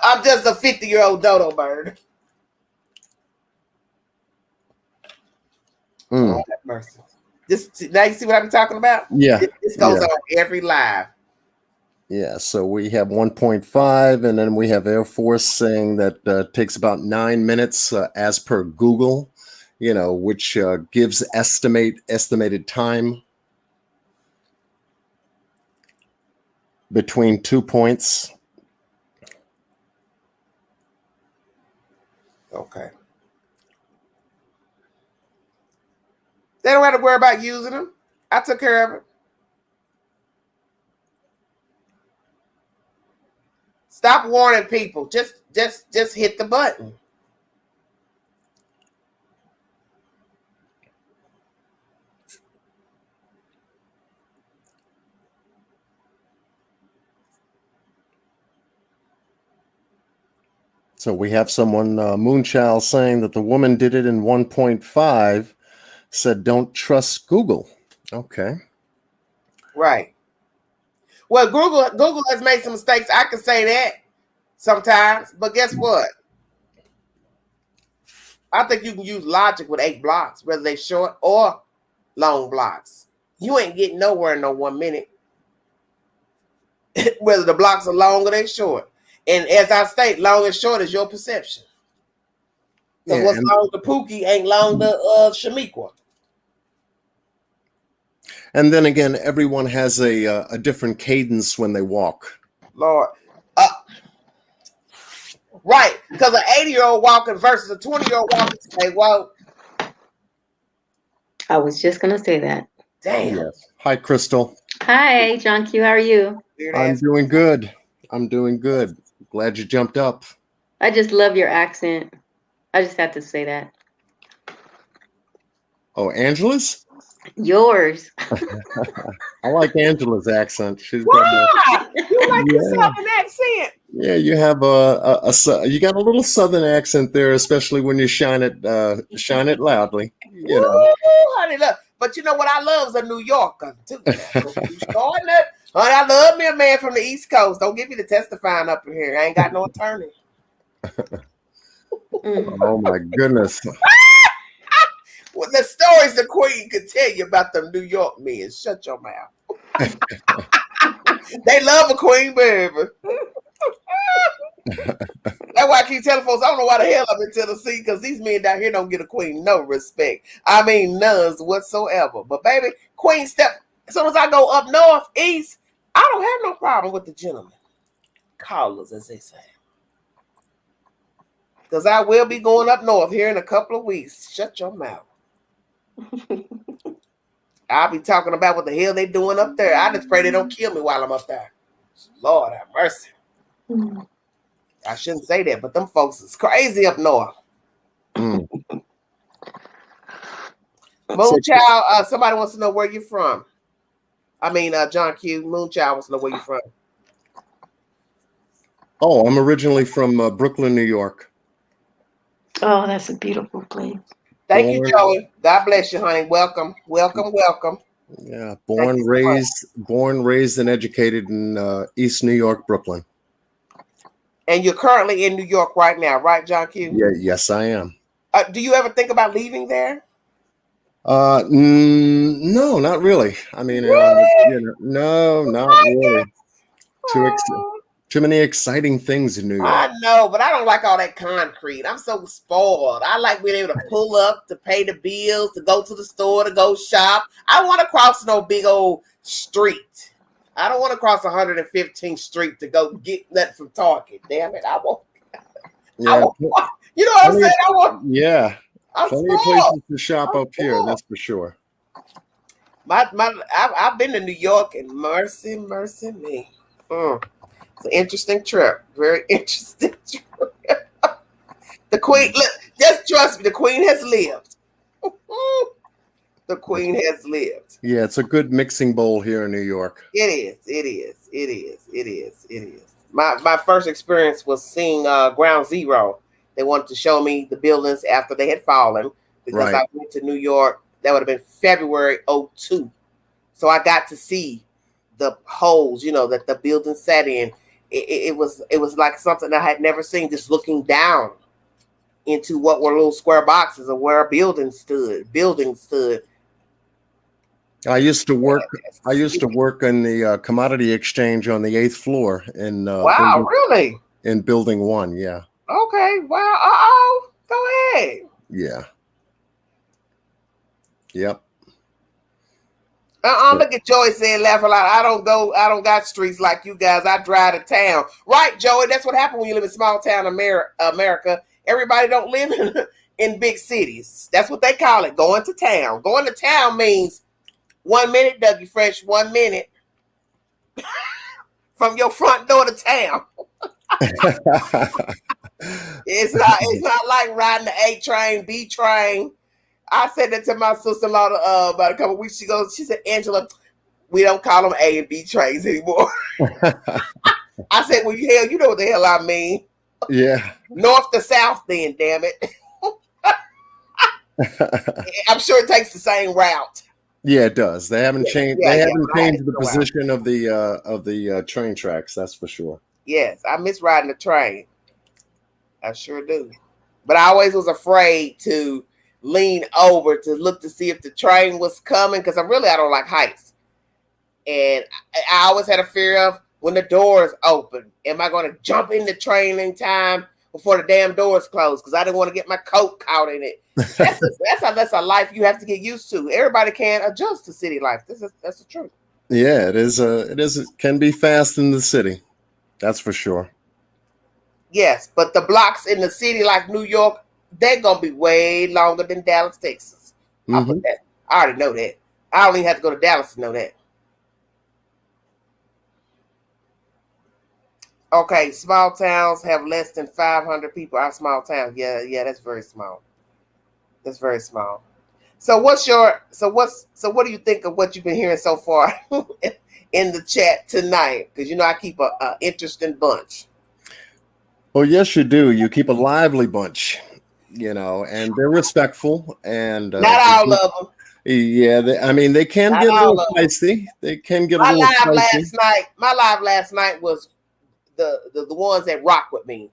I'm just a 50-year-old dodo bird. Oh, have mercy. Now you see what I'm talking about? Yeah. This goes on every live. Yeah, so we have 1.5, and then we have Air Force saying that takes about 9 minutes as per Google, which gives estimated time between 2 points. Okay. They don't have to worry about using them. I took care of it. Stop warning people. Just hit the button. So we have someone, Moonchild, saying that the woman did it in 1.5, said don't trust Google. Okay. Right. Well, Google has made some mistakes. I can say that sometimes. But guess what? I think you can use logic with 8 blocks, whether they short or long blocks. You ain't getting nowhere in no 1 minute. Whether the blocks are long or they short. And as I state, long and short is your perception. Because what's long to Pookie ain't long to Shamiqua. And then again, everyone has a different cadence when they walk. Lord. Right. Because an 80-year-old walking versus a 20-year-old walking, say, well. I was just going to say that. Damn. Yes. Hi, Crystal. Hi, John Q. How are you? I'm doing good. Glad you jumped up. I just love your accent. I just have to say that. Oh, Angela's? Yours. I like Angela's accent. She's got you like your southern accent. Yeah, you have you got a little southern accent there, especially when you shine it loudly. Honey, look. But you know what I love is a New Yorker too. Honey, I love me a man from the East Coast. Don't give me the testifying up in here. I ain't got no attorney. Oh my goodness. Well, the stories the Queen could tell you about them New York men. Shut your mouth. They love a Queen, baby. That's why I keep telling folks, I don't know why the hell I'm in Tennessee, because these men down here don't get a Queen no respect. I mean, none whatsoever. But baby, Queen step, as soon as I go up north, east, I don't have no problem with the gentlemen. Callers, as they say. Because I will be going up north here in a couple of weeks. Shut your mouth. I'll be talking about what the hell they doing up there. I just pray they don't kill me while I'm up there. Lord have mercy. I shouldn't say that, but them folks is crazy up north. Moonchild, somebody wants to know where you're from. I mean, John Q. Moonchild wants to know where you're from. Oh, I'm originally from Brooklyn, New York. Oh, that's a beautiful place. Thank you, Born, Joey. God bless you, honey. Welcome, welcome, welcome. yeah, Thank you so much. born, raised, and educated in East New York, Brooklyn. And you're currently in New York right now, right, John Q? Yeah, yes, I am. Do you ever think about leaving there? No, not really. I mean, Really? no, Oh not my really. Too ex God. Too many exciting things in New York. I know, but I don't like all that concrete. I'm so spoiled. I like being able to pull up to pay the bills, to go to the store, to go shop. I want to cross no big old street. I don't want to cross 115th Street to go get that from Target. Damn it. I Yeah, want, you know what I'm plenty of, saying? yeah, I'm plenty of spoiled. places to shop I'm up here. spoiled. That's for sure. I've been to New York and mercy, mercy me. It's an interesting trip. Very interesting trip. The Queen, look, just trust me, the Queen has lived. The Queen has lived. Yeah, it's a good mixing bowl here in New York. It is. It is. It is. It is. It is. My first experience was seeing Ground Zero. They wanted to show me the buildings after they had fallen because Right. I went to New York. That would have been February '02. So I got to see the holes, that the building sat in. It was like something I had never seen. Just looking down into what were little square boxes of where a building stood. I used to work. I used to work in the commodity exchange on the 8th floor in Wow, really? building 1. Yeah, Okay. Wow. Go ahead. yeah, yep. Look at Joey saying laugh a lot. I don't got streets like you guys. I drive to town. Right, Joey? That's what happened when you live in small town America. Everybody don't live in big cities. That's what they call it, going to town. Going to town means 1 minute, Dougie Fresh, 1 minute from your front door to town. It's not like riding the A train, B train. I said that to my sister-in-law about a couple of weeks ago. She said, Angela, we don't call them A and B trains anymore. I said, well, hell, you know what the hell I mean. Yeah. North to south, then, damn it. I'm sure it takes the same route. Yeah, it does. They haven't changed. Yeah, They yeah, haven't I had changed to the go out. position of the train tracks. That's for sure. Yes, I miss riding the train. I sure do. But I always was afraid to lean over to look to see if the train was coming because I don't like heights. And I always had a fear of when the doors open, am I going to jump in the train in time before the damn doors close? Because I didn't want to get my coat caught in it. That's a life you have to get used to. Everybody can't adjust to city life. That's the truth. Yeah, it is. It can be fast in the city. That's for sure. Yes, but the blocks in the city like New York, they're gonna be way longer than Dallas, Texas. I already know that. I don't even have to go to Dallas to know that. Okay, small towns have less than 500 people. Our small towns, yeah, that's very small. That's very small. So what do you think of what you've been hearing so far in the chat tonight? Because I keep a interesting bunch. Oh, yes, you do. You keep a lively bunch, and they're respectful and not all of them. Yeah, they can get a little feisty. They can get a little feisty. My live last night was the ones that rock with me.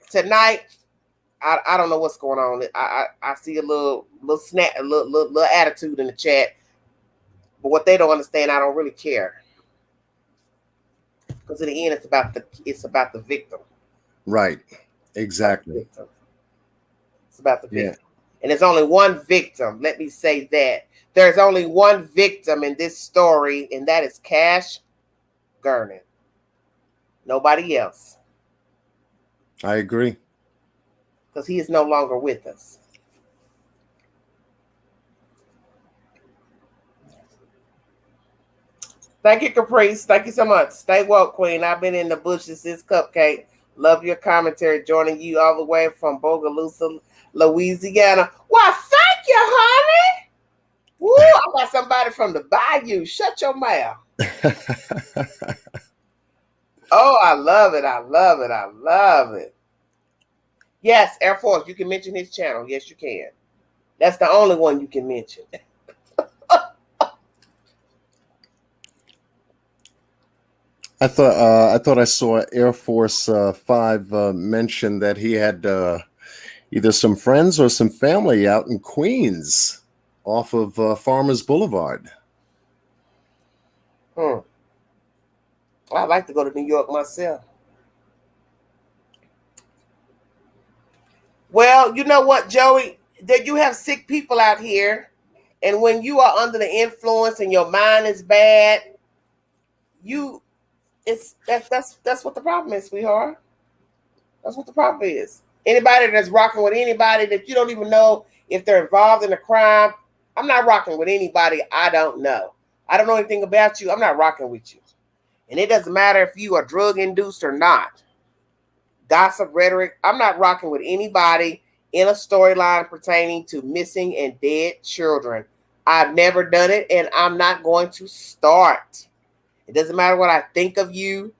Tonight, I don't know what's going on. I see a little snap, a little attitude in the chat, but what they don't understand, I don't really care. Because in the end, it's about the victim. Right. Exactly. It's about the victim. Yeah. And there's only one victim. Let me say that. There's only one victim in this story, and that is Cash Gurnan. Nobody else. I agree. Because he is no longer with us. Thank you, Caprice. Thank you so much. Stay woke, Queen. I've been in the bushes since Cupcake. Love your commentary. Joining you all the way from Bogalusa, Louisiana. Why, thank you, honey. Woo, I got somebody from the bayou. Shut your mouth. Oh, I love it. I love it. I love it. Yes, Air Force, you can mention his channel. Yes, you can. That's the only one you can mention. I thought I saw Air Force 5 mention that he had either some friends or some family out in Queens off of Farmers Boulevard. I'd like to go to New York myself. Well, you know what, Joey? That you have sick people out here, and when you are under the influence and your mind is bad, that's what the problem is, sweetheart. That's what the problem is. Anybody that's rocking with anybody that you don't even know if they're involved in a crime, I'm not rocking with anybody I don't know. I don't know anything about you. I'm not rocking with you. And it doesn't matter if you are drug induced or not. Gossip rhetoric. I'm not rocking with anybody in a storyline pertaining to missing and dead children. I've never done it, and I'm not going to start. It doesn't matter what I think of you.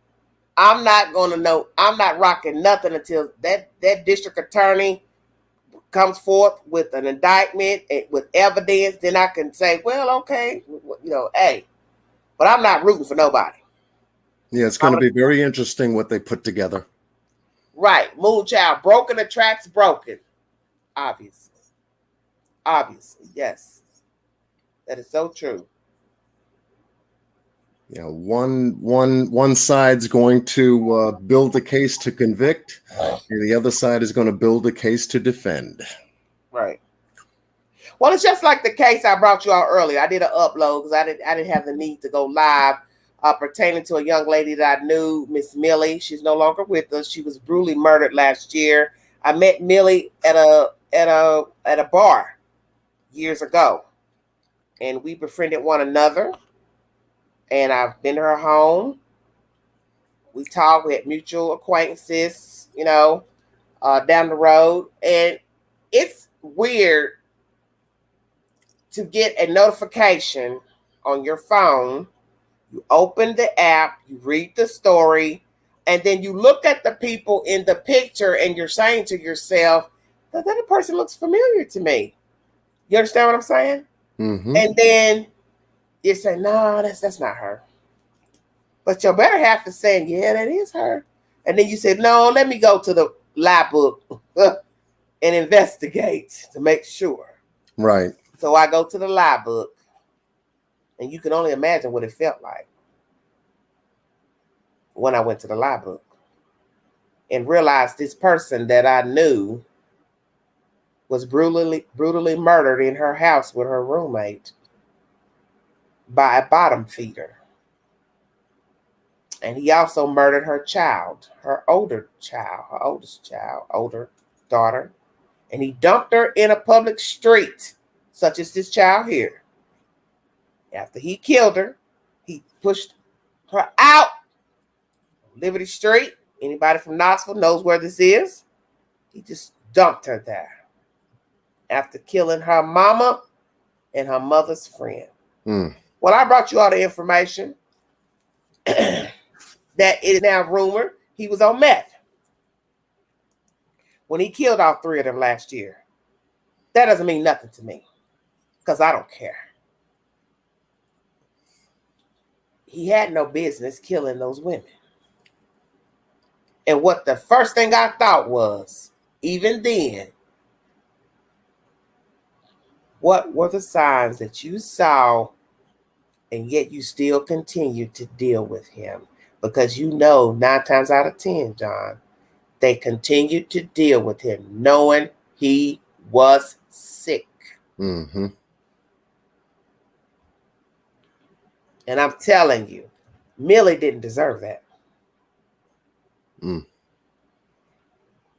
I'm not going to know. I'm not rocking nothing until that district attorney comes forth with an indictment and with evidence. Then I can say, well, okay, hey. But I'm not rooting for nobody. Yeah, it's going to be very interesting what they put together. Right. Moonchild. Broken attracts broken. Obviously. Yes. That is so true. You know, one side's going to build a case to convict, and the other side is going to build a case to defend. Right. Well, it's just like the case I brought you out earlier. I did an upload because I didn't have the need to go live pertaining to a young lady that I knew, Miss Millie. She's no longer with us. She was brutally murdered last year. I met Millie at a bar years ago, and we befriended one another. And I've been to her home. We talked. We had mutual acquaintances, down the road. And it's weird to get a notification on your phone. You open the app, you read the story, and then you look at the people in the picture and you're saying to yourself, that other person looks familiar to me. You understand what I'm saying? Mm-hmm. And then you say, no, that's not her. But your better half is saying, yeah, that is her. And then you say, no, let me go to the lab book and investigate to make sure. Right. So I go to the lab book, and you can only imagine what it felt like when I went to the lab book and realized this person that I knew was brutally murdered in her house with her roommate by a bottom feeder. And he also murdered her child, her oldest child, older daughter. And he dumped her in a public street, such as this child here. After he killed her, he pushed her out Liberty Street. Anybody from Knoxville knows where this is. He just dumped her there after killing her mama and her mother's friend. Well, I brought you all the information that it is now rumored he was on meth when he killed all three of them last year. That doesn't mean nothing to me because I don't care. He had no business killing those women. And what the first thing I thought was, even then, what were the signs that you saw and yet you still continued to deal with him? Because 9 times out of 10, John, they continued to deal with him knowing he was sick. Mm-hmm. And I'm telling you, Millie didn't deserve that.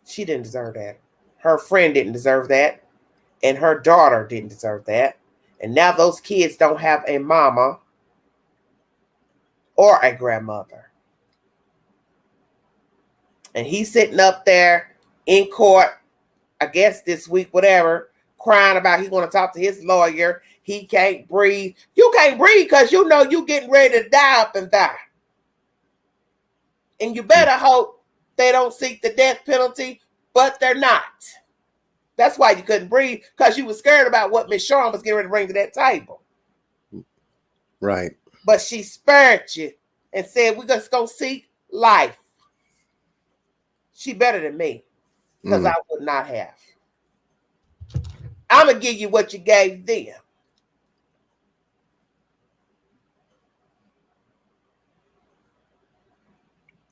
She didn't deserve that. Her friend didn't deserve that. And her daughter didn't deserve that. And now those kids don't have a mama or a grandmother. And he's sitting up there in court, I guess this week, whatever, crying about he want to talk to his lawyer. He can't breathe. You can't breathe because you getting ready to die up and die. And you better hope they don't seek the death penalty, but they're not. That's why you couldn't breathe, because you were scared about what Miss Shawn was getting ready to bring to that table. Right. But she spared you and said, we're just going to seek life. She better than me, because I would not have. I'm going to give you what you gave them.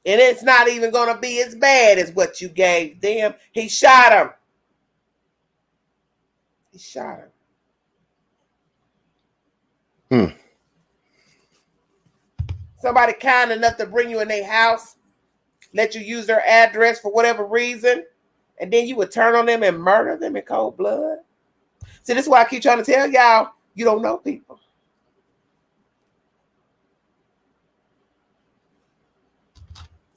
And it's not even going to be as bad as what you gave them. He shot him. He shot him. Somebody kind enough to bring you in their house, let you use their address for whatever reason, and then you would turn on them and murder them in cold blood. See, this is why I keep trying to tell y'all, you don't know people.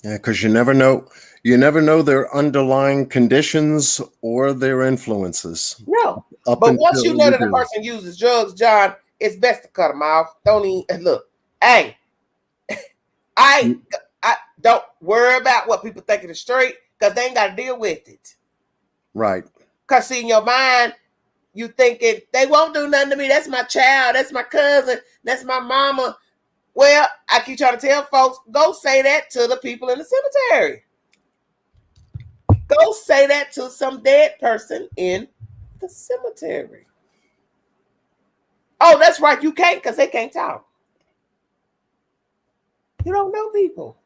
Yeah, because you never know. You never know their underlying conditions or their influences. No. Up But once you know that a do. person uses drugs, John, it's best to cut them off. Don't even look. Hey, I don't worry about what people think of the street, because they ain't got to deal with it. Right. Because see, in your mind, you thinking they won't do nothing to me. That's my child. That's my cousin. That's my mama. Well, I keep trying to tell folks, go say that to the people in the cemetery. Go say that to some dead person in the cemetery. Oh, that's right. You can't, because they can't talk. You don't know people.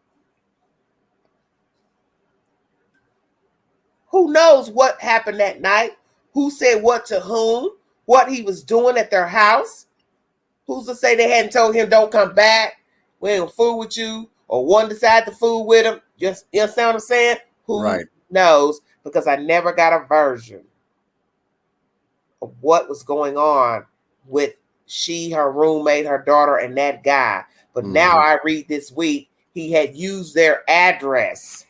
Who knows what happened that night? Who said what to whom? What he was doing at their house? Who's to say they hadn't told him, don't come back? We ain't gonna fool with you. Or one decided to fool with him. Just, you understand what I'm saying? Who knows? Because I never got a version of what was going on with she, her roommate, her daughter, and that guy. But now I read this week, he had used their address.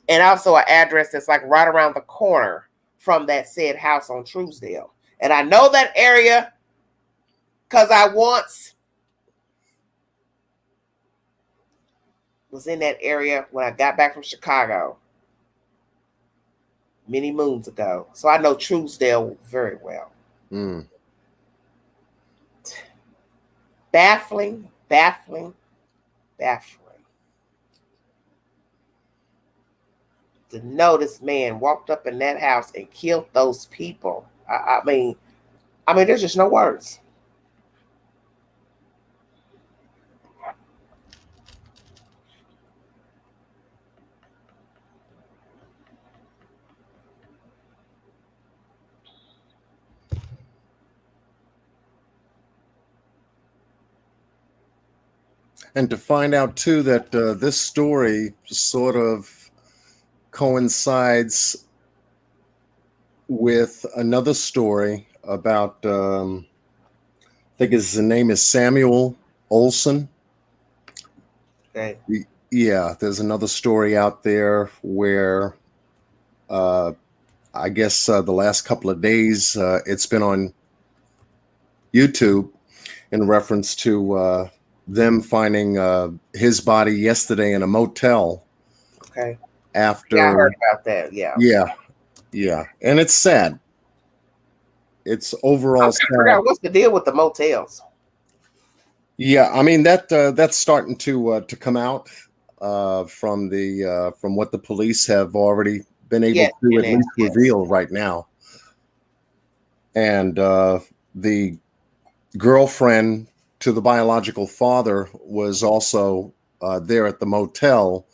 And also an address that's like right around the corner from that said house on Truesdale. And I know that area because I once was in that area when I got back from Chicago many moons ago. So I know Truesdale very well. Baffling. To know this man walked up in that house and killed those people. I mean, there's just no words. And to find out too that this story sort of coincides with another story about I think his name is Samuel Olson. Okay. Yeah, there's another story out there where I guess the last couple of days it's been on YouTube in reference to them finding his body yesterday in a motel. Okay. After I heard about that. Yeah, and it's sad. It's overall sad. What's the deal with the motels? Yeah, I mean that's starting to come out from what the police have already been able to at least reveal right now. And the girlfriend to the biological father was also there at the motel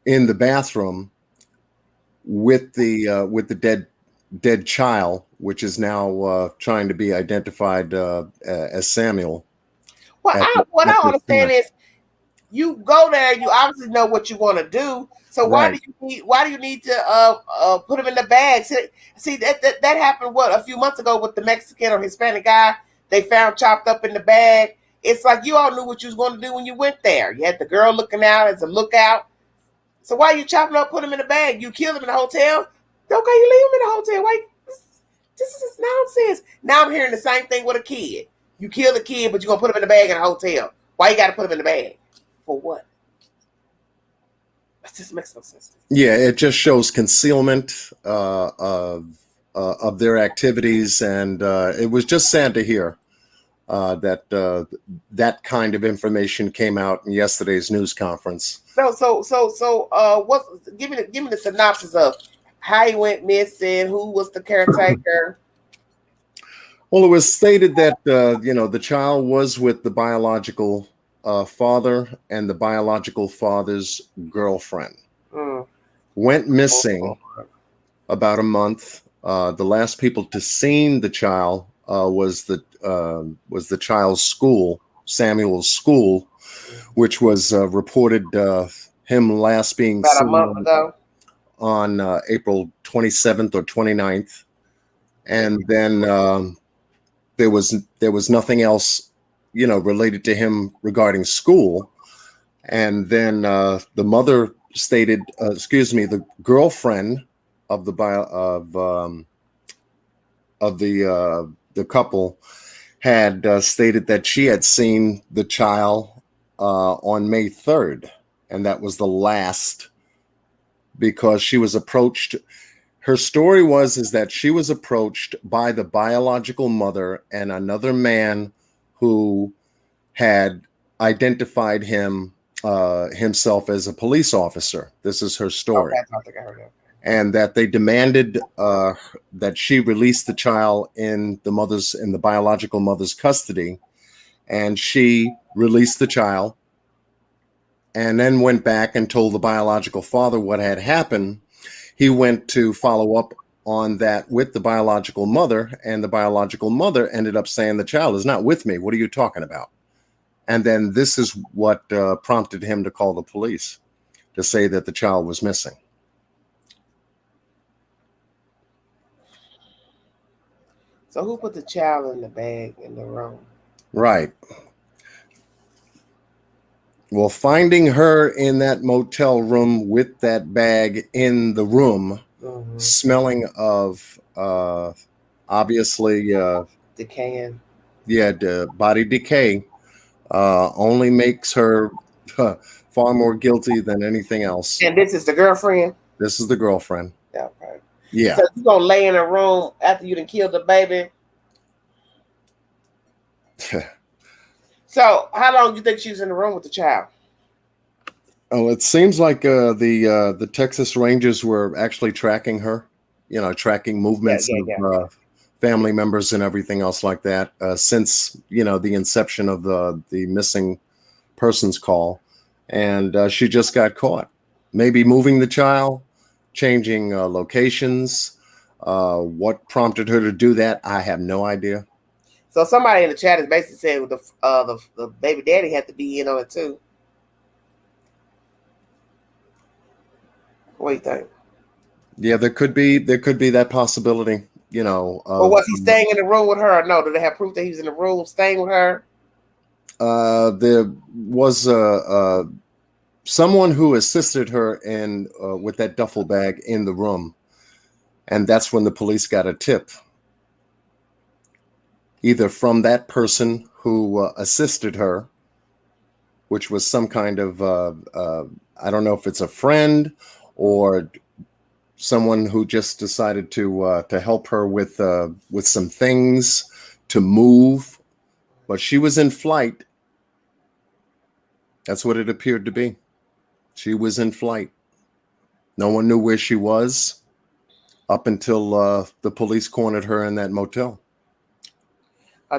in the bathroom with the dead child, which is now trying to be identified as Samuel. Well, what I understand is you go there, you obviously know what you want to do. So why do you need to put him in the bag? See that happened a few months ago with the Mexican or Hispanic guy they found chopped up in the bag. It's like you all knew what you was going to do when you went there. You had the girl looking out as a lookout. So why are you chopping up, put him in the bag? You killed him in the hotel? Okay, you leave him in the hotel. Why? This is nonsense. Now I'm hearing the same thing with a kid. You kill the kid, but you're going to put him in the bag in a hotel. Why you got to put him in the bag? For what? It just makes no sense. Yeah, it just shows concealment of their activities, and it was just sad to hear that that kind of information came out in yesterday's news conference. No, what? Give me the synopsis of how he went missing. Who was the caretaker? Well, it was stated that the child was with the biological father and the biological father's girlfriend. Mm. Went missing about a month. The last people to seen the child was the child's school, Samuel's school, which was reported him last being About a seen month ago. on April 27th or 29th, and then there was nothing else, related to him regarding school. And then the mother stated, the girlfriend of the couple had stated that she had seen the child on May 3rd, and that was the last, because she was approached. Her story is that she was approached by the biological mother and another man who had identified himself as a police officer. This is her story. Okay, I think I heard that. And that they demanded that she release the child in the biological mother's custody, and she released the child, and then went back and told the biological father what had happened. He went to follow up on that with the biological mother, and the biological mother ended up saying, "The child is not with me. What are you talking about?" And then this is what prompted him to call the police to say that the child was missing. So who put the child in the bag in the room? Right. Well, finding her in that motel room with that bag in the room, smelling of obviously decaying. Yeah, the body decay only makes her far more guilty than anything else. And this is the girlfriend? This is the girlfriend. Okay. Yeah. So you gonna lay in a room after you done killed the baby? So how long do you think she was in the room with the child? Oh, it seems like the Texas Rangers were actually tracking her, tracking movements of family members and everything else like that since, the inception of the missing persons call. And she just got caught. Maybe moving the child, changing locations. What prompted her to do that, I have no idea. So somebody in the chat is basically saying the baby daddy had to be in on it too. What do you think? Yeah, there could be that possibility. Or was he staying in the room with her? Or no, do they have proof that he was in the room staying with her? There was someone who assisted her in with that duffel bag in the room, and that's when the police got a tip, either from that person who assisted her, which was some kind of I don't know if it's a friend or someone who just decided to help her with some things to move, but she was in flight. That's what it appeared to be. She was in flight. No one knew where she was up until the police cornered her in that motel.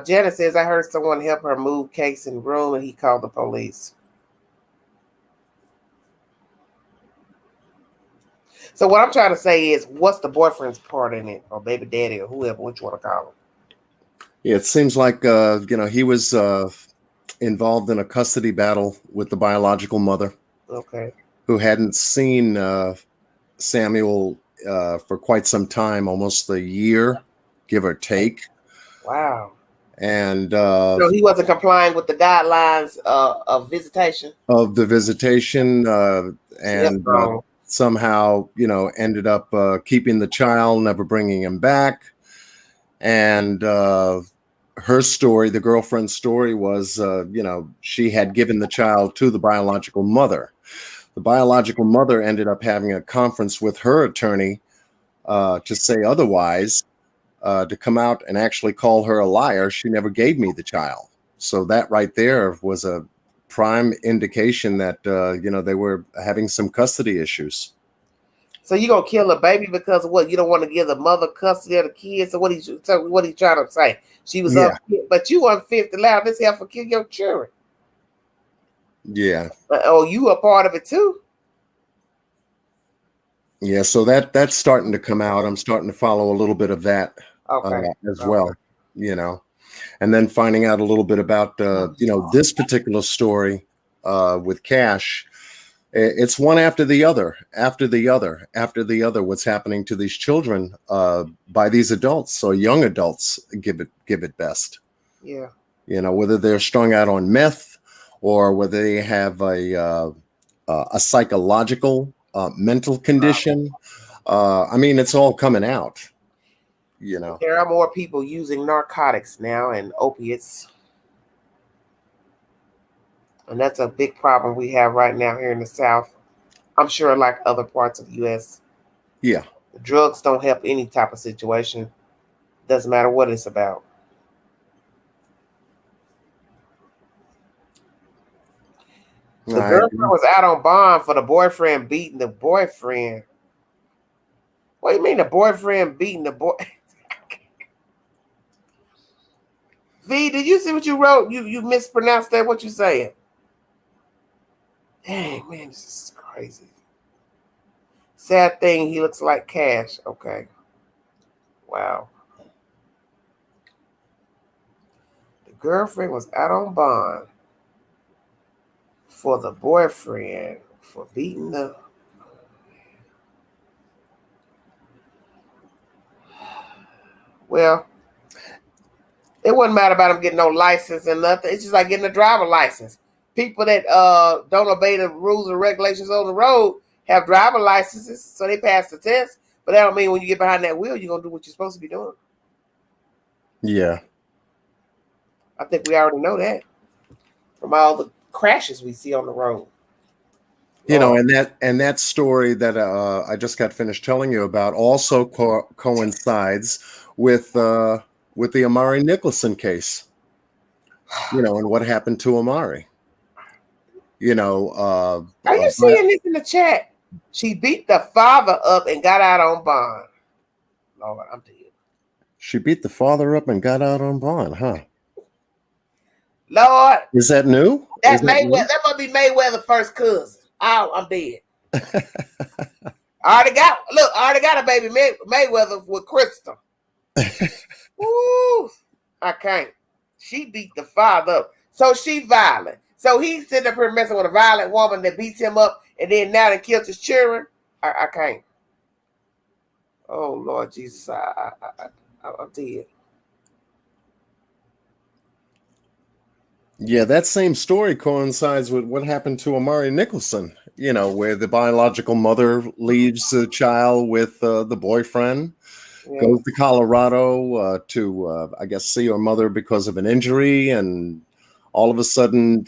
Janet says, I heard someone help her move case in room and he called the police. So what I'm trying to say is, what's the boyfriend's part in it, or baby daddy, or whoever, what you want to call him? Yeah, it seems like he was involved in a custody battle with the biological mother. Okay. Who hadn't seen Samuel for quite some time, almost a year, give or take. Wow. And so he wasn't complying with the guidelines of visitation. Of the visitation, and somehow, ended up keeping the child, never bringing him back. And her story, the girlfriend's story, was, she had given the child to the biological mother. The biological mother ended up having a conference with her attorney to say otherwise, to come out and actually call her a liar. She never gave me the child. So that right there was a prime indication that, they were having some custody issues. So you gonna kill a baby because of what? You don't want to give the mother custody of the kids? So what he trying to say? She was Yeah. unfit, but you unfit to allow this heifer kill your children. Yeah. Oh, you a part of it too? Yeah. So that's starting to come out. I'm starting to follow a little bit of that as well, and then finding out a little bit about, this particular story with Cash. It's one after the other, what's happening to these children by these adults. So young adults give it best. Yeah. Whether they're strung out on meth or whether they have a psychological mental condition. It's all coming out. There are more people using narcotics now and opiates. And that's a big problem we have right now here in the South. I'm sure like other parts of the U.S. Yeah. The drugs don't help any type of situation. Doesn't matter what it's about. The girlfriend was out on bond for the boyfriend beating the boyfriend. What do you mean the boyfriend beating the boy? V, did you see what you wrote? You mispronounced that. What you saying? Dang, man, this is crazy. Sad thing, he looks like Cash. Okay. Wow. The girlfriend was out on bond for the boyfriend for beating the... Well, it wouldn't matter about him getting no license and nothing. It's just like getting a driver license. People that don't obey the rules and regulations on the road have driver licenses, so they pass the test. But that don't mean when you get behind that wheel, you're going to do what you're supposed to be doing. Yeah. I think we already know that from all the crashes we see on the road. And that story that I just got finished telling you about also coincides with the Amari Nicholson case. And what happened to Amari. Are you seeing this in the chat? She beat the father up and got out on bond. Lord, I'm dead. She beat the father up and got out on bond, huh? Lord. Is that new? That must be Mayweather's first cousin. Oh, I'm dead. I already got a baby Mayweather with Crystal. Woo, I can't. She beat the father up. So she violent. So he's sitting up here messing with a violent woman that beats him up and then now they killed his children. I can't. Oh, Lord Jesus. I'm dead. Yeah, that same story coincides with what happened to Amari Nicholson, where the biological mother leaves the child with the boyfriend, goes to Colorado to, I guess, see her mother because of an injury. And all of a sudden,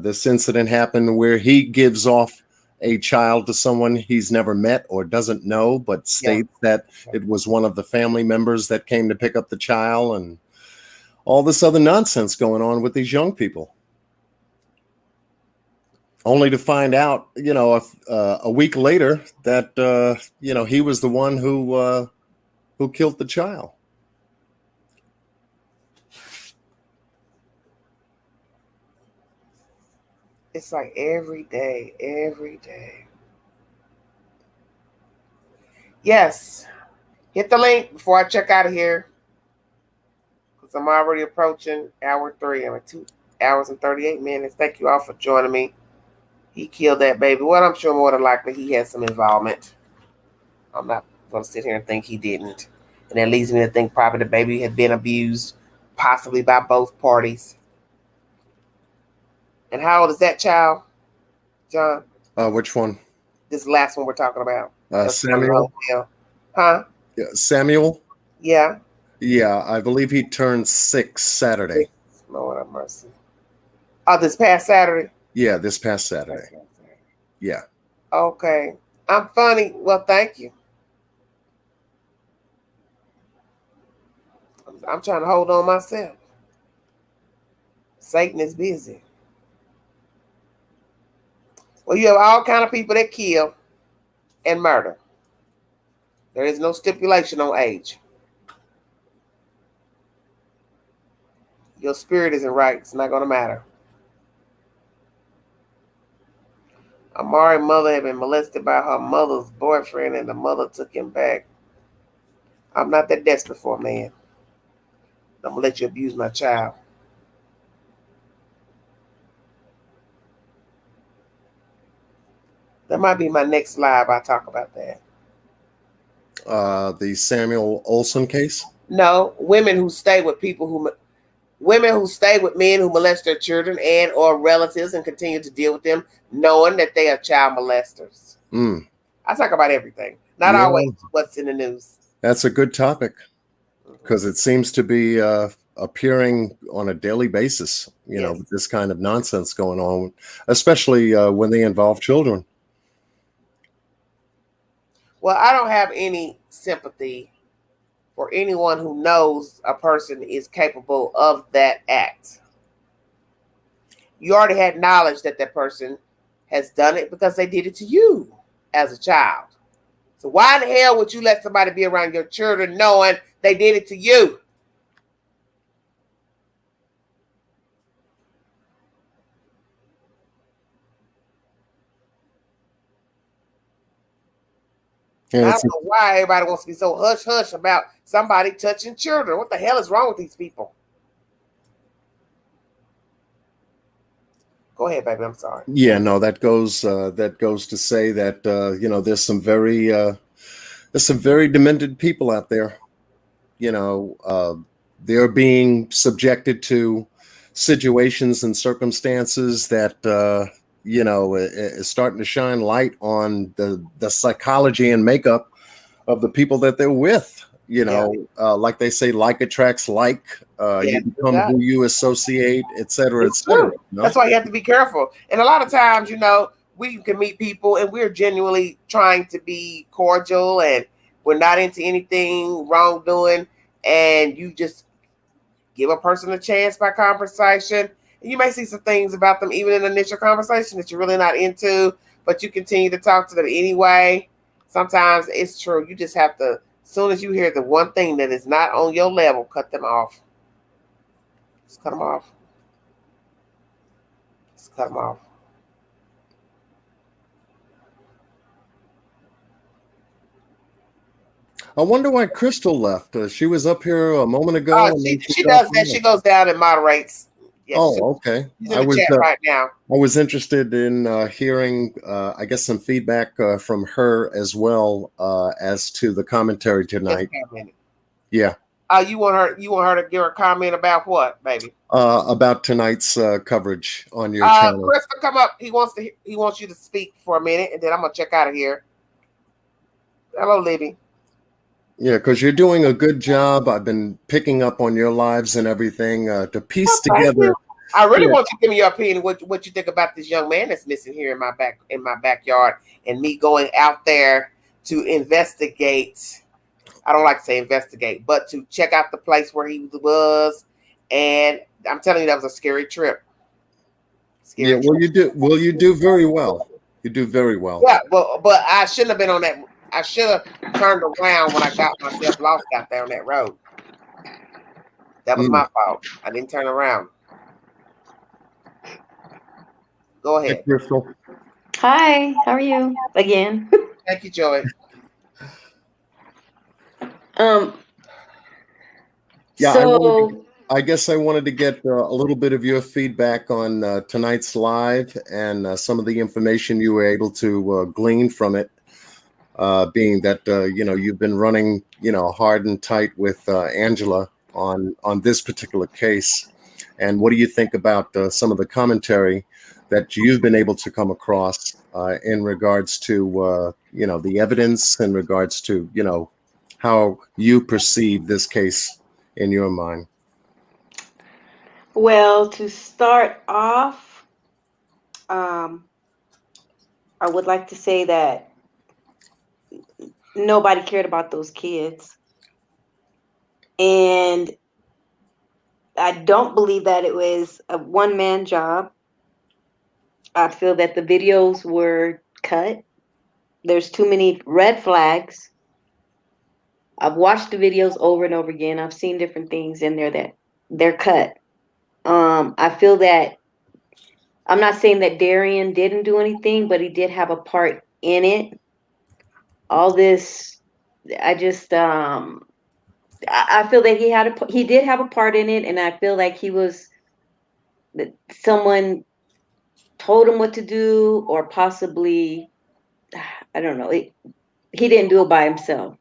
this incident happened where he gives off a child to someone he's never met or doesn't know, but states that it was one of the family members that came to pick up the child, and all this other nonsense going on with these young people. Only to find out, a week later that, he was the one who killed the child. It's like every day. Yes. Hit the link before I check out of here. Because I'm already approaching hour 3. I'm at 2 hours and 38 minutes. Thank you all for joining me. He killed that baby. Well, I'm sure more than likely he has some involvement. I'm not going to sit here and think he didn't. And that leads me to think probably the baby had been abused, possibly by both parties. And how old is that child, John? Which one? This last one we're talking about. Samuel? Huh? Yeah, Samuel? Yeah. Yeah, I believe he turned 6 Saturday. Lord have mercy. Oh, this past Saturday? Yeah, this past Saturday. Yeah. Okay. I'm funny. Well, thank you. I'm trying to hold on myself. Satan is busy. Well, you have all kind of people that kill and murder. There is no stipulation on age. Your spirit isn't right. It's not going to matter. Amari's mother had been molested by her mother's boyfriend, and the mother took him back. I'm not that desperate for a man. I'm going to let you abuse my child. That might be my next live. I talk about that. The Samuel Olson case. No, women who stay with men who molest their children and or relatives and continue to deal with them, knowing that they are child molesters. I talk about everything, not always what's in the news. That's a good topic because it seems to be appearing on a daily basis. You know, with this kind of nonsense going on, especially when they involve children. Well, I don't have any sympathy for anyone who knows a person is capable of that act. You already had knowledge that that person has done it because they did it to you as a child. So why in the hell would you let somebody be around your children knowing they did it to you? And I don't know why everybody wants to be so hush-hush about somebody touching children. What the hell is wrong with these people? Go ahead, baby. I'm sorry. Yeah, no, that goes to say that you know, there's some very demented people out there. You know, they're being subjected to situations and circumstances that you know, is starting to shine light on the psychology and makeup of the people that they're with. You know, like they say, like attracts like. You become who you associate, et cetera, et cetera. You know? That's why you have to be careful. And a lot of times, you know, we can meet people and we're genuinely trying to be cordial and we're not into anything wrongdoing. And you just give a person a chance by conversation. And you may see some things about them, even in the initial conversation, that you're really not into, but you continue to talk to them anyway. Sometimes it's true. You just have to, as soon as you hear the one thing that is not on your level, cut them off. Just cut them off. Just cut them off. I wonder why Crystal left. She was up here a moment ago. She does that. She goes down and moderates. Yes, okay. She's in the chat right now. I was interested in hearing, I guess, some feedback from her as well as to the commentary tonight. Yeah. You want her to give her a comment about what, baby? About tonight's coverage on your channel. Crystal, come up. He wants you to speak for a minute, and then I'm gonna check out of here. Hello, Libby. Yeah, because you're doing a good job. I've been picking up on your lives and everything to piece together. I really want you to give me your opinion. What you think about this young man that's missing here in my backyard, and me going out there to investigate. I don't like to say investigate, but to check out the place where he was. And I'm telling you, that was a scary trip. Scary trip. You do very well. You do very well. Yeah, but I shouldn't have been on that. I should have turned around when I got myself lost out there on that road. That was my fault. I didn't turn around. Go ahead. Hey, Crystal. Hi, how are you? Again. Thank you, Joy. Yeah, so I guess I wanted to get a little bit of your feedback on tonight's live and some of the information you were able to glean from it. Being that you know, you've been running, you know, hard and tight with Angela on this particular case, and what do you think about some of the commentary that you've been able to come across in regards to you know, the evidence, in regards to, you know, how you perceive this case in your mind? Well, to start off, I would like to say that nobody cared about those kids. And I don't believe that it was a one-man job. I feel that the videos were cut. There's too many red flags. I've watched the videos over and over again. I've seen different things in there that they're cut. I feel that I'm not saying that Darryinn didn't do anything, but he did have a part in it. All this, I just I feel that he did have a part in it, and I feel like he was that someone told him what to do, or possibly I don't know. He didn't do it by himself.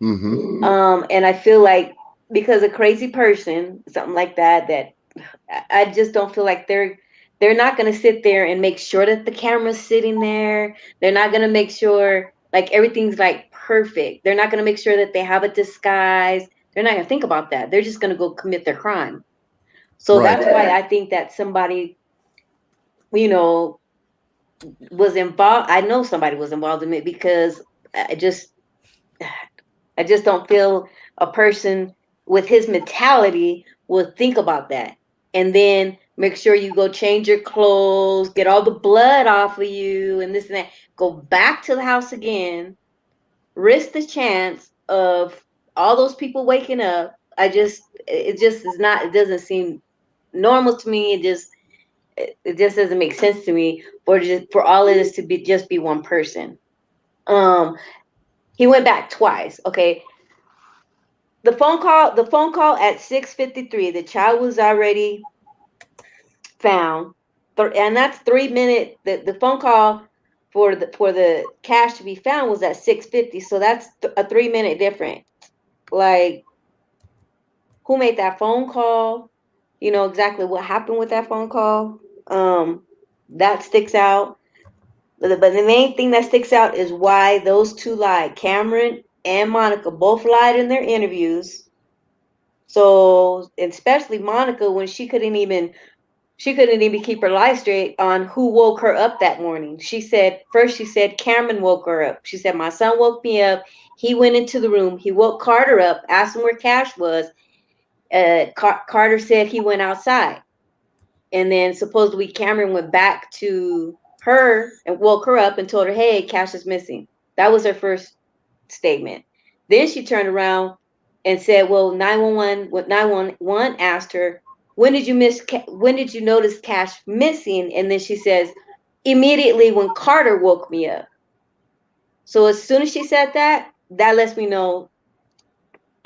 Mm-hmm. And I feel like because a crazy person, something like that, that I just don't feel like they're not going to sit there and make sure that the camera's sitting there. They're not going to make sure like everything's like perfect. They're not going to make sure that they have a disguise. They're not going to think about that. They're just going to go commit their crime. So Right. that's why I think that somebody, you know, was involved. I know somebody was involved in it because I just I just don't feel a person with his mentality will think about that. And then make sure you go change your clothes, get all the blood off of you and this and that. Go back to the house again, risk the chance of all those people waking up. It just is not, it doesn't seem normal to me. It just doesn't make sense to me for all of this to be just be one person. Um, he went back twice. Okay, the phone call at 6:53, the child was already found, and that's 3 minute. The phone call for the cash to be found was at 6:50, so that's a 3 minute difference. Like, who made that phone call? You know exactly what happened with that phone call. That sticks out. But the main thing that sticks out is why those two lied. Cameron and Monica both lied in their interviews. So, especially Monica, when she couldn't even keep her life straight on who woke her up that morning. She said Cameron woke her up. She said my son woke me up. He went into the room. He woke Carter up, asked him where Cash was. Carter said he went outside, and then supposedly Cameron went back to her and woke her up and told her, "Hey, Cash is missing." That was her first statement. Then she turned around and said, "Well, 911." What 911 asked her, When did you notice Cash missing?" And then she says, "Immediately when Carter woke me up." So as soon as she said that, that lets me know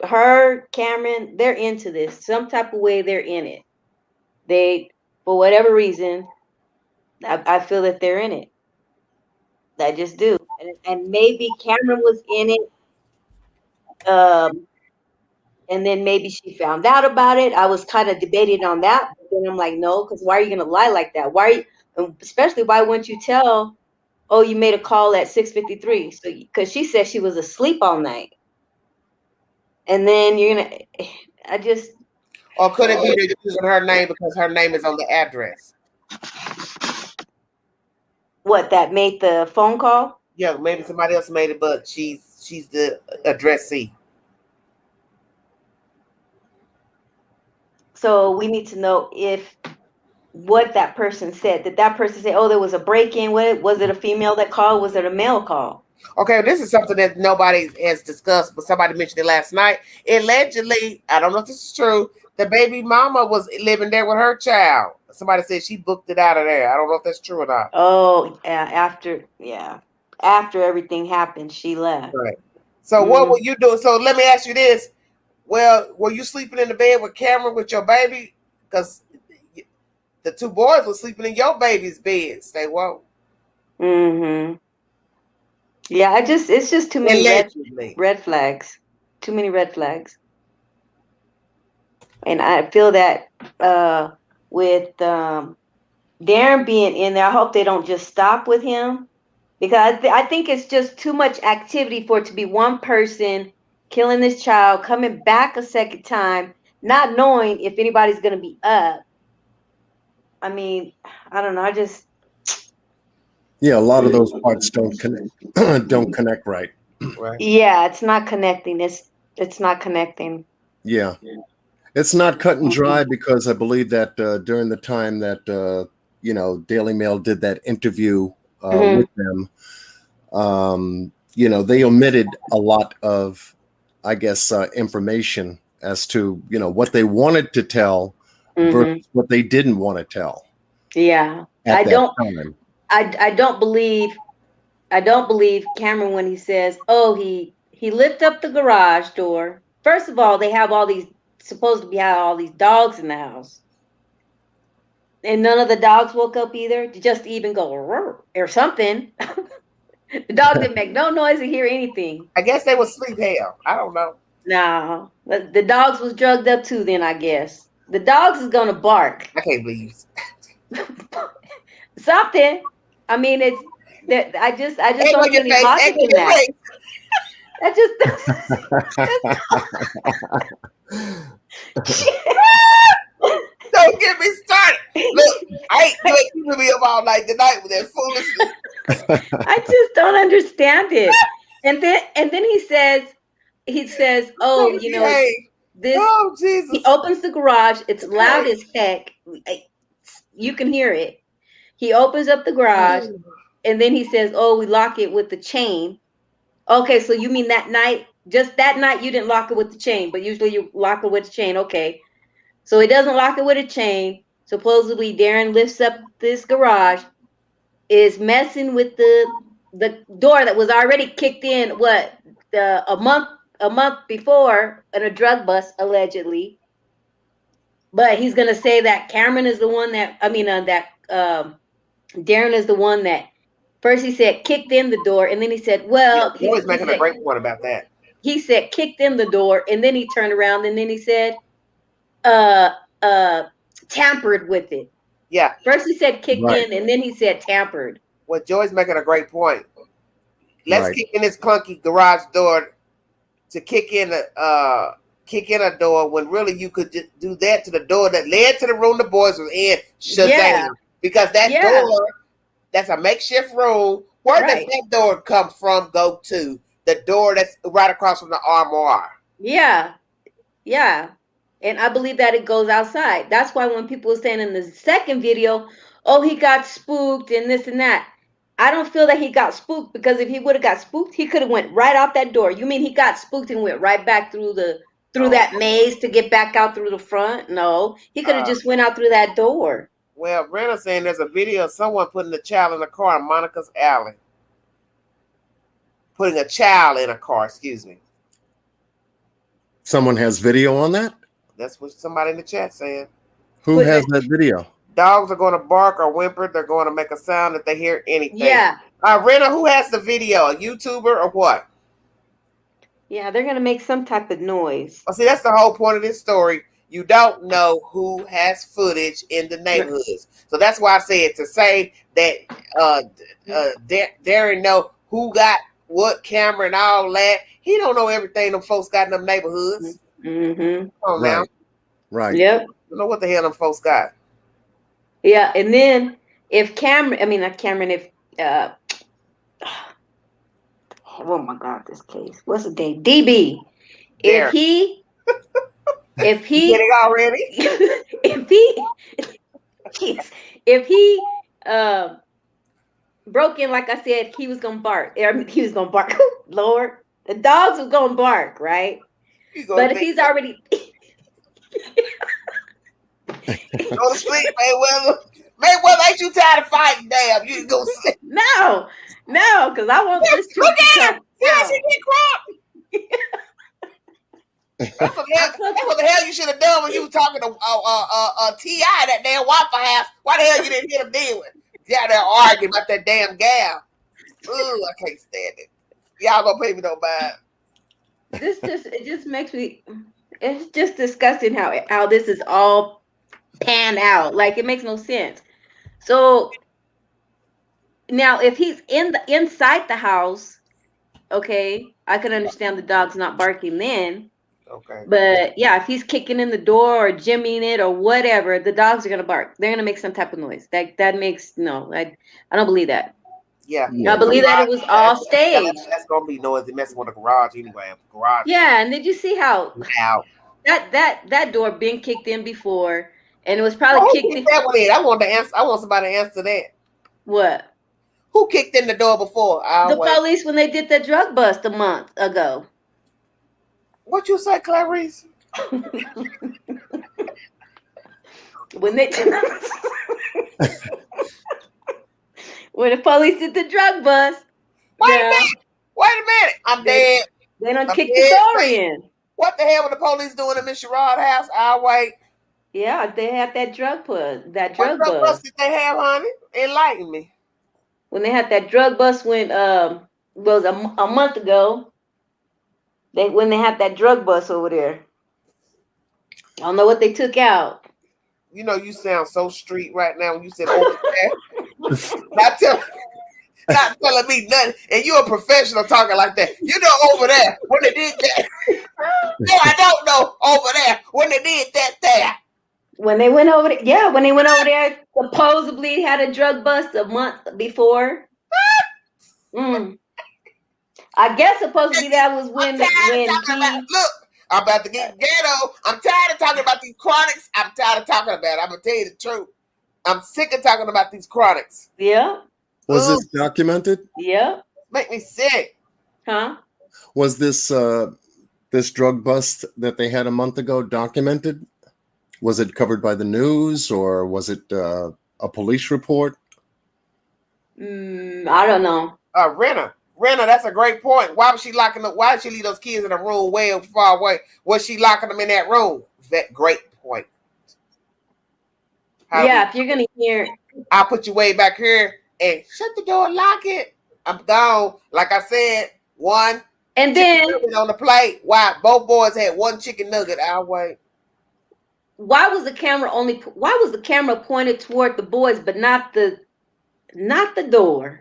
her, Cameron, they're into this. Some type of way they're in it. They, for whatever reason, I feel that they're in it. I just do. And maybe Cameron was in it. Um, and then maybe she found out about it. I was kind of debating on that, but then I'm like, no, because why are you gonna lie like that? Especially why wouldn't you tell? Oh, you made a call at 6:53. So because she said she was asleep all night, and then you're gonna, I just Or could it be they're using her name because her name is on the address? what that made the phone call. Yeah, maybe somebody else made it, but she's the addressee. So we need to know if what that person said. Did that person say, "Oh, there was a break-in"? Was it a female that called? Was it a male call? Okay, this is something that nobody has discussed, but somebody mentioned it last night. Allegedly, I don't know if this is true, the baby mama was living there with her child. Somebody said she booked it out of there. I don't know if that's true or not. Oh, after everything happened, she left. Right. So what Mm. were you doing? So let me ask you this. Well, were you sleeping in the bed with Cameron with your baby? Because the two boys were sleeping in your baby's bed. Say what? Hmm. Yeah, it's just too many Allegedly. red flags. Too many red flags. And I feel that with Darren being in there, I hope they don't just stop with him, because I think it's just too much activity for it to be one person killing this child, coming back a second time, not knowing if anybody's going to be up. I mean, I don't know. Yeah, a lot of those parts don't connect don't connect right. Right. Yeah, it's not connecting. It's not connecting. Yeah. It's not cut and dry because I believe that during the time that Daily Mail did that interview with them, they omitted a lot of, I guess, information as to what they wanted to tell versus what they didn't want to tell Yeah. at that time. I don't believe Cameron when he says, "Oh, he lifted up the garage door." First of all, they have supposed to be have all these dogs in the house, and none of the dogs woke up either. To just even go "Rrr," or something. The dogs didn't make no noise or hear anything. I guess they was sleep hell. I don't know. No, the dogs was drugged up too. Then I guess the dogs is gonna bark. I can't believe Something. I mean, it's that I just Egg don't on see your any face. logic Egg on in your that. face. That just Don't get me started. Look, you ain't keeping me up all night tonight with that foolishness. I just don't understand it. And then he says, "Oh, Hey, this." oh He Jesus. opens the garage. It's loud as heck. You can hear it. He opens up the garage, and then he says, "Oh, we lock it with the chain." Okay, so you mean that night? Just that night, you didn't lock it with the chain, but usually you lock it with the chain. Okay, so he doesn't lock it with a chain. Supposedly, Darryinn lifts up this garage, is messing with the door that was already kicked in. What a month before in a drug bust allegedly. But he's gonna say that Cameron is the one that Darryinn is the one that first he said kicked in the door, and then he said, Yeah, well, Joey's making a great point about that. he said kicked in the door, and then he turned around and then he said, uh, uh, tampered with it. Yeah. First he said kicked Right. in, and then he said tampered. Well, Joey's making a great point. Let's Right. kick in this clunky garage door to kick in a door when really you could just do that to the door that led to the room the boys was in. Shazam! Yeah. Because that Yeah. door, that's a makeshift room. Where Right. does that door come from? Go to the door that's right across from the armoire. Yeah. Yeah. And I believe that it goes outside. That's why when people were saying in the second video, oh, he got spooked and this and that. I don't feel that he got spooked, because if he would have got spooked, he could have went right out that door. You mean he got spooked and went right back through that maze to get back out through the front? No, he could have just went out through that door. Well, Brenna's saying there's a video of someone putting a child in a car in Monica's alley. Putting a child in a car, excuse me. Someone has video on that? That's what somebody in the chat saying. Who has that video? Dogs are going to bark or whimper. They're going to make a sound if they hear anything. Yeah. Rena, who has the video? A YouTuber or what? Yeah, they're going to make some type of noise. Well, see, that's the whole point of this story. You don't know who has footage in the neighborhoods. So that's why I said to say that Darryinn know who got what camera and all that. He don't know everything them folks got in them neighborhoods. Mm-hmm. Come on now. Right. Yep. I don't know what the hell them folks got. Yeah, and then if oh my God, this case. What's his name? DB. There. If he Getting already? if he broke in, like I said, he was gonna bark. He was gonna bark. Lord, the dogs was gonna bark, right? But if he's already go to sleep, Mayweather. Mayweather, ain't you tired of fighting? Damn, you go sleep. No, because I want this truth Look to at come her. See how out. she get crunk? That's what the hell you should have done when you were talking to T.I. that damn Waffle House. Why the hell you didn't hit him then? You out there arguing about that damn gal. Ooh, I can't stand it. Y'all gonna pay me no mind. It just makes me. It's just disgusting how this is all panned out. Like, it makes no sense. So now, if he's inside the house, okay, I can understand the dog's not barking then. Okay. But yeah, if he's kicking in the door or jimmying it or whatever, the dogs are gonna bark. They're gonna make some type of noise. That makes no. I don't believe that. Yeah. Yeah. I believe that it was all staged. That's gonna be noisy messing with a garage anyway. A garage. Yeah, and did you see how Out. that door been kicked in before, and it was probably Who kicked kicked in. that one in? I want to answer. I want somebody to answer that. What? Who kicked in the door before? The police when they did the drug bust a month ago. What you say, Clarice? When they when the police did the drug bust. Wait a minute. I'm dead. They done I'm kicked the dead door straight. in. What the hell were the police doing at Miss Sherrod's house? I'll wait. Yeah, they had that drug bust. What drug bust did they have, honey? Enlighten me. When they had that drug bust when was a month ago. When they had that drug bust over there. I don't know what they took out. You know, you sound so street right now when you said over there. Not telling me nothing. And you're a professional talking like that. You know over there when they did that. No, I don't know over there when they did that there. When they went over there, when they went over there, supposedly had a drug bust a month before. I guess supposedly that was when look, I'm about to get ghetto. I'm tired of talking about these chronics. I'm tired of talking about it. I'm gonna tell you the truth. I'm sick of talking about these chronics. Yeah. Was this documented? Yeah. Make me sick. Huh? Was this drug bust that they had a month ago documented? Was it covered by the news or was it a police report? I don't know. Renner, that's a great point. Why was she locking up? Why did she leave those kids in a room way far away? Was she locking them in that room? That great point. If you're gonna hear, I'll put you way back here and shut the door, lock it. I'm gone. Like I said, one. And then on the plate. Why? Both boys had one chicken nugget. I'll wait. Why was the camera pointed toward the boys, but not the door?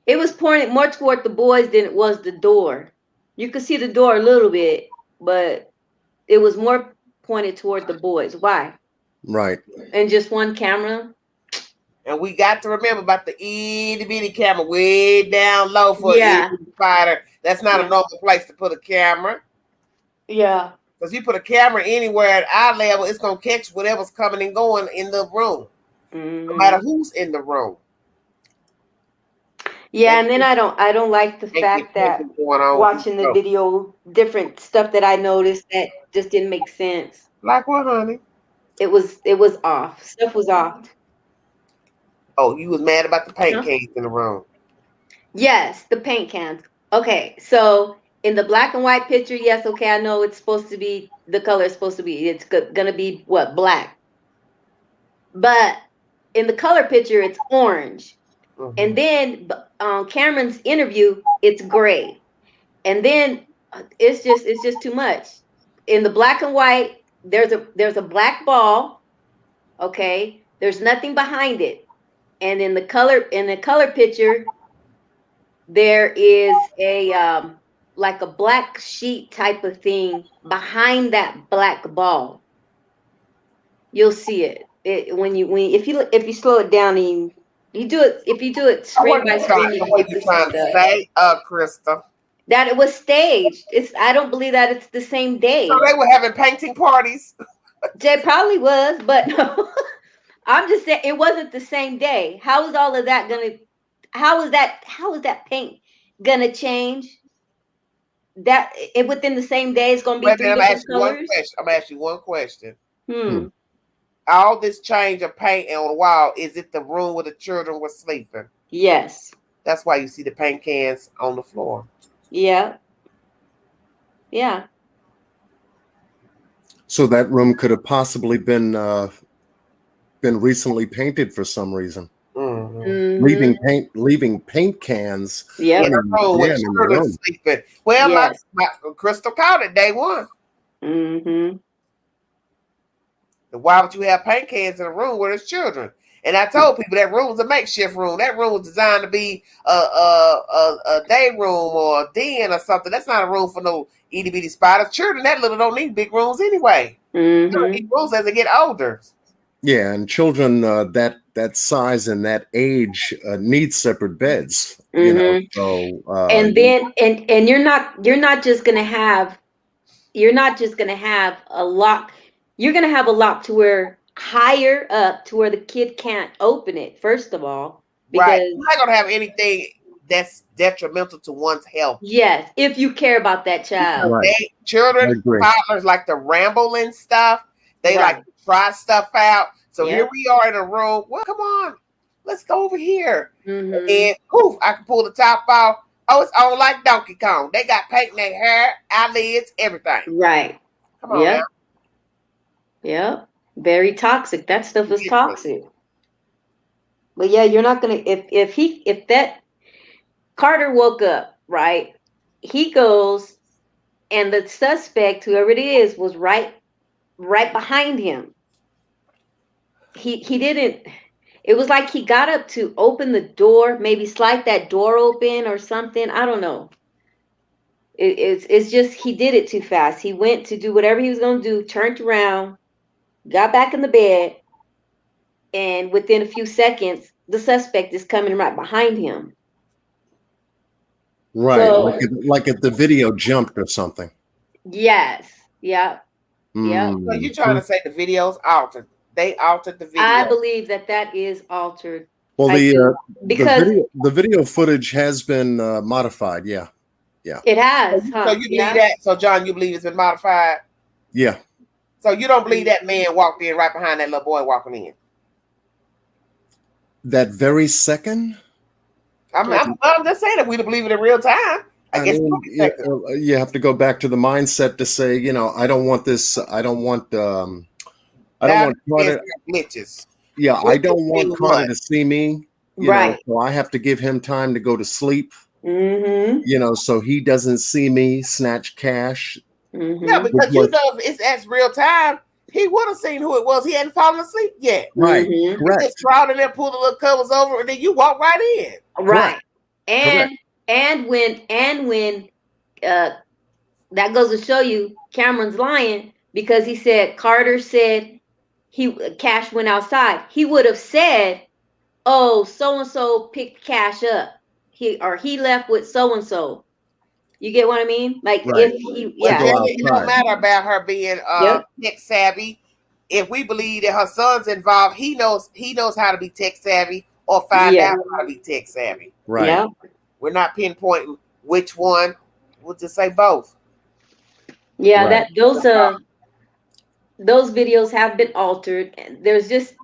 It was pointed more toward the boys than it was the door. You could see the door a little bit, but it was more pointed toward the boys. Why? Right. And just one camera. And we got to remember about the itty bitty camera way down low for a spider. That's not a normal place to put a camera. Yeah. Because you put a camera anywhere at eye level, it's gonna catch whatever's coming and going in the room, no matter who's in the room. Yeah, and then I don't like the fact that watching the video, different stuff that I noticed that just didn't make sense. Like what, honey? It was off. Stuff was off. Oh, you was mad about the paint cans in the room. Yes, the paint cans. Okay, so in the black and white picture, yes, okay, I know it's supposed to be, the color is supposed to be, it's gonna be what, black. But in the color picture, it's orange. And then Cameron's interview, it's gray. And then it's just too much. In the black and white, there's a black ball. Okay, there's nothing behind it. And in the color picture, there is a like a black sheet type of thing behind that black ball. You'll see it. If you slow it down and you do it screen by screen. What you trying to say, Krista? That it was staged. I don't believe that it's the same day. So they were having painting parties. They probably was, but no. I'm just saying it wasn't the same day. How is all of that gonna? How is that paint gonna change? That within the same day is gonna be three different colors. I'm gonna ask you one question. All this change of paint on the wall, is it the room where the children were sleeping? Yes. That's why you see the paint cans on the floor. Yeah. Yeah. So that room could have possibly been recently painted for some reason. Leaving paint cans. Yeah. In the room where children sleeping. Well, yes. my Crystal called it day one. Why would you have paint cans in a room where there's children? And I told people that room was a makeshift room. That room was designed to be a day room or a den or something. That's not a room for no itty bitty spiders. Children that little don't need big rooms anyway. They don't need rooms as they get older. Yeah, and children that size and that age need separate beds. You know, Mm-hmm. so And then and you're not just gonna have a lock. You're gonna have a lock to where higher up to where the kid can't open it. First of all, Right. because You're not gonna have anything that's detrimental to one's health. yes, if you care about that child, right, I Children, agree. toddlers like to ramble and stuff. They like right? to try stuff out. So here Yep. we are in a room. Well, come on, let's go over here. Mm-hmm. And poof, I can pull the top off. Oh, it's on like Donkey Kong. They got paint in their hair, eyelids, everything. Right. Come on now. Yep. Yep. Very toxic. That stuff is Ridiculous. toxic. But yeah, you're not gonna if that Carter woke up, right? He goes and the suspect, whoever it is, was right behind him. He didn't. It was like he got up to open the door, maybe slide that door open or something. I don't know. It's just he did it too fast. He went to do whatever he was gonna do, turned around, got back in the bed, and within a few seconds, the suspect is coming right behind him. Right, So like if the video jumped or something. yes, yep, yep. So you're Mm. trying to say the video's altered. They altered the I video. believe that is altered. Well, I do the because video footage has been modified. Yeah, yeah, it has, So huh? you believe Yeah. that? So John, you believe it's been modified? yeah. So you don't believe that man walked in right behind that little boy walking in? That very second. I'm just saying if we believe it in real time, I I guess mean, you have to go back to the mindset to say, I don't want this. I don't want. I don't that want is Carter. glitches. Yeah, I don't want Mean Carter what? to see me. Right. So I have to give him time to go to sleep. Mm-hmm. So he doesn't see me snatch cash. Yeah, Mm-hmm. Which because was if it's as real time, he would have seen who it was. He hadn't fallen asleep yet. right. Mm-hmm. He just Correct. crawled in there, pulled the little covers over, and then you walk right in. Correct. Right. And Correct. when uh that goes to show you Cameron's lying because he said Carter said Cash went outside. He would have said, "Oh, so and so picked Cash up. He left with so and so." You get what I mean? Like Right. if he, Well, To yeah, go Jerry, it don't outside. matter about her being yep, tech savvy. If we believe that her son's involved, he knows how to be tech savvy or find yeah, out how to be tech savvy. Right. yeah, We're not pinpointing which one. We'll just say both. yeah. Right. Those videos have been altered. There's just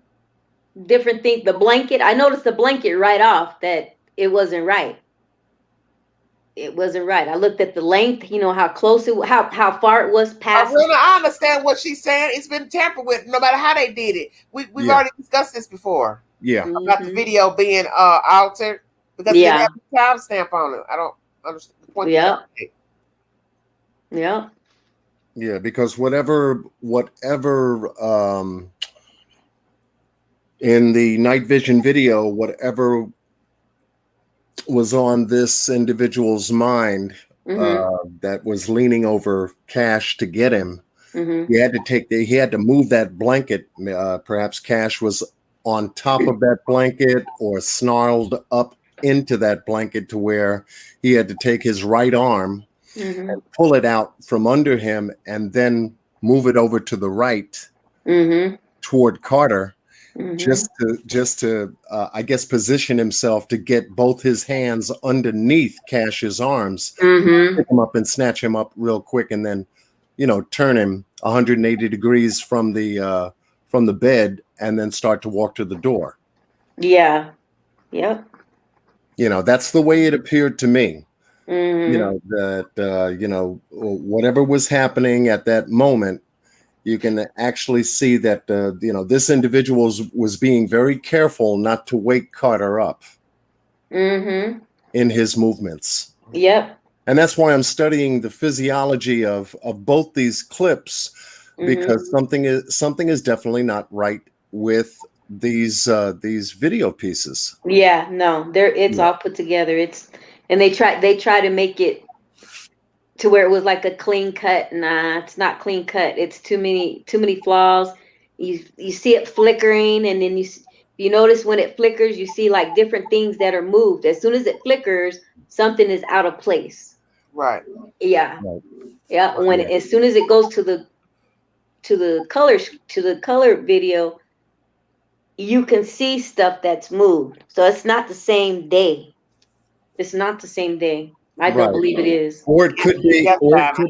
different things. The blanket, I noticed the blanket right off that it wasn't right. It wasn't right. I looked at the length, how close how far it was past. Rena, I understand what she's saying. It's been tampered with, no matter how they did it. We've Yeah. already discussed this before Yeah. about the Mhm. video being altered because it didn't Yeah, have a timestamp on it. I don't understand the point you're yeah, trying to make. yeah, Yeah. Because whatever in the night vision video, whatever was on this individual's mind that was leaning over Cash to get him. mhm, He had to move that blanket. Perhaps Cash was on top of that blanket or snarled up into that blanket to where he had to take his right arm mhm, and pull it out from under him and then move it over to the right mhm, toward Carter mhm, just to I guess position himself to get both his hands underneath Cash's arms, mhm. pick him up and snatch him up real quick, and then turn him 180 degrees from the bed, and then start to walk to the door. Yeah, yep. That's the way it appeared to me. Mhm. That whatever was happening at that moment, you can actually see that this individual was being very careful not to wake Carter up Mhm. in his movements. Yep. And that's why I'm studying the physiology of both these clips, because Mhm. something is definitely not right with these video pieces. Yeah, no, it's Yeah. all put together. And they try to make it to where it was like a clean cut. Nah, it's not clean cut. It's too many flaws. You see it flickering, and then you notice when it flickers, you see like different things that are moved. As soon as it flickers, something is out of place. Right. Yeah. Right. Yeah. Right. As soon as it goes to the color video, you can see stuff that's moved. So it's not the same day. It's not the same day. I don't Right. believe it is. Or it could be, Yes, or it ma'am. could,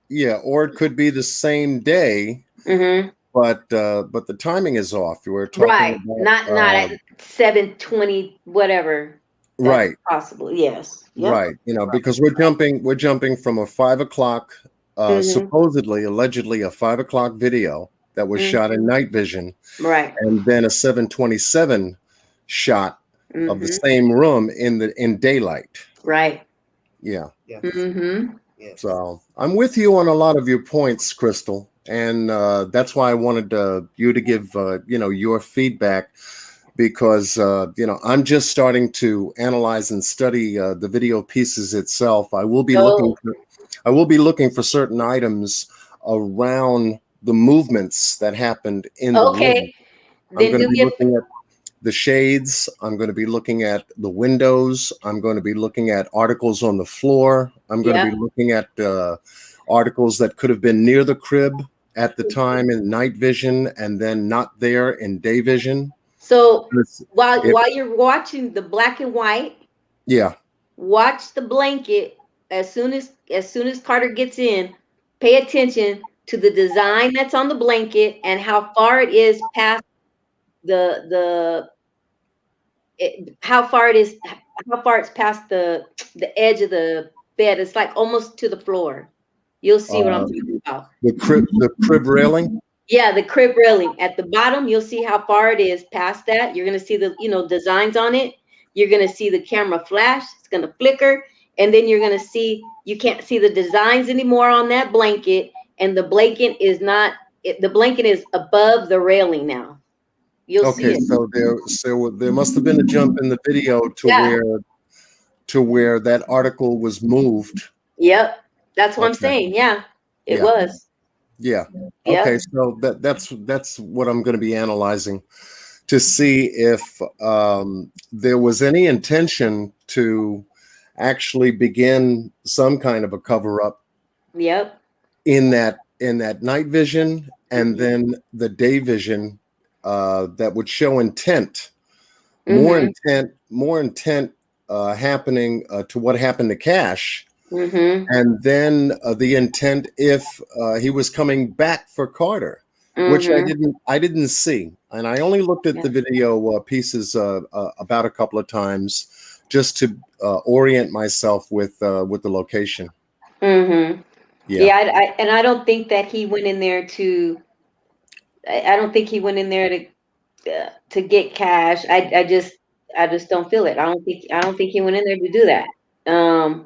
yeah, or it could be the same day, Mm-hmm. but the timing is off. We're Right. talking about Not at 7:20, whatever. That's right, possible. Yes. Yep. right. Because we're jumping from a 5 o'clock, Mm-hmm. supposedly, allegedly a 5 o'clock video that was Mm-hmm. shot in night vision, Right. and then a 7:27 shot of the Mm-hmm. same room in daylight. Right. Yeah. Yes. Mm-hmm. Yes. So I'm with you on a lot of your points, Crystal, and that's why I wanted you to give your feedback, because I'm just starting to analyze and study the video pieces itself. I will be Oh. looking for certain items around the movements that happened in the room. Okay. I'm Then going to do be me a looking at the shades. I'm going to be looking at the windows. I'm going to be looking at articles on the floor. I'm going to be Yep. looking at articles that could have been near the crib at the time in night vision and then not there in day vision. So It's- while If, while you're watching the black and white, yeah, watch the blanket. As soon as Carter gets in, pay attention to the design that's on the blanket and how far it is past the how far it's past the edge of the bed. It's like almost to the floor. You'll see what I'm uh, talking about. the crib railing. Yeah, the crib railing at the bottom, you'll see how far it is past that. You're gonna see the designs on it. You're gonna see the camera flash. It's gonna flicker, and then you're gonna see you can't see the designs anymore on that blanket, and the blanket is not. The blanket is above the railing now. You'll see Okay, it. so there must have been a jump in the video to Yeah. where that article was moved. Yep. That's what I'm Okay, saying. Yeah, it yeah. was. Yeah. Yep. Okay. So that's what I'm going to be analyzing to see if there was any intention to actually begin some kind of a cover up Yep. in that night vision, and Mhm. then the day vision that would show intent, more Mhm. intent, more intent happening to what happened to Cash, Mhm. and then the intent if he was coming back for Carter, which I Mhm. didn't see, and I only looked at Yeah. the video pieces about a couple of times just to orient myself with the location. Mhm. Yeah, Yeah. I don't think that he went in there to. I don't think he went in there to get cash. I just don't feel it. I don't think he went in there to do that. Um,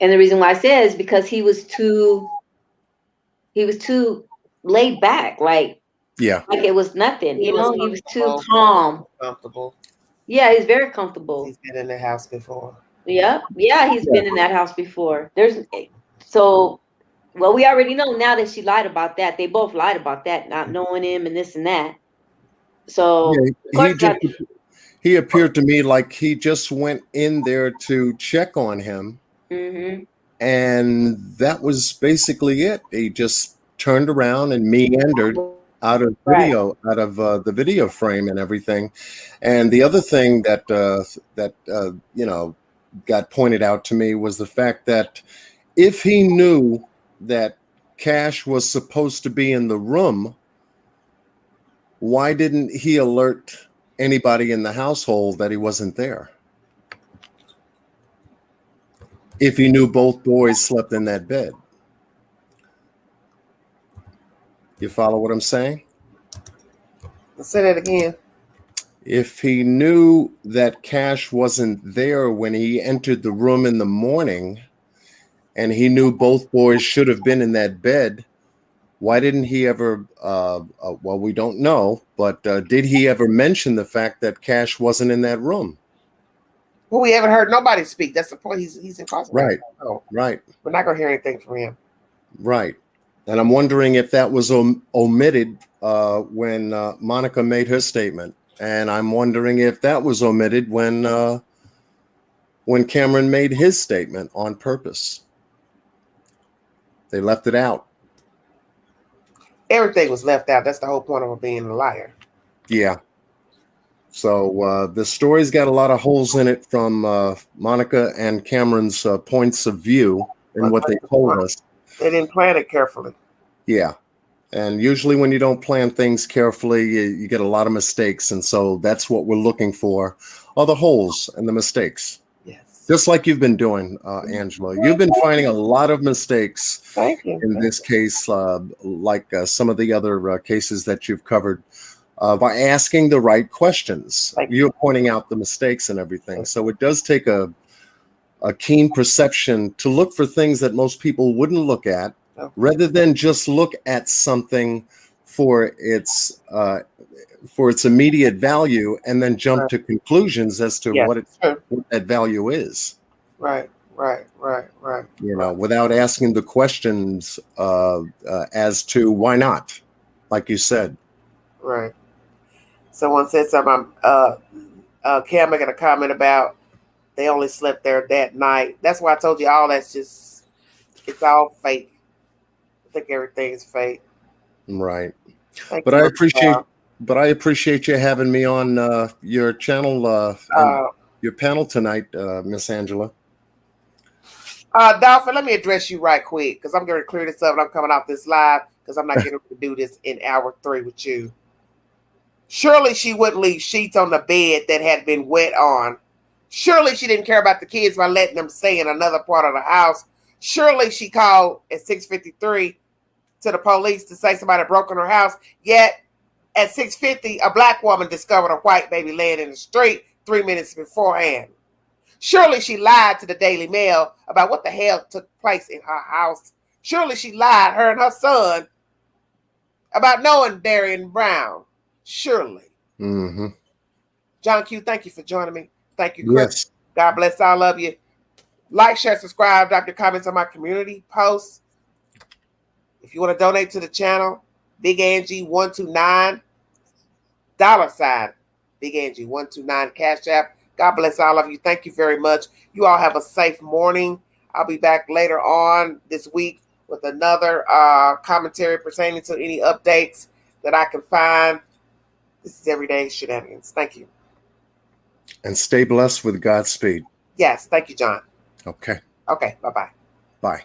and the reason why I say is because he was too laid back, yeah, like it was nothing. He was He was too comfortable. calm. Comfortable. Yeah, he's very comfortable. He's been in the house before. Yep. Yeah, he's yeah, been in that house before. So well, we already know now that she lied about that. They both lied about that, not knowing him and this and that. yeah. So of course that. He appeared to me like he just went in there to check on him, Mm-hmm. and that was basically it. He just turned around and meandered Right. out of the video frame and everything. And the other thing that got pointed out to me was the fact that if he knew that Cash was supposed to be in the room, why didn't he alert anybody in the household that he wasn't there? If he knew both boys slept in that bed. You follow what I'm saying? Let's say that again. If he knew that Cash wasn't there when he entered the room in the morning, and he knew both boys should have been in that bed, why didn't he ever? Well, we don't know, but did he ever mention the fact that Cash wasn't in that room? Well, we haven't heard nobody speak. That's the point. He's incarcerated. Right, So right, we're not gonna hear anything from him. right. And I'm wondering if that was omitted when Monica made her statement. And I'm wondering if that was omitted when Cameron made his statement on purpose. They left it out. Everything was left out. That's the whole point of her being a liar. Yeah. So the story's got a lot of holes in it from Monica and Cameron's points of view and what they told us. They didn't plan it carefully. Yeah. And usually when you don't plan things carefully, you get a lot of mistakes. And so that's what we're looking for, are the holes and the mistakes. Yes. Just like you've been doing, Angela. You've been finding a lot of mistakes Thank you. in this case, like some of the other cases that you've covered, by asking the right questions. You're pointing out the mistakes and everything. So it does take a keen perception to look for things that most people wouldn't look at, rather than just look at something for its immediate value and then jump to conclusions as to what that value is. Right. You know, without asking the questions as to why not, like you said. Right. Someone said something. Cam making a comment about they only slept there that night. That's why I told you all that's just, it's all fake. I think everything is fake. Right. But I appreciate you having me on your channel, your panel tonight, Miss Angela. Dolphin, let me address you right quick because I'm going to clear this up and I'm coming off this live because I'm not getting to do this in hour 3 with you. Surely she wouldn't leave sheets on the bed that had been wet on. Surely she didn't care about the kids by letting them stay in another part of the house. Surely she called at 6:53 to the police to say somebody broke in her house. Yet at 6:50, a black woman discovered a white baby laying in the street 3 minutes beforehand. Surely she lied to the Daily Mail about what the hell took place in her house. Surely she lied, her and her son, about knowing Darryinn Brown. Surely. Mm-hmm. John Q, thank you for joining me. Thank you, Chris. Yes. God bless all of you. Like, share, subscribe, drop your comments on my community posts. If you want to donate to the channel, Big Angie 129 $, Big Angie 129 Cash App. God bless all of you. Thank you very much. You all have a safe morning. I'll be back later on this week with another commentary pertaining to any updates that I can find. This is Everyday Shenanigans. Thank you. And stay blessed with Godspeed. Yes. Thank you, John. Okay. Okay. Bye-bye. Bye.